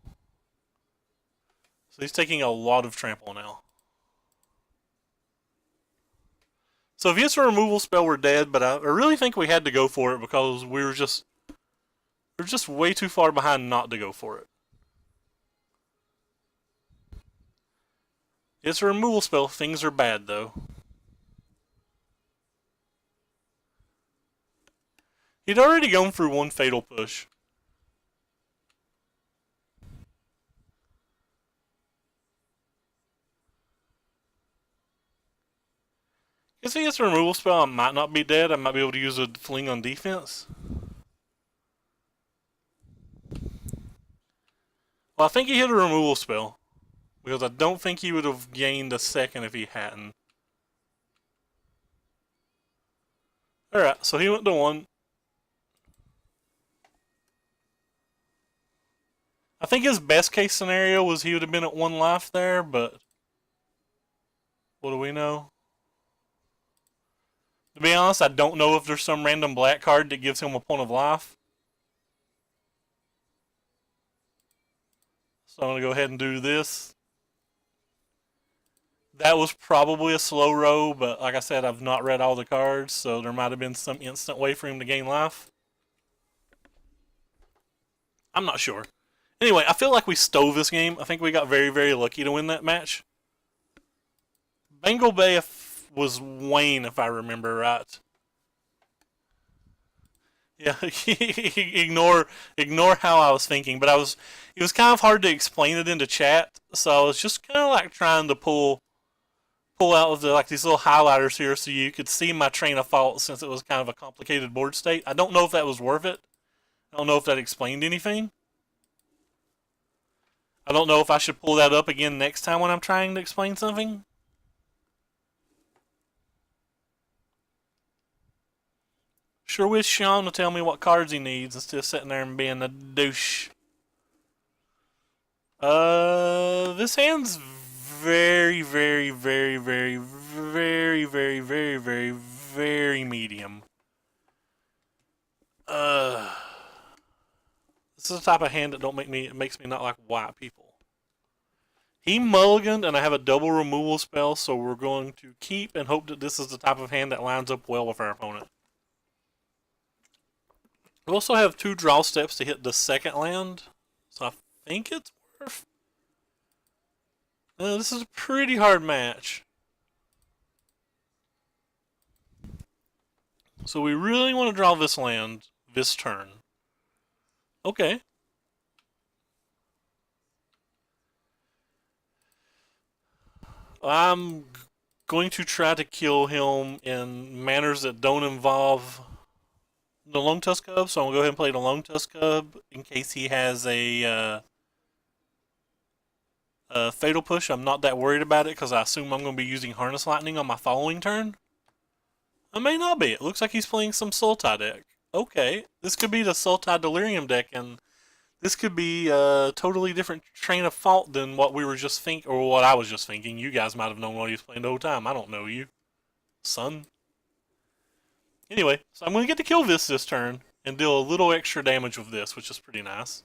So he's taking a lot of trample now. So if he hits a removal spell, we're dead, but I really think we had to go for it because we're just way too far behind not to go for it. It's a removal spell. Things are bad, though. He'd already gone through one fatal push. If he gets a removal spell, I might not be dead. I might be able to use a fling on defense. Well, I think he hit a removal spell. Because I don't think he would have gained a second if he hadn't. Alright, so he went to 1. I think his best case scenario was he would have been at 1 life there, but what do we know? To be honest, I don't know if there's some random black card that gives him a point of life. So I'm going to go ahead and do this. That was probably a slow row, but like I said, I've not read all the cards, so there might have been some instant way for him to gain life. I'm not sure. Anyway, I feel like we stole this game. I think we got very, very lucky to win that match. Bengal Bay was Wayne, if I remember right. Yeah, ignore how I was thinking, but it was kind of hard to explain it into chat, so I was just kind of like trying to pull out of like these little highlighters here so you could see my train of thought since it was kind of a complicated board state. I don't know if that was worth it. I don't know if that explained anything. I don't know if I should pull that up again next time when I'm trying to explain something. Sure wish Sean would tell me what cards he needs instead of sitting there and being a douche. This hand's very, very, very, very, very, very, very, very, very medium. This is the type of hand that makes me not like white people. He mulliganed, and I have a double removal spell, so we're going to keep and hope that this is the type of hand that lines up well with our opponent. We also have 2 draw steps to hit the second land, so I think it's worth. This is a pretty hard match. So we really want to draw this land this turn. Okay. I'm going to try to kill him in manners that don't involve the Lone Tusk Cub, so I'm going to go ahead and play the Lone Tusk Cub in case he has a Fatal Push. I'm not that worried about it because I assume I'm going to be using Harness Lightning on my following turn. I may not be. It looks like he's playing some Sultai deck. Okay, this could be the Sultai Delirium deck, and this could be a totally different train of thought than what we were just thinking, or what I was just thinking. You guys might have known what he was playing the whole time. I don't know you, son. Anyway, so I'm going to get to kill this turn and deal a little extra damage with this, which is pretty nice.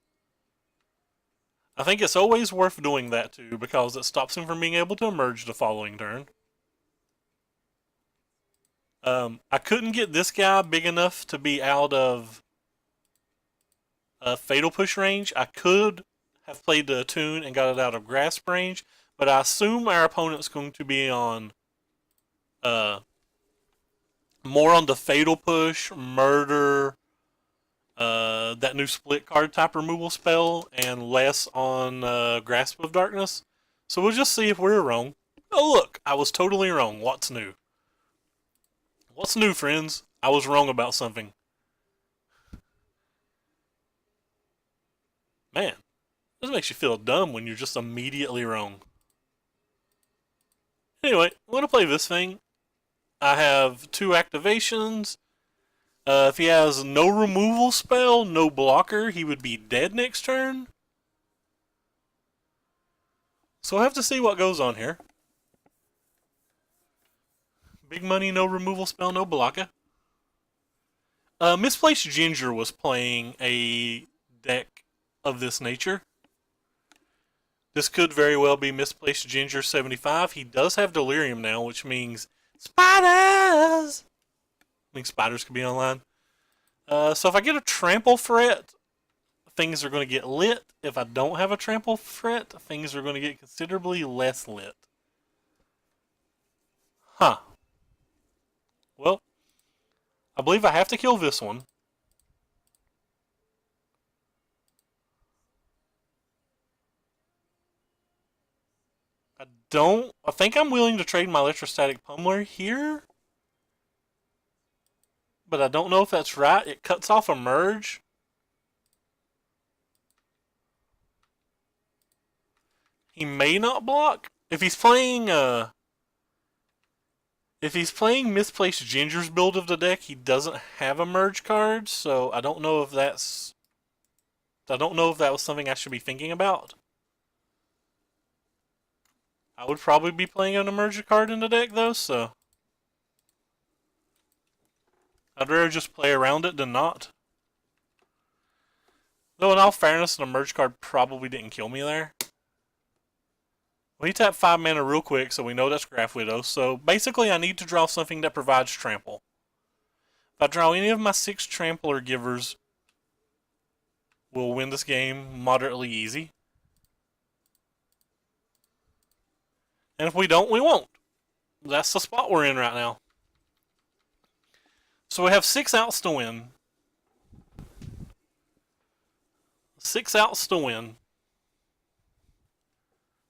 I think it's always worth doing that too, because it stops him from being able to emerge the following turn. I couldn't get this guy big enough to be out of Fatal Push range. I could have played the Attune and got it out of Grasp range, but I assume our opponent's going to be on more on the Fatal Push, Murder, that new split card type removal spell, and less on Grasp of Darkness. So we'll just see if we're wrong. Oh look, I was totally wrong. What's new? What's new, friends? I was wrong about something. Man, this makes you feel dumb when you're just immediately wrong. Anyway, I'm going to play this thing. I have 2 activations. If he has no removal spell, no blocker, he would be dead next turn. So I have to see what goes on here. Big money, no removal spell, no blocker. Misplaced Ginger was playing a deck of this nature. This could very well be Misplaced Ginger 75. He does have Delirium now, which means spiders! I think spiders could be online. So if I get a Trample Threat, things are going to get lit. If I don't have a Trample Threat, things are going to get considerably less lit. Huh. Well, I believe I have to kill this one. I think I'm willing to trade my electrostatic pummeler here. But I don't know if that's right. It cuts off a merge. He may not block. If he's playing misplaced Ginger's build of the deck, he doesn't have a merge card, so I don't know if that was something I should be thinking about. I would probably be playing an emerger card in the deck though, so I'd rather just play around it than not. Though in all fairness, an emerge card probably didn't kill me there. We tap 5 mana real quick, so we know that's Graph Widow. So basically I need to draw something that provides trample. If I draw any of my 6 trampler givers, we'll win this game moderately easy. And if we don't, we won't. That's the spot we're in right now. So we have 6 outs to win. 6 outs to win.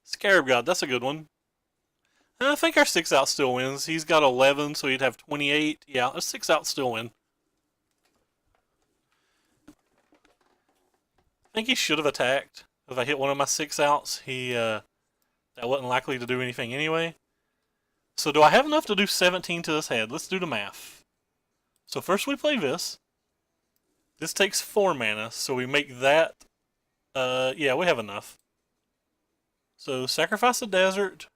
Scarab God, that's a good one. And I think our 6 out still wins. He's got 11, so he'd have 28. Yeah, a 6 out still win. I think he should have attacked. If I hit one of my 6 outs, that wasn't likely to do anything anyway. So do I have enough to do 17 to his head? Let's do the math. So first we play this. This takes 4 mana, so we make that... yeah, we have enough. So sacrifice the desert.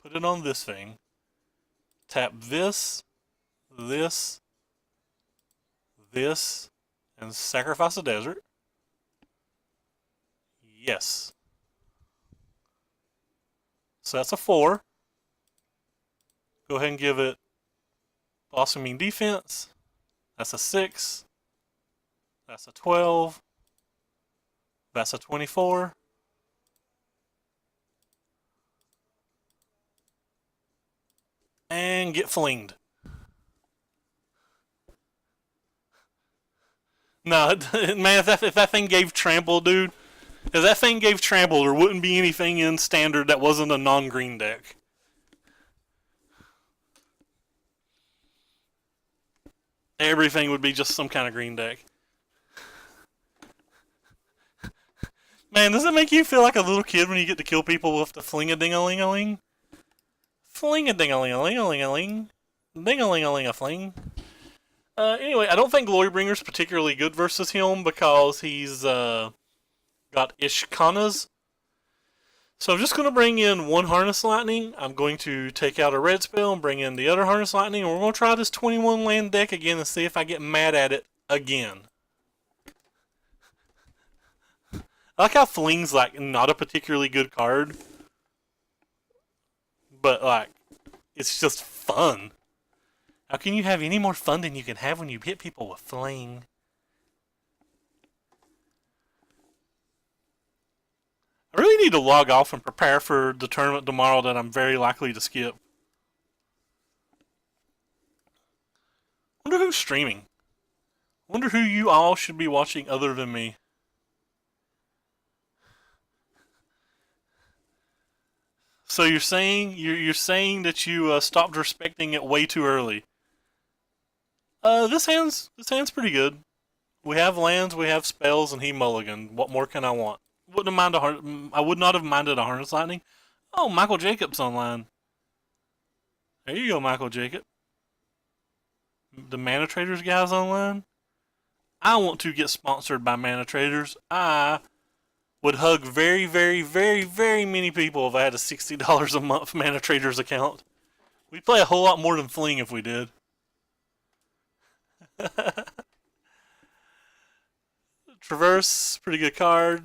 Put it on this thing. Tap this, this, this, and sacrifice the desert. Yes. So that's a 4. Go ahead and give it blossoming defense. That's a 6. That's a 12. That's a 24. And get flinged. No, man, if that thing gave trample, dude, if that thing gave trample, there wouldn't be anything in standard that wasn't a non-green deck. Everything would be just some kind of green deck. Man, does it make you feel like a little kid when you get to kill people with the fling-a-ding-a-ling-a-ling? Fling-a-ding-a-ling-a-ling-a-ling. Ding-a-ling-a-ling-a-fling. Anyway, I don't think Glorybringer's particularly good versus him because he's got Ishkanas. So I'm just going to bring in one Harness Lightning. I'm going to take out a red spell and bring in the other Harness Lightning. And we're going to try this 21 land deck again and see if I get mad at it again. I like how Fling's like not a particularly good card. But like, it's just fun. How can you have any more fun than you can have when you hit people with Fling? I really need to log off and prepare for the tournament tomorrow that I'm very likely to skip. Wonder who's streaming. Wonder who you all should be watching other than me. So you're saying that you stopped respecting it way too early. This hand's pretty good. We have lands, we have spells, and he mulliganed. What more can I want? I would not have minded a Harness Lightning. Oh, Michael Jacobs online. There you go, Michael Jacob. The Mana Traders guys online. I want to get sponsored by Mana Traders. I would hug very, very, very, very many people if I had a $60 a month Mana Traders account. We'd play a whole lot more than Fling if we did. Traverse, pretty good card.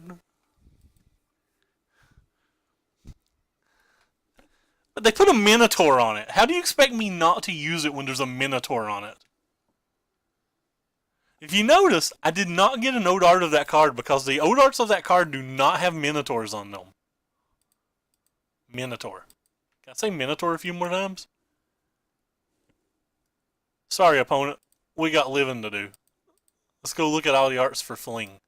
But they put a Minotaur on it. How do you expect me not to use it when there's a Minotaur on it? If you notice, I did not get an Ode Art of that card because the Ode Arts of that card do not have Minotaurs on them. Minotaur. Can I say Minotaur a few more times? Sorry, opponent. We got living to do. Let's go look at all the arts for fling.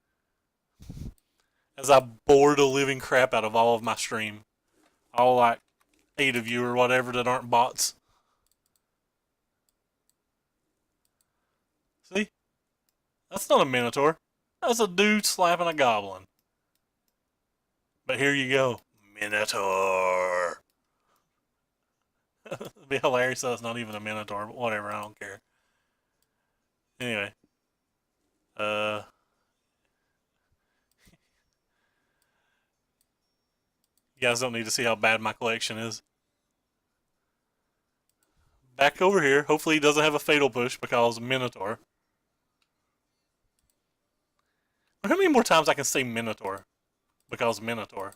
As I bore the living crap out of all of my stream. All like 8 of you or whatever that aren't bots. See? That's not a Minotaur. That's a dude slapping a goblin. But here you go. Minotaur. It'd be hilarious though it's not even a Minotaur, but whatever, I don't care. Anyway. You guys don't need to see how bad my collection is. Back over here. Hopefully he doesn't have a fatal push because Minotaur. How many more times I can say Minotaur? Because Minotaur.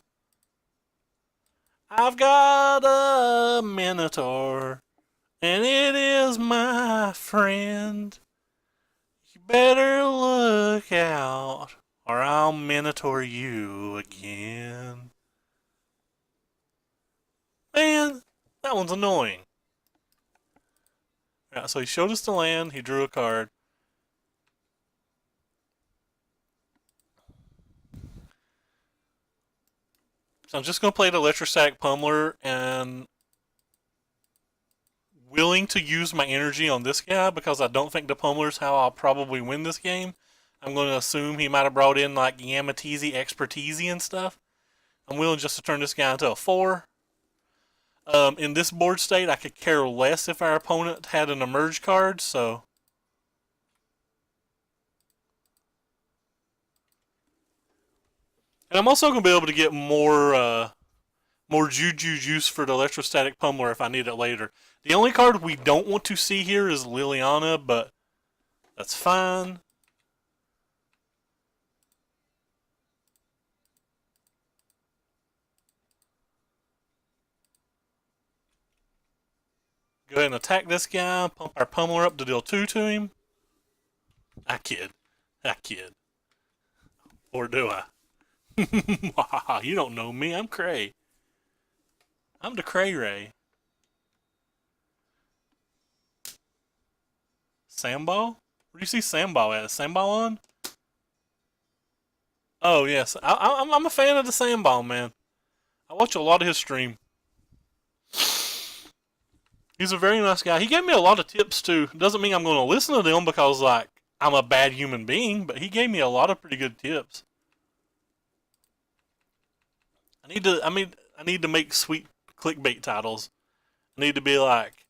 I've got a Minotaur, and it is my friend. You better look out, or I'll Minotaur you again. Man, that one's annoying. Yeah, so he showed us the land, he drew a card. So I'm just going to play the Electrostatic Pummeler and willing to use my energy on this guy because I don't think the Pummeler's how I'll probably win this game. I'm going to assume he might have brought in like Yamatizi, Expertise, and stuff. I'm willing just to turn this guy into a 4. In this board state, I could care less if our opponent had an Emerge card, so... And I'm also going to be able to get more Juju juice for the Electrostatic Pummeler if I need it later. The only card we don't want to see here is Liliana, but that's fine. Go ahead and attack this guy, pump our Pummeler up to deal 2 to him. I kid. I kid. Or do I? You don't know me. I'm Cray. I'm the Cray Ray. Sambal? Where do you see Sambal at? Is Sambal on? Oh, yes. I'm a fan of the Sambal, man. I watch a lot of his stream. He's a very nice guy. He gave me a lot of tips, too. Doesn't mean I'm going to listen to them because, like, I'm a bad human being, but he gave me a lot of pretty good tips. I need to make sweet clickbait titles. I need to be like,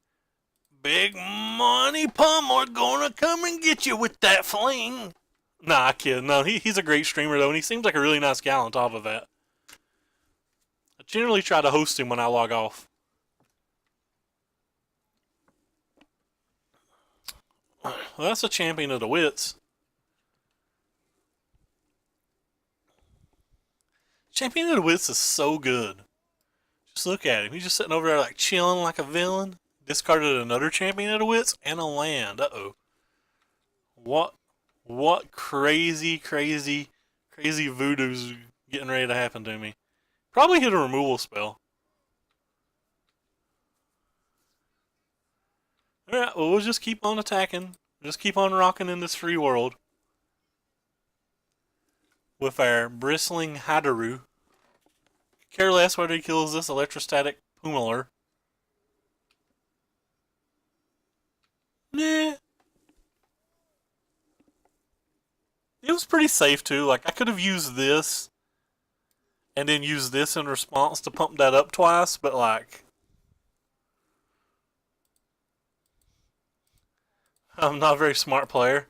Big Money Pummeler gonna come and get you with that fling. Nah, I kid. No, he's a great streamer, though, and he seems like a really nice guy on top of that. I generally try to host him when I log off. Well, that's a champion of the wits. Champion of the wits is so good. Just look at him. He's just sitting over there like chilling like a villain. Discarded another champion of the wits and a land. Uh-oh. What crazy voodoo's getting ready to happen to me? Probably hit a removal spell. Alright, well, we'll just keep on attacking. Just keep on rocking in this free world. With our bristling Hadaru. Care less whether he kills this Electrostatic Pummeler. Nah. It was pretty safe too. Like, I could have used this and then used this in response to pump that up twice, but like, I'm not a very smart player.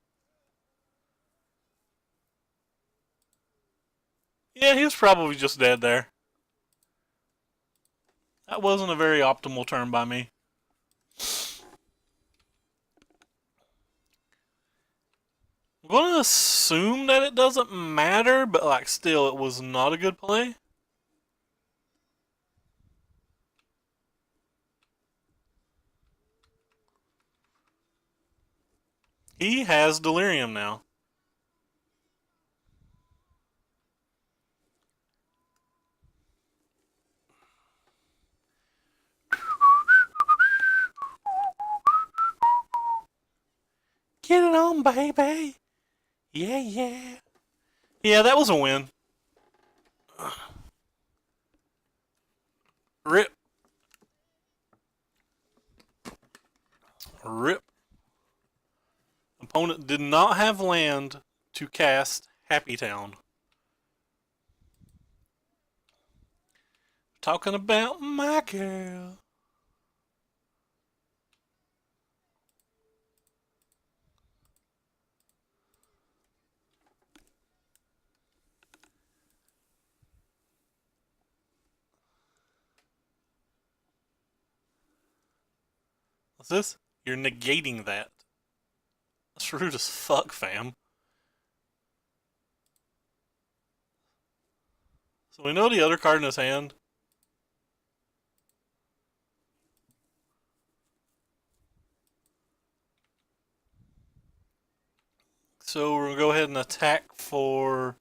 Yeah, he was probably just dead there. That wasn't a very optimal turn by me. I'm going to assume that it doesn't matter, but like still, it was not a good play. He has Delirium now. on, baby. Yeah, yeah. Yeah, that was a win. Rip. Rip. Opponent did not have land to cast Happy Town. Talking about my girl. What's this? You're negating that. That's rude as fuck, fam. So we know the other card in his hand. So we're going to go ahead and attack for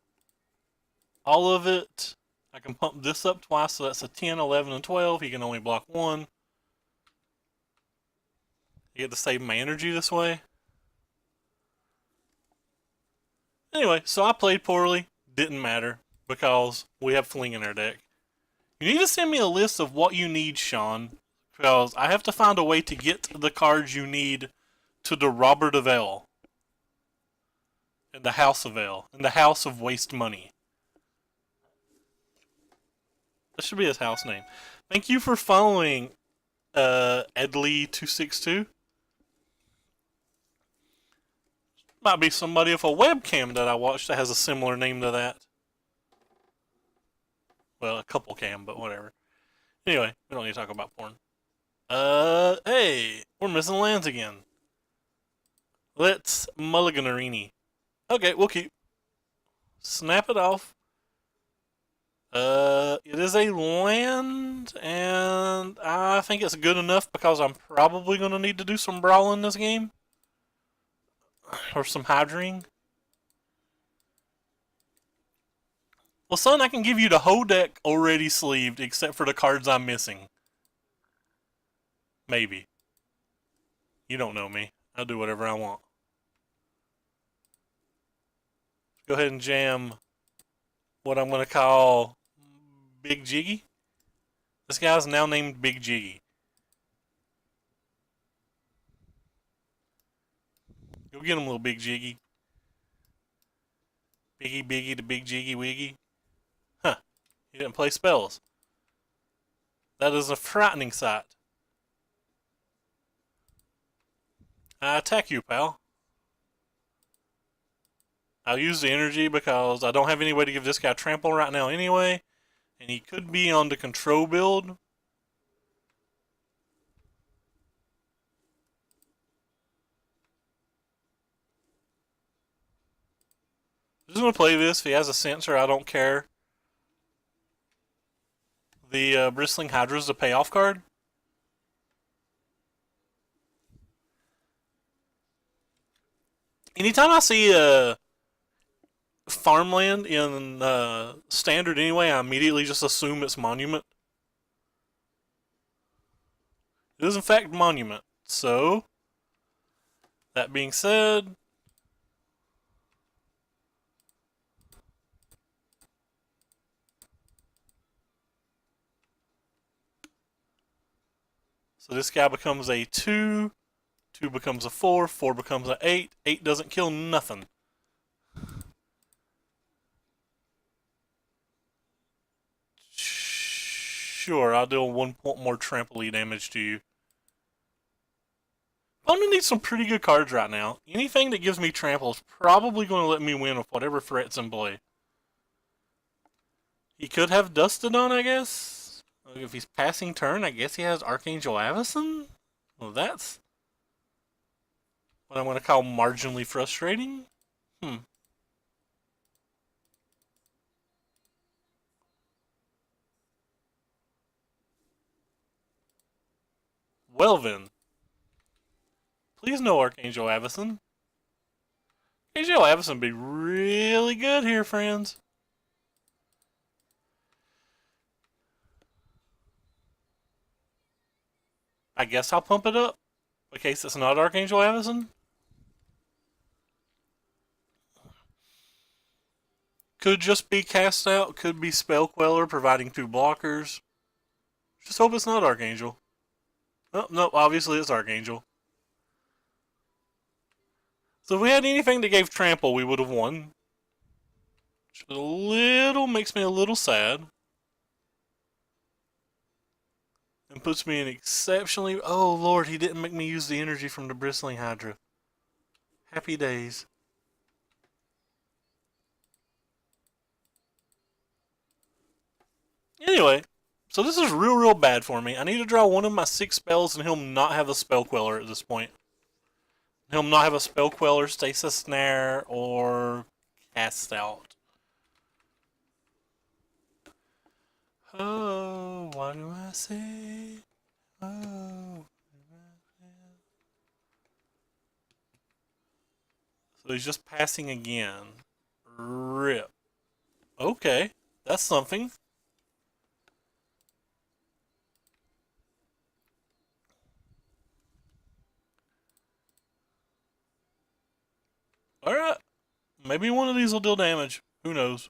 all of it. I can pump this up twice, so that's a 10, 11, and 12. He can only block one. You get to save my energy this way. Anyway, so I played poorly. Didn't matter, because we have Fling in our deck. You need to send me a list of what you need, Sean, because I have to find a way to get the cards you need to the Robert of L. And the House of L. And the House of Waste Money. That should be his house name. Thank you for following Edley262. Might be somebody with a webcam that I watched that has a similar name to that. Well, a couple cam, but whatever. Anyway, we don't need to talk about porn. Hey, we're missing lands again. Let's mulliganarini. Okay, we'll keep. Snap it off. It is a land, and I think it's good enough because I'm probably going to need to do some brawling this game. Or some hydring. Well, son, I can give you the whole deck already sleeved, except for the cards I'm missing. Maybe. You don't know me. I'll do whatever I want. Go ahead and jam what I'm going to call Big Jiggy. This guy's now named Big Jiggy. Go get him, little Big Jiggy. Biggie Biggie the Big Jiggy Wiggy. Huh. He didn't play spells. That is a frightening sight. I attack you, pal. I'll use the energy because I don't have any way to give this guy trample right now anyway. And he could be on the control build. I'm just going to play this. If he has a sensor, I don't care. The Bristling Hydra is a payoff card. Anytime I see farmland in standard anyway, I immediately just assume it's monument. It is in fact monument. So, that being said, so this guy becomes a 2, 2 becomes a 4, 4 becomes an 8, 8 doesn't kill nothing. Sure, I'll deal 1 point more trampoline damage to you. I'm going to need some pretty good cards right now. Anything that gives me trample is probably going to let me win with whatever threat's in play. He could have Dustodon, I guess. If he's passing turn, I guess he has Archangel Avacyn. Well, that's what I'm going to call marginally frustrating. Well then. Please no Archangel Avacyn. Archangel Avacyn would be really good here, friends. I guess I'll pump it up. In case it's not Archangel Avacyn. Could just be Cast Out, could be Spell Queller providing 2 blockers. Just hope it's not Archangel. Oh, no, obviously it's Archangel. So if we had anything that gave Trample, we would have won. Which makes me a little sad. And puts me in exceptionally... Oh, Lord, he didn't make me use the energy from the Bristling Hydra. Happy days. Anyway, so this is real bad for me. I need to draw one of my 6 spells and he'll not have a Spell Queller at this point. He'll not have a Spell Queller, Stasis Snare, or Cast Out. Oh, what do I say? Oh. So he's just passing again. Rip. Okay, that's something. Alright. Maybe one of these will deal damage. Who knows?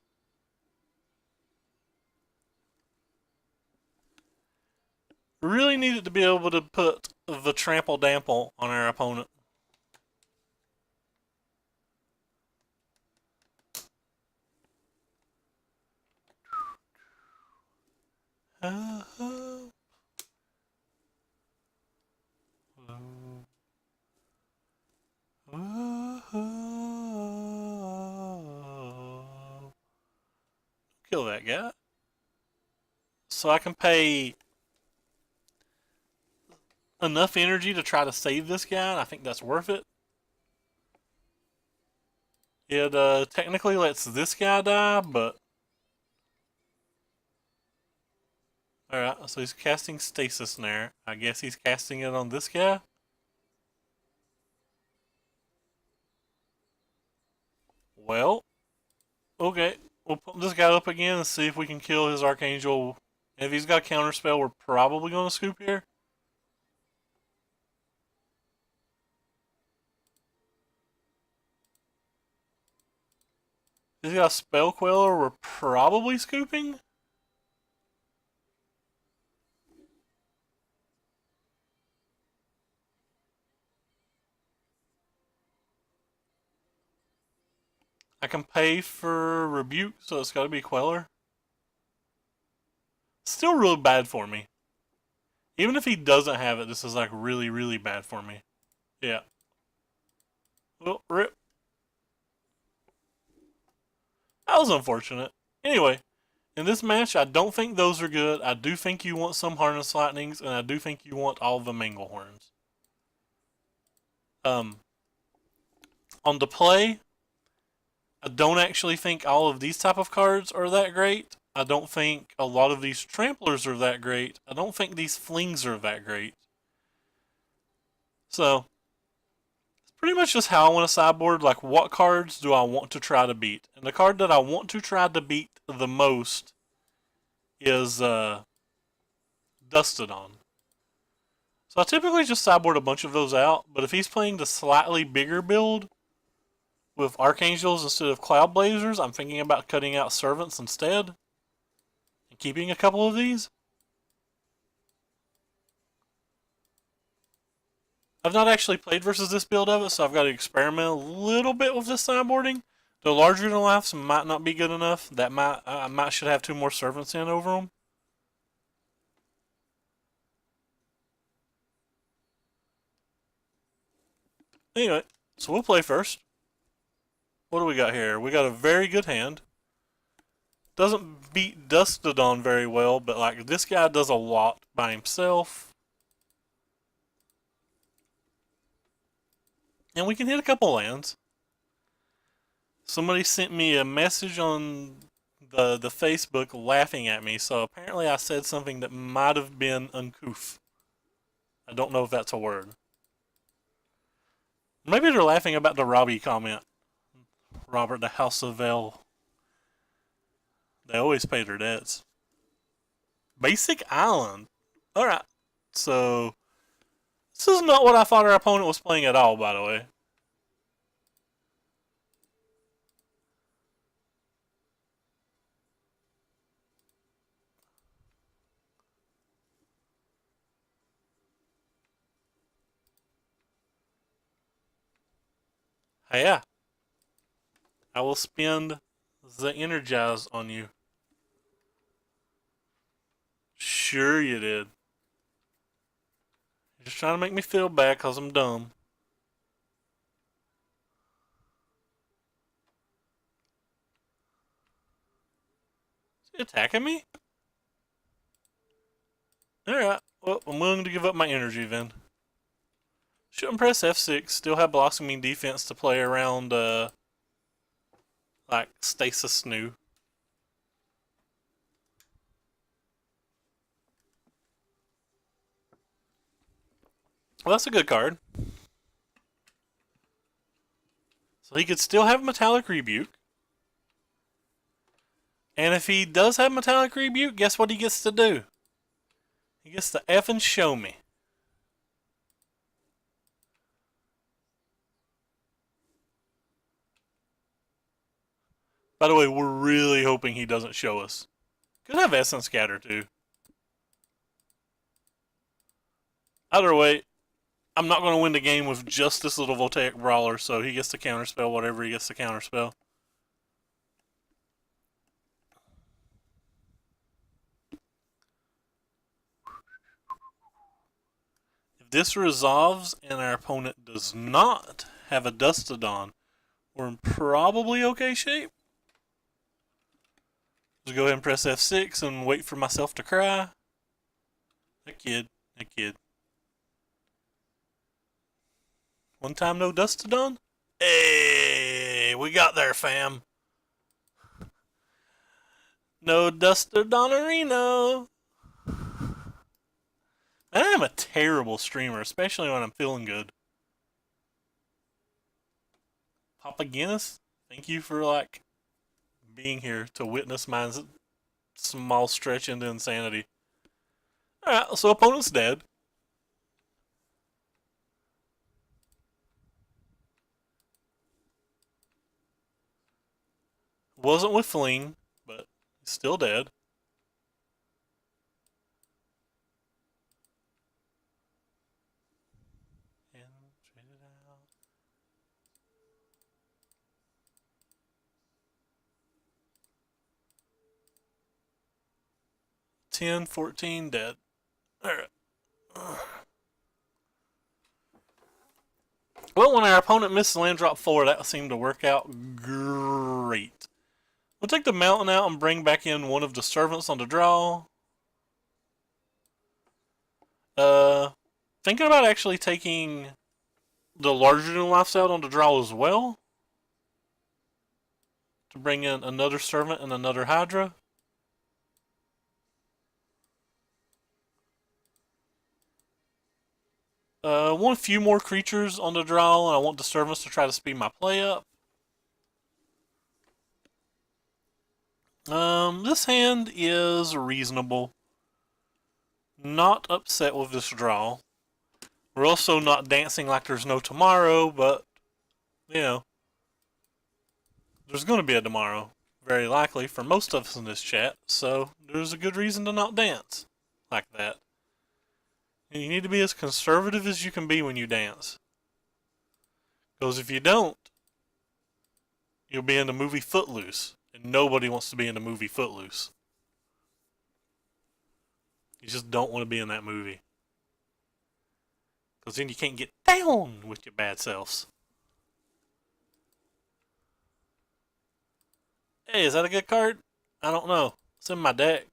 Really needed to be able to put the Trample Dample on our opponent. Kill that guy. So I can pay enough energy to try to save this guy, and I think that's worth it. It technically lets this guy die, but... Alright, so he's casting Stasis Snare. I guess he's casting it on this guy. Well, okay. We'll put this guy up again and see if we can kill his Archangel. If he's got a counterspell, we're probably going to scoop here. If he's got a Spell Queller, we're probably scooping. I can pay for Rebuke, so it's got to be Queller. Still really bad for me. Even if he doesn't have it, this is like really bad for me. Yeah. Well, rip. That was unfortunate. Anyway, in this match, I don't think those are good. I do think you want some Harness Lightnings, and I do think you want all the Manglehorns. On the play, I don't actually think all of these type of cards are that great. I don't think a lot of these Tramplers are that great. I don't think these Flings are that great. So, it's pretty much just how I want to sideboard, like what cards do I want to try to beat. And the card that I want to try to beat the most is Dustodon. So I typically just sideboard a bunch of those out, but if he's playing the slightly bigger build with Archangels instead of Cloud Blazers, I'm thinking about cutting out Servants instead and keeping a couple of these. I've not actually played versus this build of it, so I've got to experiment a little bit with this sideboarding. The larger than life might not be good enough. That I might should have 2 more Servants in over them. Anyway, so we'll play first. What do we got here? We got a very good hand. Doesn't beat Dustodon very well, but like this guy does a lot by himself. And we can hit a couple lands. Somebody sent me a message on the Facebook laughing at me, so apparently I said something that might have been uncouth. I don't know if that's a word. Maybe they're laughing about the Robbie comment. Robert, the House of Vale. They always pay their debts. Basic Island. Alright. So, this is not what I thought our opponent was playing at all, by the way. Yeah. I will spend the energize on you. Sure you did. You're just trying to make me feel bad because I'm dumb. Is he attacking me? Alright. Well, I'm willing to give up my energy then. Shouldn't press F6. Still have blossoming defense to play around, like, stasis new. Well, that's a good card. So he could still have Metallic Rebuke. And if he does have Metallic Rebuke, guess what he gets to do? He gets to effing show me. By the way, we're really hoping he doesn't show us. Could have Essence Scatter too. Either way, I'm not going to win the game with just this little Voltaic Brawler, so he gets to counterspell whatever he gets to counterspell. If this resolves and our opponent does not have a Dustodon, we're in probably okay shape. Just go ahead and press F6 and wait for myself to cry. That kid. One time no Dustodon? Hey, we got there, fam. No Dustodonarino. I am a terrible streamer, especially when I'm feeling good. Papa Guinness, thank you for like being here to witness my small stretch into insanity. Alright, so opponent's dead. Wasn't with Fling, but he's still dead. And trade it out. 10, 14, dead. Alright. Well, when our opponent missed land drop 4, that seemed to work out great. We'll take the mountain out and bring back in one of the servants on the draw. Thinking about actually taking the larger than life out on the draw as well. To bring in another servant and another Hydra. Want a few more creatures on the draw, and I want the servants to try to speed my play up. This hand is reasonable. Not upset with this draw. We're also not dancing like there's no tomorrow, but, you know, there's going to be a tomorrow. Very likely for most of us in this chat, so there's a good reason to not dance like that. And you need to be as conservative as you can be when you dance. Because if you don't, you'll be in the movie Footloose. And nobody wants to be in the movie Footloose. You just don't want to be in that movie. Because then you can't get down with your bad selves. Hey, is that a good card? I don't know. It's in my deck.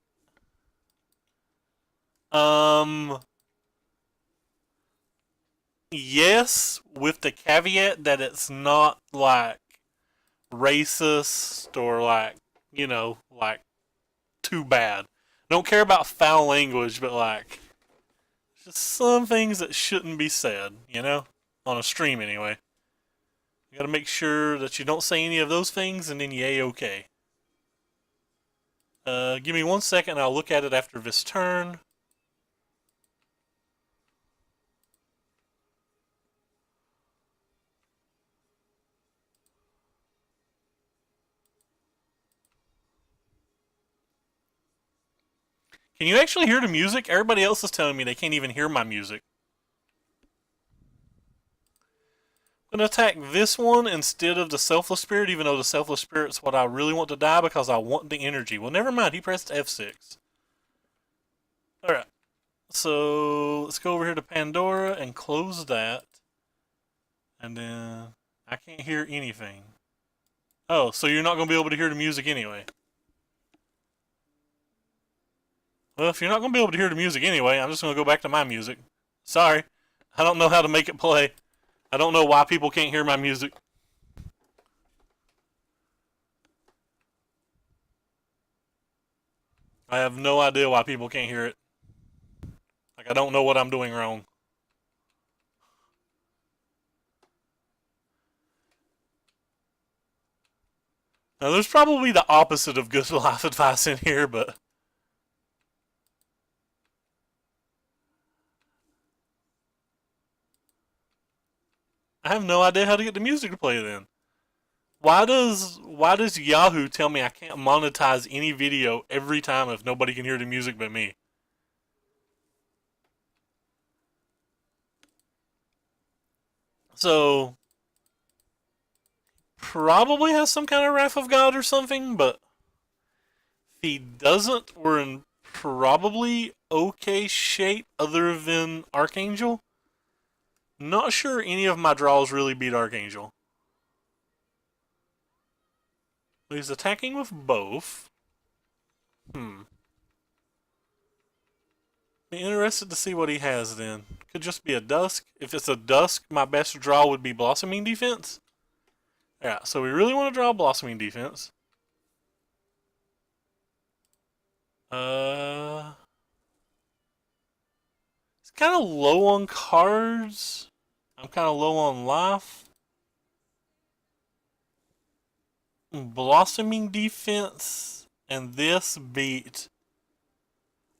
Yes, with the caveat that it's not like racist or like, you know, like too bad. Don't care about foul language, but like just some things that shouldn't be said, you know? On a stream anyway. You gotta make sure that you don't say any of those things and then yay okay. Give me 1 second, I'll look at it after this turn. Can you actually hear the music? Everybody else is telling me they can't even hear my music. I'm going to attack this one instead of the Selfless Spirit, even though the Selfless Spirit's what I really want to die because I want the energy. Well, never mind. He pressed F6. Alright. So, let's go over here to Pandora and close that. And then, I can't hear anything. Oh, so you're not going to be able to hear the music anyway. Well, if you're not going to be able to hear the music anyway, I'm just going to go back to my music. Sorry. I don't know how to make it play. I don't know why people can't hear my music. I have no idea why people can't hear it. Like, I don't know what I'm doing wrong. Now, there's probably the opposite of good life advice in here, but I have no idea how to get the music to play then. Why does Yahoo tell me I can't monetize any video every time if nobody can hear the music but me? So, probably has some kind of Wrath of God or something, but if he doesn't, we're in probably okay shape other than Archangel. Not sure any of my draws really beat Archangel. He's attacking with both. Be interested to see what he has then. Could just be a Dusk. If it's a Dusk, my best draw would be Blossoming Defense. Yeah, so we really want to draw Blossoming Defense. It's kind of low on cards. I'm kind of low on life. Blossoming Defense and this beat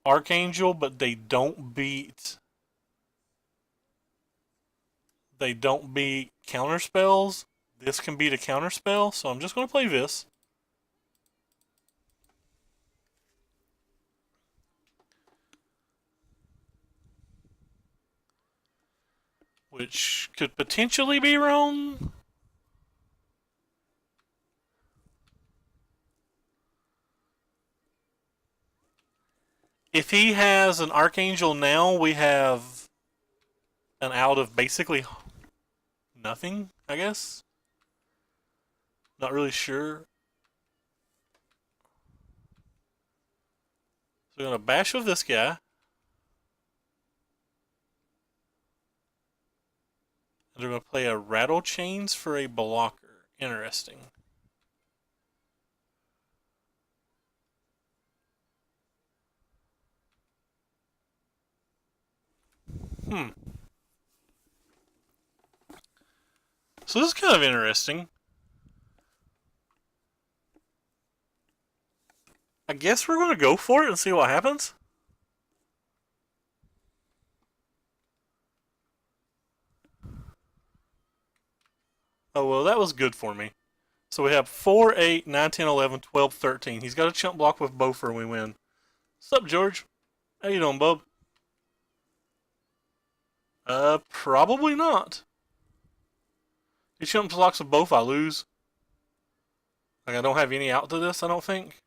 Archangel, but they don't beat counter spells. This can beat a counter spell, so I'm just going to play this. Which could potentially be wrong. If he has an Archangel now, we have an out of basically nothing, I guess. Not really sure. So we're going to bash with this guy. And they're going to play a Rattle Chains for a blocker. Interesting. So this is kind of interesting. I guess we're going to go for it and see what happens. Oh, well, that was good for me. So we have 4, 8, 9, 10, 11, 12, 13. He's got a chump block with Bofer and we win. What's up, George? How you doing, bub? Probably not. He chump blocks with both, I lose. Like, I don't have any out to this, I don't think.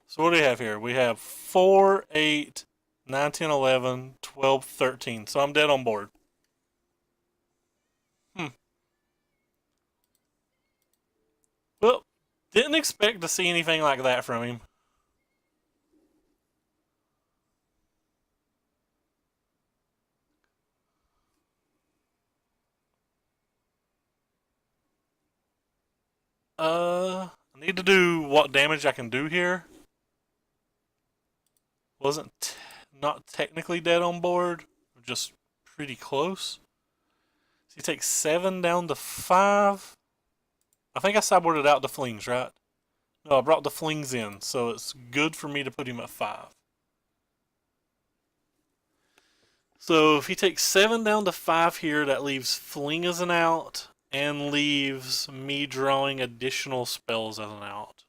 So what do we have here? We have 4, 8, 9, 10, 11, 12, 13. So I'm dead on board. Well, didn't expect to see anything like that from him. I need to do what damage I can do here. Wasn't not technically dead on board, just pretty close. So he takes 7 down to 5. I think I sideboarded out the flings, right? No, I brought the flings in, so it's good for me to put him at 5. So if he takes 7 down to 5 here, that leaves fling as an out and leaves me drawing additional spells as an out.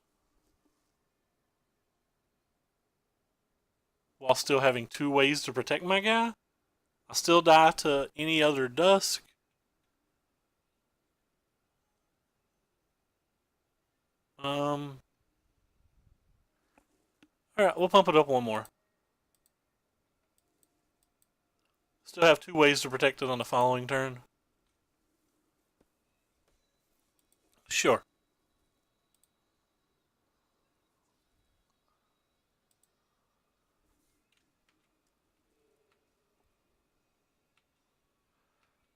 While still having 2 ways to protect my guy. I still die to any other Dusk. Alright, we'll pump it up one more. Still have 2 ways to protect it on the following turn. Sure.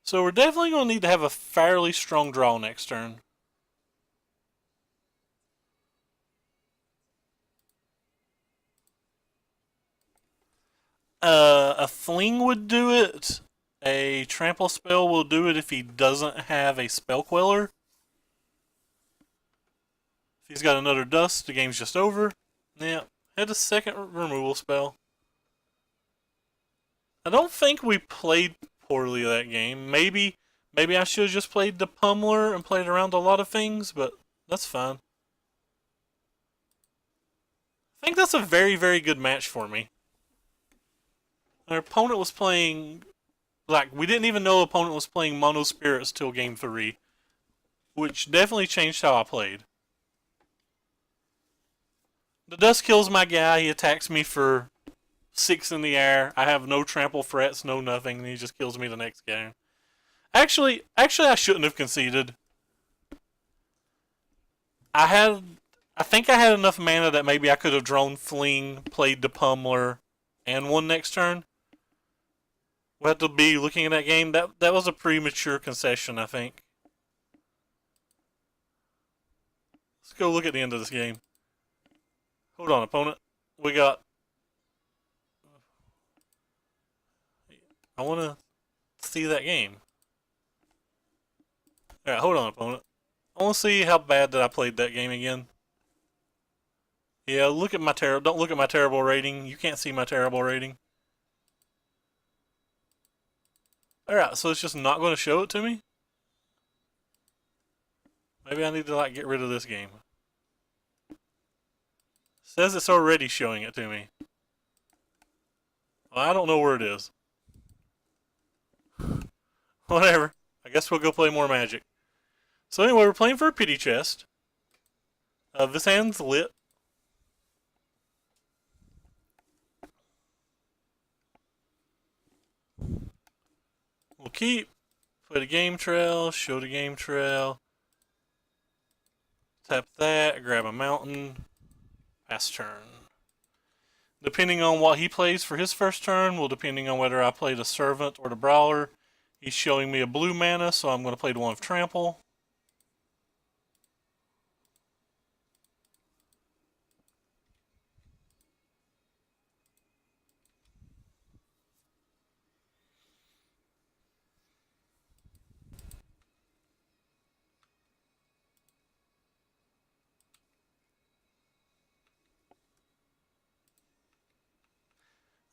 So we're definitely going to need to have a fairly strong draw next turn. A fling would do it. A trample spell will do it if he doesn't have a spell queller. If he's got another dust, the game's just over. Yeah, had a second removal spell. I don't think we played poorly that game. Maybe I should have just played the Pummeler and played around a lot of things, but that's fine. I think that's a very, very good match for me. Our opponent was playing, like, we didn't even know the opponent was playing Mono Spirits till game 3, which definitely changed how I played. The dust kills my guy, he attacks me for 6 in the air, I have no trample threats, no nothing, and he just kills me the next game. Actually, I shouldn't have conceded. I think I had enough mana that maybe I could have drawn Fling, played the Pummeler, and won next turn. We'll have to be looking at that game. That was a premature concession, I think. Let's go look at the end of this game. Hold on, opponent. We got... I want to see that game. Alright, hold on, opponent. I want to see how bad that I played that game again. Yeah, look at my don't look at my terrible rating. You can't see my terrible rating. Alright, so it's just not going to show it to me? Maybe I need to, like, get rid of this game. It says it's already showing it to me. Well, I don't know where it is. Whatever. I guess we'll go play more Magic. So anyway, we're playing for a pity chest. This hand's lit. We'll keep. Play the game trail. Show the game trail. Tap that. Grab a mountain. Pass turn. Depending on what he plays for his first turn, will depending on whether I play the Servant or the Brawler. He's showing me a blue mana, so I'm going to play the one of Trample.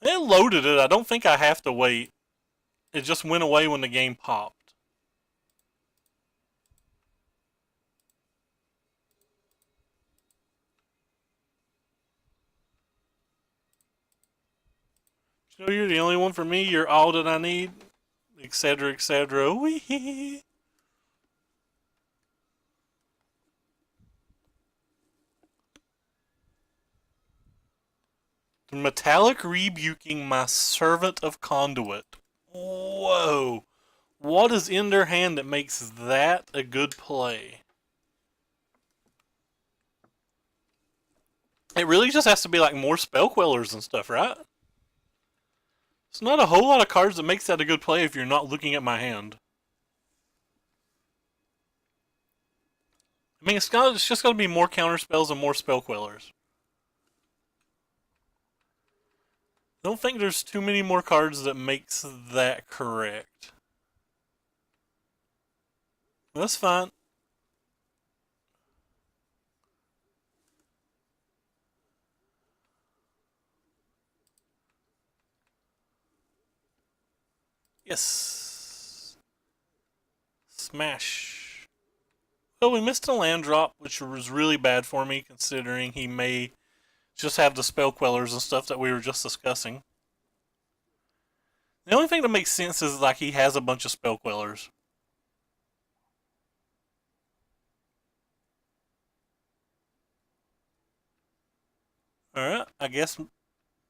It loaded it. I don't think I have to wait. It just went away when the game popped. So you're the only one for me. You're all that I need, etc., etc. Wee. Metallic rebuking my Servant of Conduit. Whoa. What is in their hand that makes that a good play? It really just has to be like more spell quellers and stuff, right? It's not a whole lot of cards that makes that a good play if you're not looking at my hand. I mean, it's just got to be more counter spells and more spell quellers. I don't think there's too many more cards that makes that correct. That's fine. Yes. Smash. Well, we missed a land drop, which was really bad for me, considering he may just have the spell quellers and stuff that we were just discussing. The only thing that makes sense is like he has a bunch of spell quellers. Alright, I guess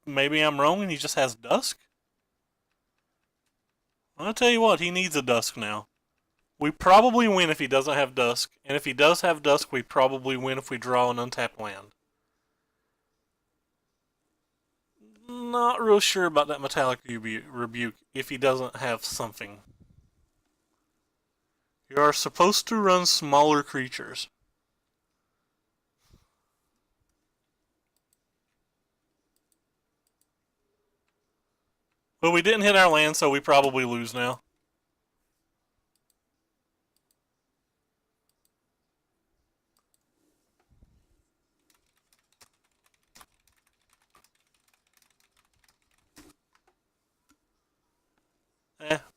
maybe I'm wrong and he just has Dusk? I'll tell you what, he needs a Dusk now. We probably win if he doesn't have Dusk, and if he does have Dusk, we probably win if we draw an untapped land. Not real sure about that Metallic Rebuke if he doesn't have something. You are supposed to run smaller creatures. But we didn't hit our land, so we probably lose now.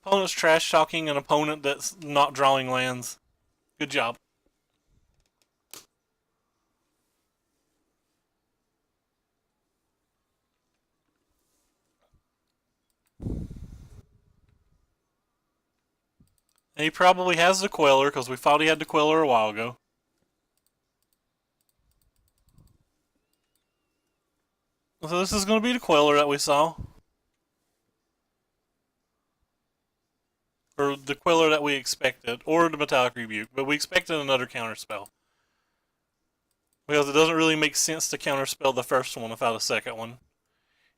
Opponent's trash talking an opponent that's not drawing lands. Good job. And he probably has the Queller because we thought he had the Queller a while ago. So this is going to be the Queller that we saw. Or the Queller that we expected, or the Metallic Rebuke, but we expected another counterspell. Because it doesn't really make sense to counterspell the first one without a second one.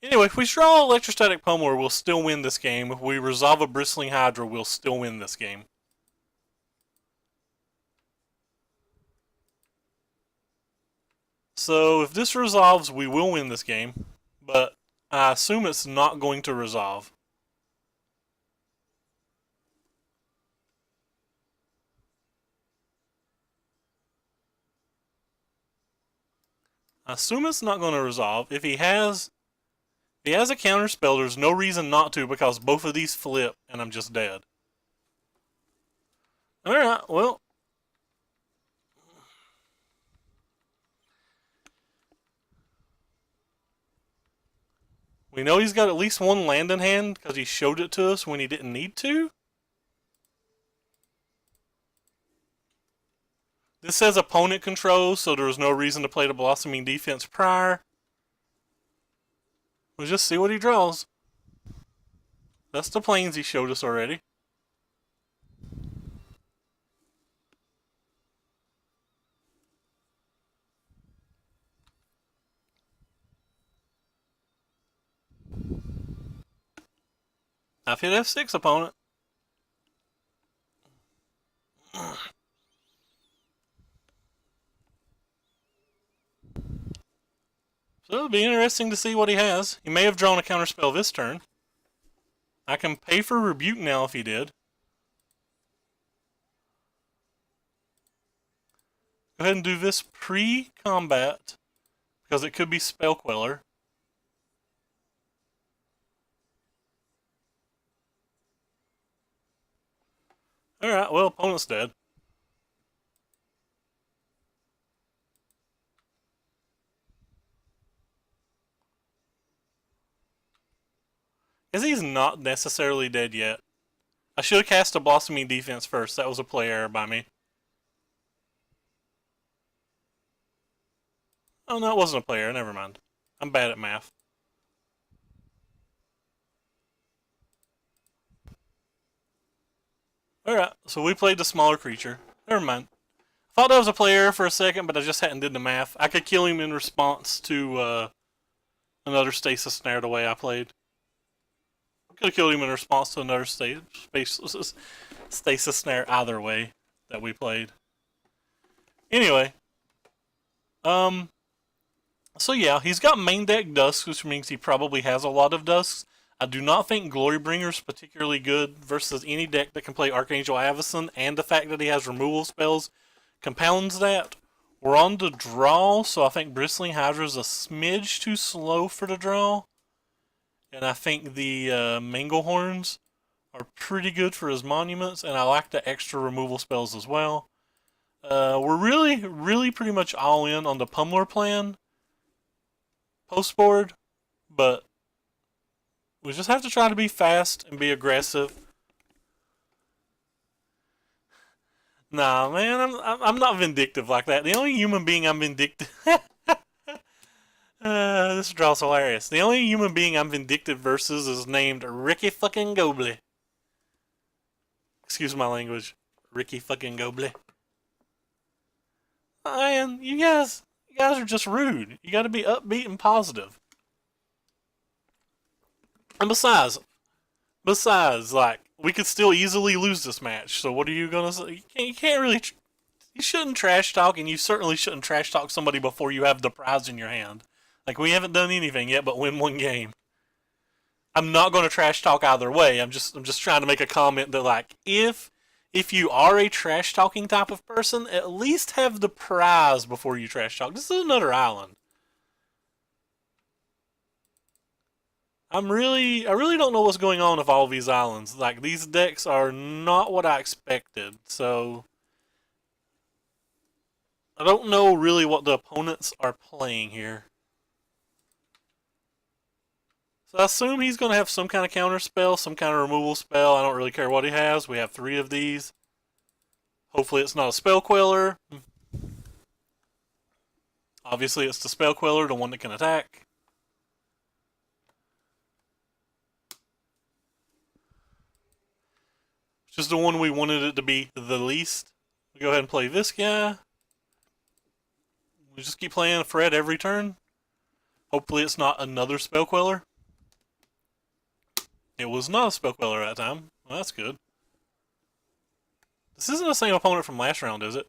Anyway, if we draw Electrostatic Pummeler, we'll still win this game. If we resolve a Bristling Hydra, we'll still win this game. So if this resolves, we will win this game. But I assume it's not going to resolve. I assume it's not going to resolve. If he has a counter spell, there's no reason not to because both of these flip and I'm just dead. Alright, well. We know he's got at least one land in hand because he showed it to us when he didn't need to. This says opponent control, so there was no reason to play the Blossoming Defense prior. We'll just see what he draws. That's the planes he showed us already. I've hit F6, opponent. So it'll be interesting to see what he has. He may have drawn a counterspell this turn. I can pay for Rebuke now if he did. Go ahead and do this pre-combat because it could be Spell Queller. Alright, well, opponent's dead. Because he's not necessarily dead yet. I should have cast a Blossoming Defense first. That was a play error by me. Oh, no, it wasn't a play error. Never mind. I'm bad at math. Alright, so we played the smaller creature. Never mind. I thought that was a play error for a second, but I just hadn't did the math. I could kill him in response to another Stasis Snare the way I played. Could have killed him in response to another Stasis Snare either way that we played. Anyway. So yeah, he's got main deck Dusks, which means he probably has a lot of Dusks. I do not think Glorybringer is particularly good versus any deck that can play Archangel Avacyn, and the fact that he has removal spells compounds that. We're on the draw, so I think Bristling Hydra is a smidge too slow for the draw. And I think the Manglehorns are pretty good for his monuments, and I like the extra removal spells as well. We're really pretty much all in on the Pummeler plan post-board, but we just have to try to be fast and be aggressive. Nah, man, I'm not vindictive like that. The only human being I'm vindictive... This draw's hilarious. The only human being I'm vindictive versus is named Ricky fucking Gobley. Excuse my language. Ricky fucking Gobley. Man, you guys are just rude. You gotta be upbeat and positive. And besides, like, we could still easily lose this match. So what are you gonna say? You can't really. You shouldn't trash talk, and you certainly shouldn't trash talk somebody before you have the prize in your hand. Like, we haven't done anything yet but win one game. I'm not gonna trash talk either way. I'm just trying to make a comment that, like, if you are a trash talking type of person, at least have the prize before you trash talk. This is another island. I really don't know what's going on with all of these islands. Like, these decks are not what I expected, so I don't know really what the opponents are playing here. So I assume he's going to have some kind of counter spell, some kind of removal spell. I don't really care what he has. We have 3 of these. Hopefully it's not a spell queller. Obviously it's the spell queller, the one that can attack. Which is the one we wanted it to be the least. We go ahead and play this guy. We just keep playing Fred every turn. Hopefully it's not another spell queller. It was not a spell queller that time. Well, that's good. This isn't the same opponent from last round, is it?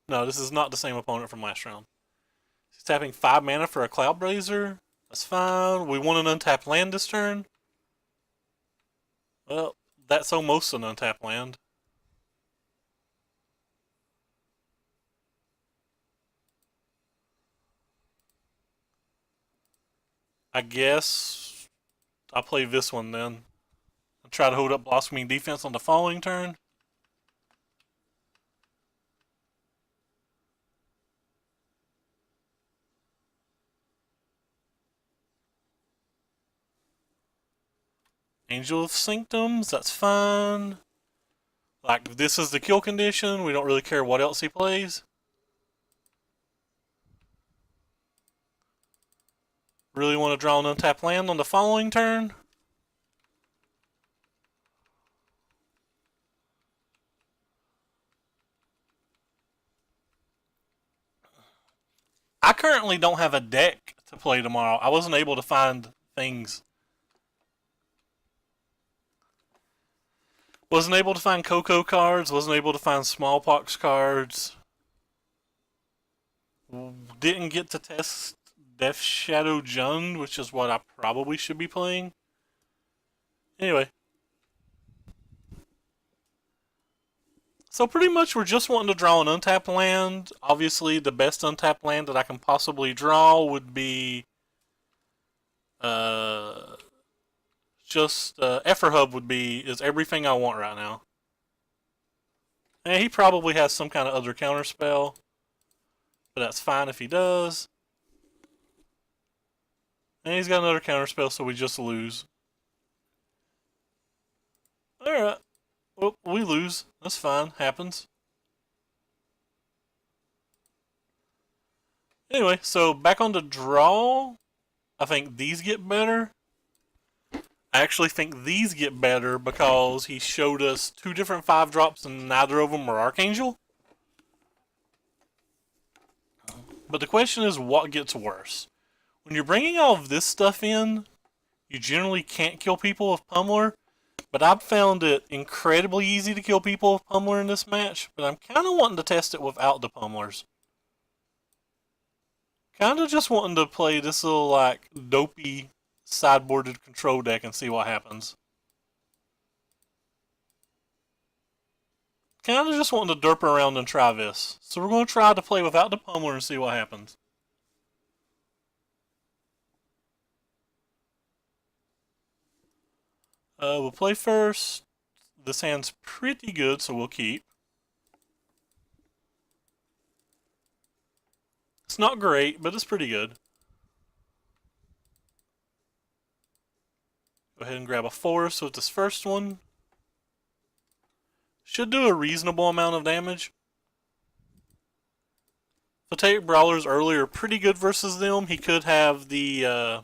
No, this is not the same opponent from last round. He's tapping 5 mana for a Cloud Blazer. That's fine. We want an untapped land this turn. Well, that's almost an untapped land. I guess I'll play this one then. I'll try to hold up Blossoming Defense on the following turn. Angel of Sanctums, that's fine. Like, this is the kill condition. We don't really care what else he plays. Really want to draw an untapped land on the following turn. I currently don't have a deck to play tomorrow. I wasn't able to find things. Wasn't able to find Coco cards. Wasn't able to find Smallpox cards. Didn't get to test Death Shadow Jund, which is what I probably should be playing. Anyway. So pretty much we're just wanting to draw an untapped land. Obviously the best untapped land that I can possibly draw would be Efferhub is everything I want right now. And he probably has some kind of other counter spell. But that's fine if he does. And he's got another counter spell, so we just lose. Alright. Well, we lose. That's fine. Happens. Anyway, so back on the draw. I think these get better. I actually think these get better because he showed us 2 different 5-drops and neither of them are Archangel. But the question is, what gets worse? When you're bringing all of this stuff in, you generally can't kill people with Pummeler. But I've found it incredibly easy to kill people with Pummeler in this match. But I'm kind of wanting to test it without the Pummelers. Kind of just wanting to play this little, like, dopey sideboarded control deck and see what happens. Kind of just wanting to derp around and try this. So we're going to try to play without the Pummeler and see what happens. We'll play first. This hand's pretty good, so we'll keep. It's not great, but it's pretty good. Go ahead and grab a forest with this first one. Should do a reasonable amount of damage. Voltaic Brawlers earlier are pretty good versus them. He could have the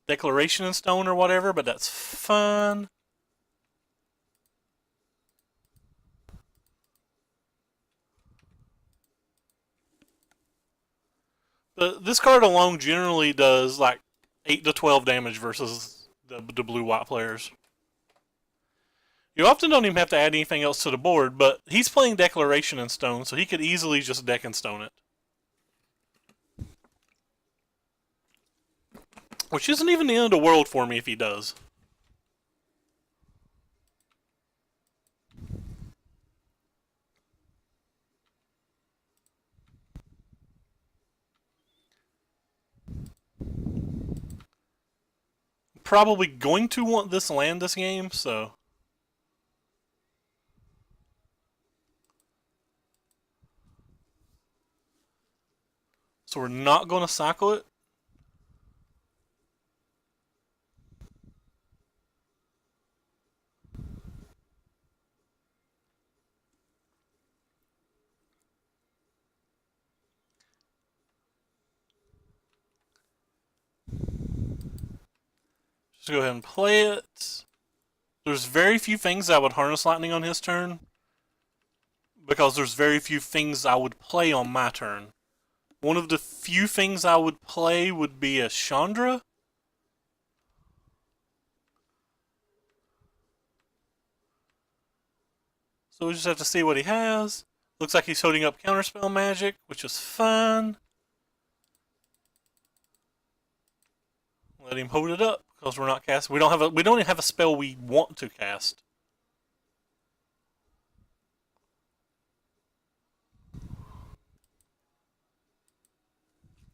Declaration in Stone or whatever, but that's fun. But this card alone generally does like 8 to 12 damage versus the blue-white players. You often don't even have to add anything else to the board, but he's playing Declaration in Stone, so he could easily just deck and stone it. Which isn't even the end of the world for me if he does. Probably going to want this land this game, so... So we're not going to cycle it. Just go ahead and play it. There's very few things I would Harness Lightning on his turn, because there's very few things I would play on my turn. One of the few things I would play would be a Chandra. So we just have to see what he has. Looks like he's holding up Counterspell Magic, which is fun. Let him hold it up because we're not casting. We don't even have a spell we want to cast.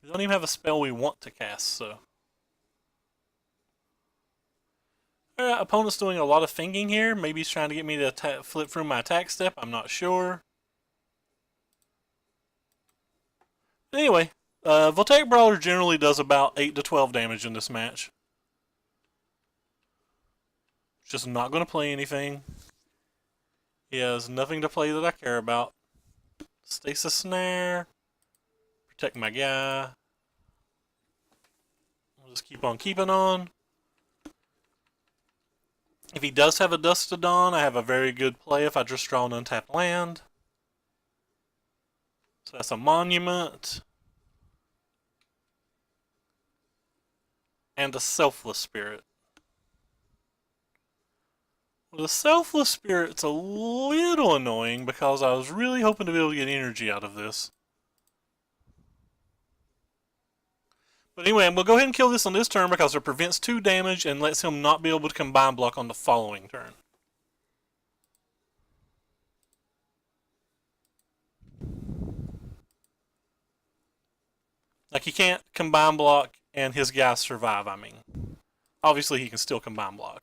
We don't even have a spell we want to cast, so. Alright, opponent's doing a lot of thinking here. Maybe he's trying to get me to flip through my attack step. I'm not sure. Anyway, Voltaic Brawler generally does about 8 to 12 damage in this match. Just not going to play anything. He has nothing to play that I care about. Stasis Snare. Protect my guy. We'll just keep on keeping on. If he does have a Dust to Dawn, I have a very good play if I just draw an untapped land. So that's a Monument. And a Selfless Spirit. Well, the Selfless Spirit's a little annoying because I was really hoping to be able to get energy out of this. But anyway, we'll go ahead and kill this on this turn because it prevents 2 damage and lets him not be able to combine block on the following turn. Like, he can't combine block and his guys survive, I mean. Obviously, he can still combine block.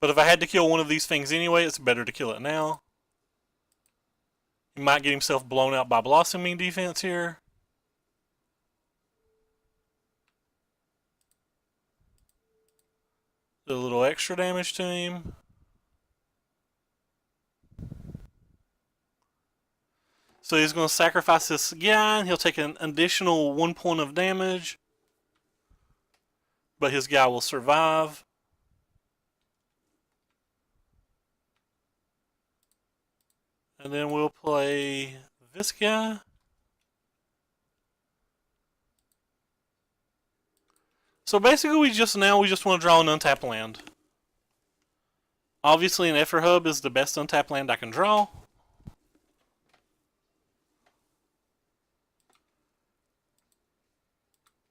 But if I had to kill one of these things anyway, it's better to kill it now. He might get himself blown out by Blossoming Defense here. Do a little extra damage to him. So he's going to sacrifice this guy, and he'll take an additional 1 point of damage. But his guy will survive. And then we'll play this guy. So basically we just want to draw an untapped land. Obviously an Effort Hub is the best untapped land I can draw.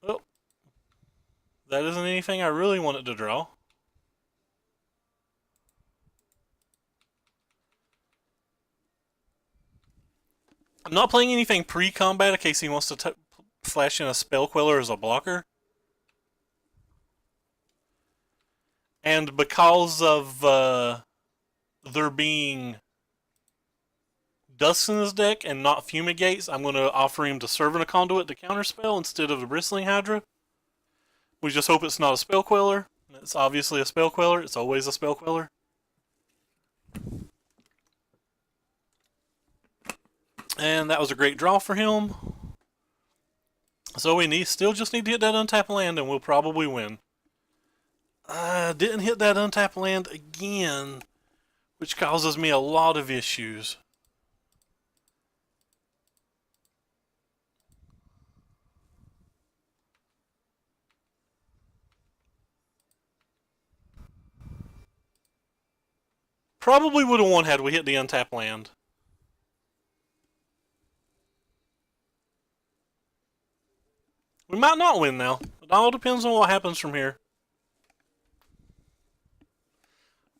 Oh. That isn't anything I really wanted to draw. I'm not playing anything pre-combat in case he wants to flash in a Spell Queller as a blocker. And because of there being Dust in his deck and not Fumigates, I'm going to offer him to Servant of Conduit to counterspell instead of the Bristling Hydra. We just hope it's not a Spell Queller. It's obviously a Spell Queller. It's always a Spell Queller. And that was a great draw for him. So we still just need to hit that untapped land and we'll probably win. Didn't hit that untapped land again, which causes me a lot of issues. Probably would have won had we hit the untapped land. We might not win now. It all depends on what happens from here.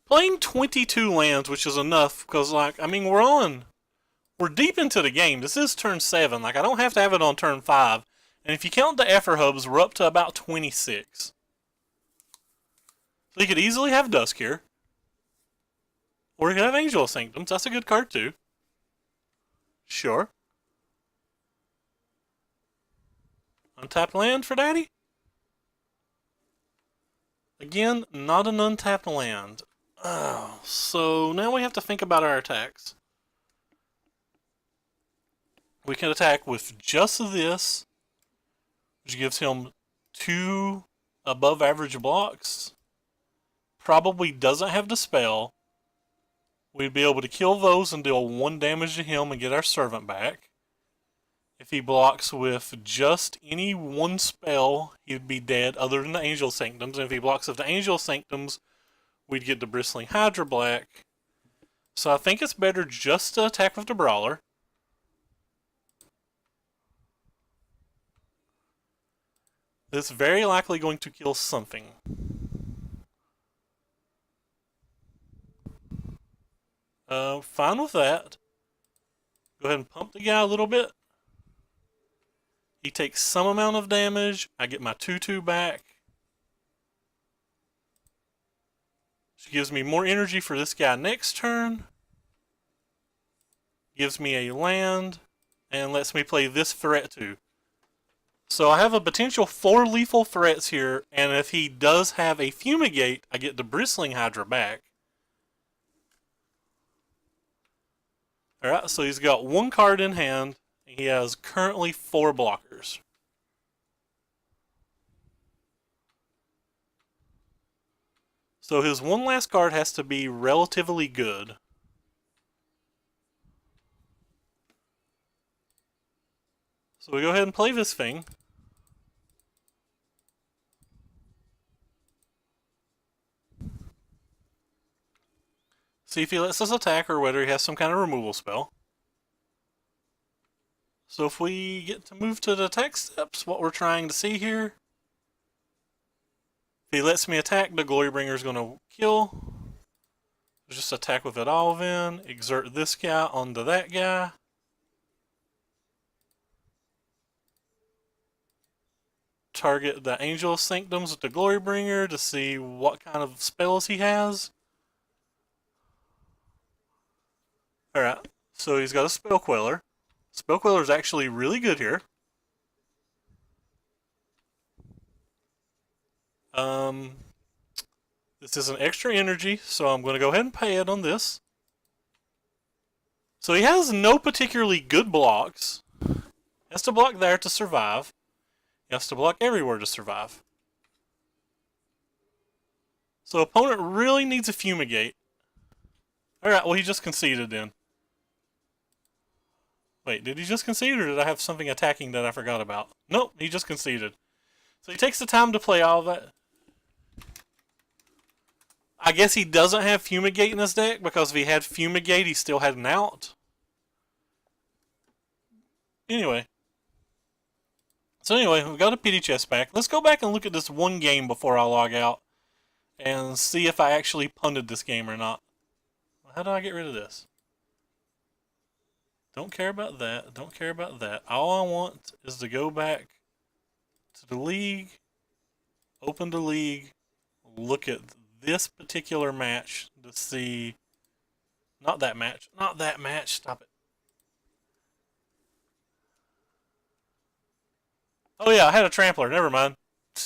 Playing 22 lands, which is enough, because, like, I mean, we're deep into the game. This is turn 7. Like, I don't have to have it on turn 5. And if you count the Effer hubs, we're up to about 26. So you could easily have Dusk here. Or you could have Angel of Sanctums. That's a good card, too. Sure. Untapped land for Daddy? Again, not an untapped land. Oh, so now we have to think about our attacks. We can attack with just this, which gives him 2 above average blocks. Probably doesn't have Dispel. We'd be able to kill those and deal 1 damage to him and get our servant back. If he blocks with just any 1 spell, he'd be dead other than the Angel Sanctums. And if he blocks with the Angel Sanctums, we'd get the Bristling Hydra Black. So I think it's better just to attack with the Brawler. It's very likely going to kill something. Fine with that. Go ahead and pump the guy a little bit. He takes some amount of damage. I get my 2/2 back. She gives me more energy for this guy next turn. Gives me a land. And lets me play this threat too. So I have a potential 4 lethal threats here. And if he does have a Fumigate, I get the Bristling Hydra back. Alright, so he's got 1 card in hand. He has currently 4 blockers. So his 1 last card has to be relatively good. So we go ahead and play this thing. See if he lets us attack or whether he has some kind of removal spell. So if we get to move to the attack steps, what we're trying to see here. If he lets me attack, the Glorybringer is going to kill. Just attack with it all then. Exert this guy onto that guy. Target the Angel of Sanctums with the Glorybringer to see what kind of spells he has. Alright, so he's got a Spell Queller. Spell Queller is actually really good here. This is an extra energy, so I'm going to go ahead and pay it on this. So he has no particularly good blocks. He has to block there to survive. He has to block everywhere to survive. So opponent really needs a Fumigate. Alright, well he just conceded then. Wait, did he just concede or did I have something attacking that I forgot about? Nope, he just conceded. So he takes the time to play all that. I guess he doesn't have Fumigate in his deck because if he had Fumigate, he still had an out. Anyway. So anyway, we got a pity chest back. Let's go back and look at this one game before I log out and see if I actually punted this game or not. How do I get rid of this? Don't care about that. Don't care about that. All I want is to go back to the league, open the league, look at this particular match to see. Not that match. Not that match. Stop it. Oh yeah, I had a trampler. Never mind.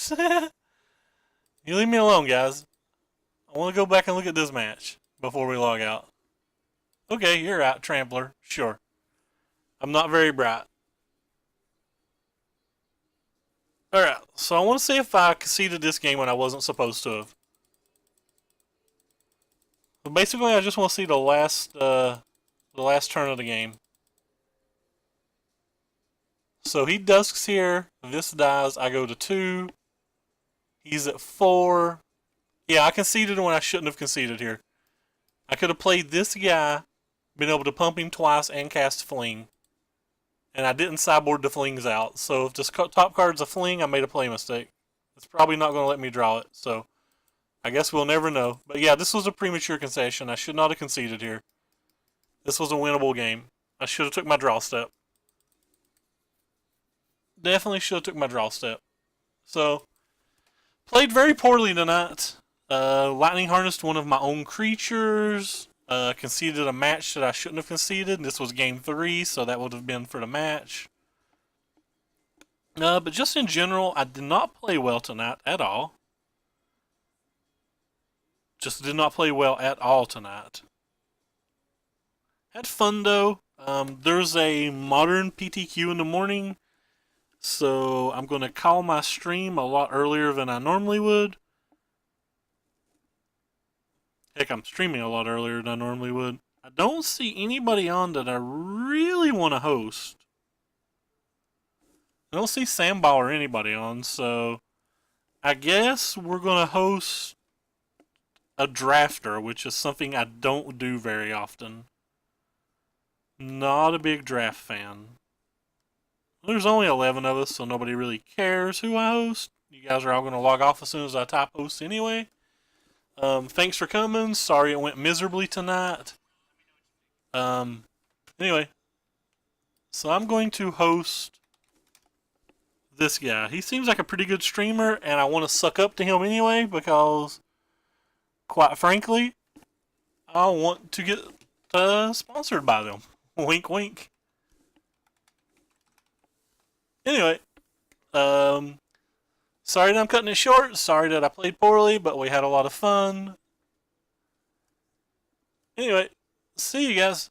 You leave me alone, guys. I want to go back and look at this match before we log out. Okay, you're out, trampler. Sure. I'm not very bright. Alright, so I want to see if I conceded this game when I wasn't supposed to have. But basically, I just want to see the last turn of the game. So he dusks here. This dies. I go to 2. He's at 4. Yeah, I conceded when I shouldn't have conceded here. I could have played this guy, been able to pump him twice and cast Fling. And I didn't sideboard the Flings out. So if this top card's a Fling, I made a play mistake. It's probably not going to let me draw it. So I guess we'll never know. But yeah, this was a premature concession. I should not have conceded here. This was a winnable game. I should have took my draw step. Definitely should have took my draw step. So, played very poorly tonight. Lightning harnessed one of my own creatures. Conceded a match that I shouldn't have conceded. This was game 3, so that would have been for the match. But just in general, I did not play well tonight at all. Just did not play well at all tonight. Had fun though. There's a modern PTQ in the morning, so I'm going to call my stream a lot earlier than I normally would. Heck, I'm streaming a lot earlier than I normally would. I don't see anybody on that I really want to host. I don't see Sambal or anybody on, so I guess we're going to host a drafter, which is something I don't do very often. Not a big draft fan. There's only 11 of us, so nobody really cares who I host. You guys are all going to log off as soon as I type host anyway. Thanks for coming. Sorry it went miserably tonight. Anyway. So I'm going to host this guy. He seems like a pretty good streamer, and I want to suck up to him anyway, because, quite frankly, I want to get sponsored by them. Wink, wink. Anyway, sorry that I'm cutting it short. Sorry that I played poorly, but we had a lot of fun. Anyway, see you guys.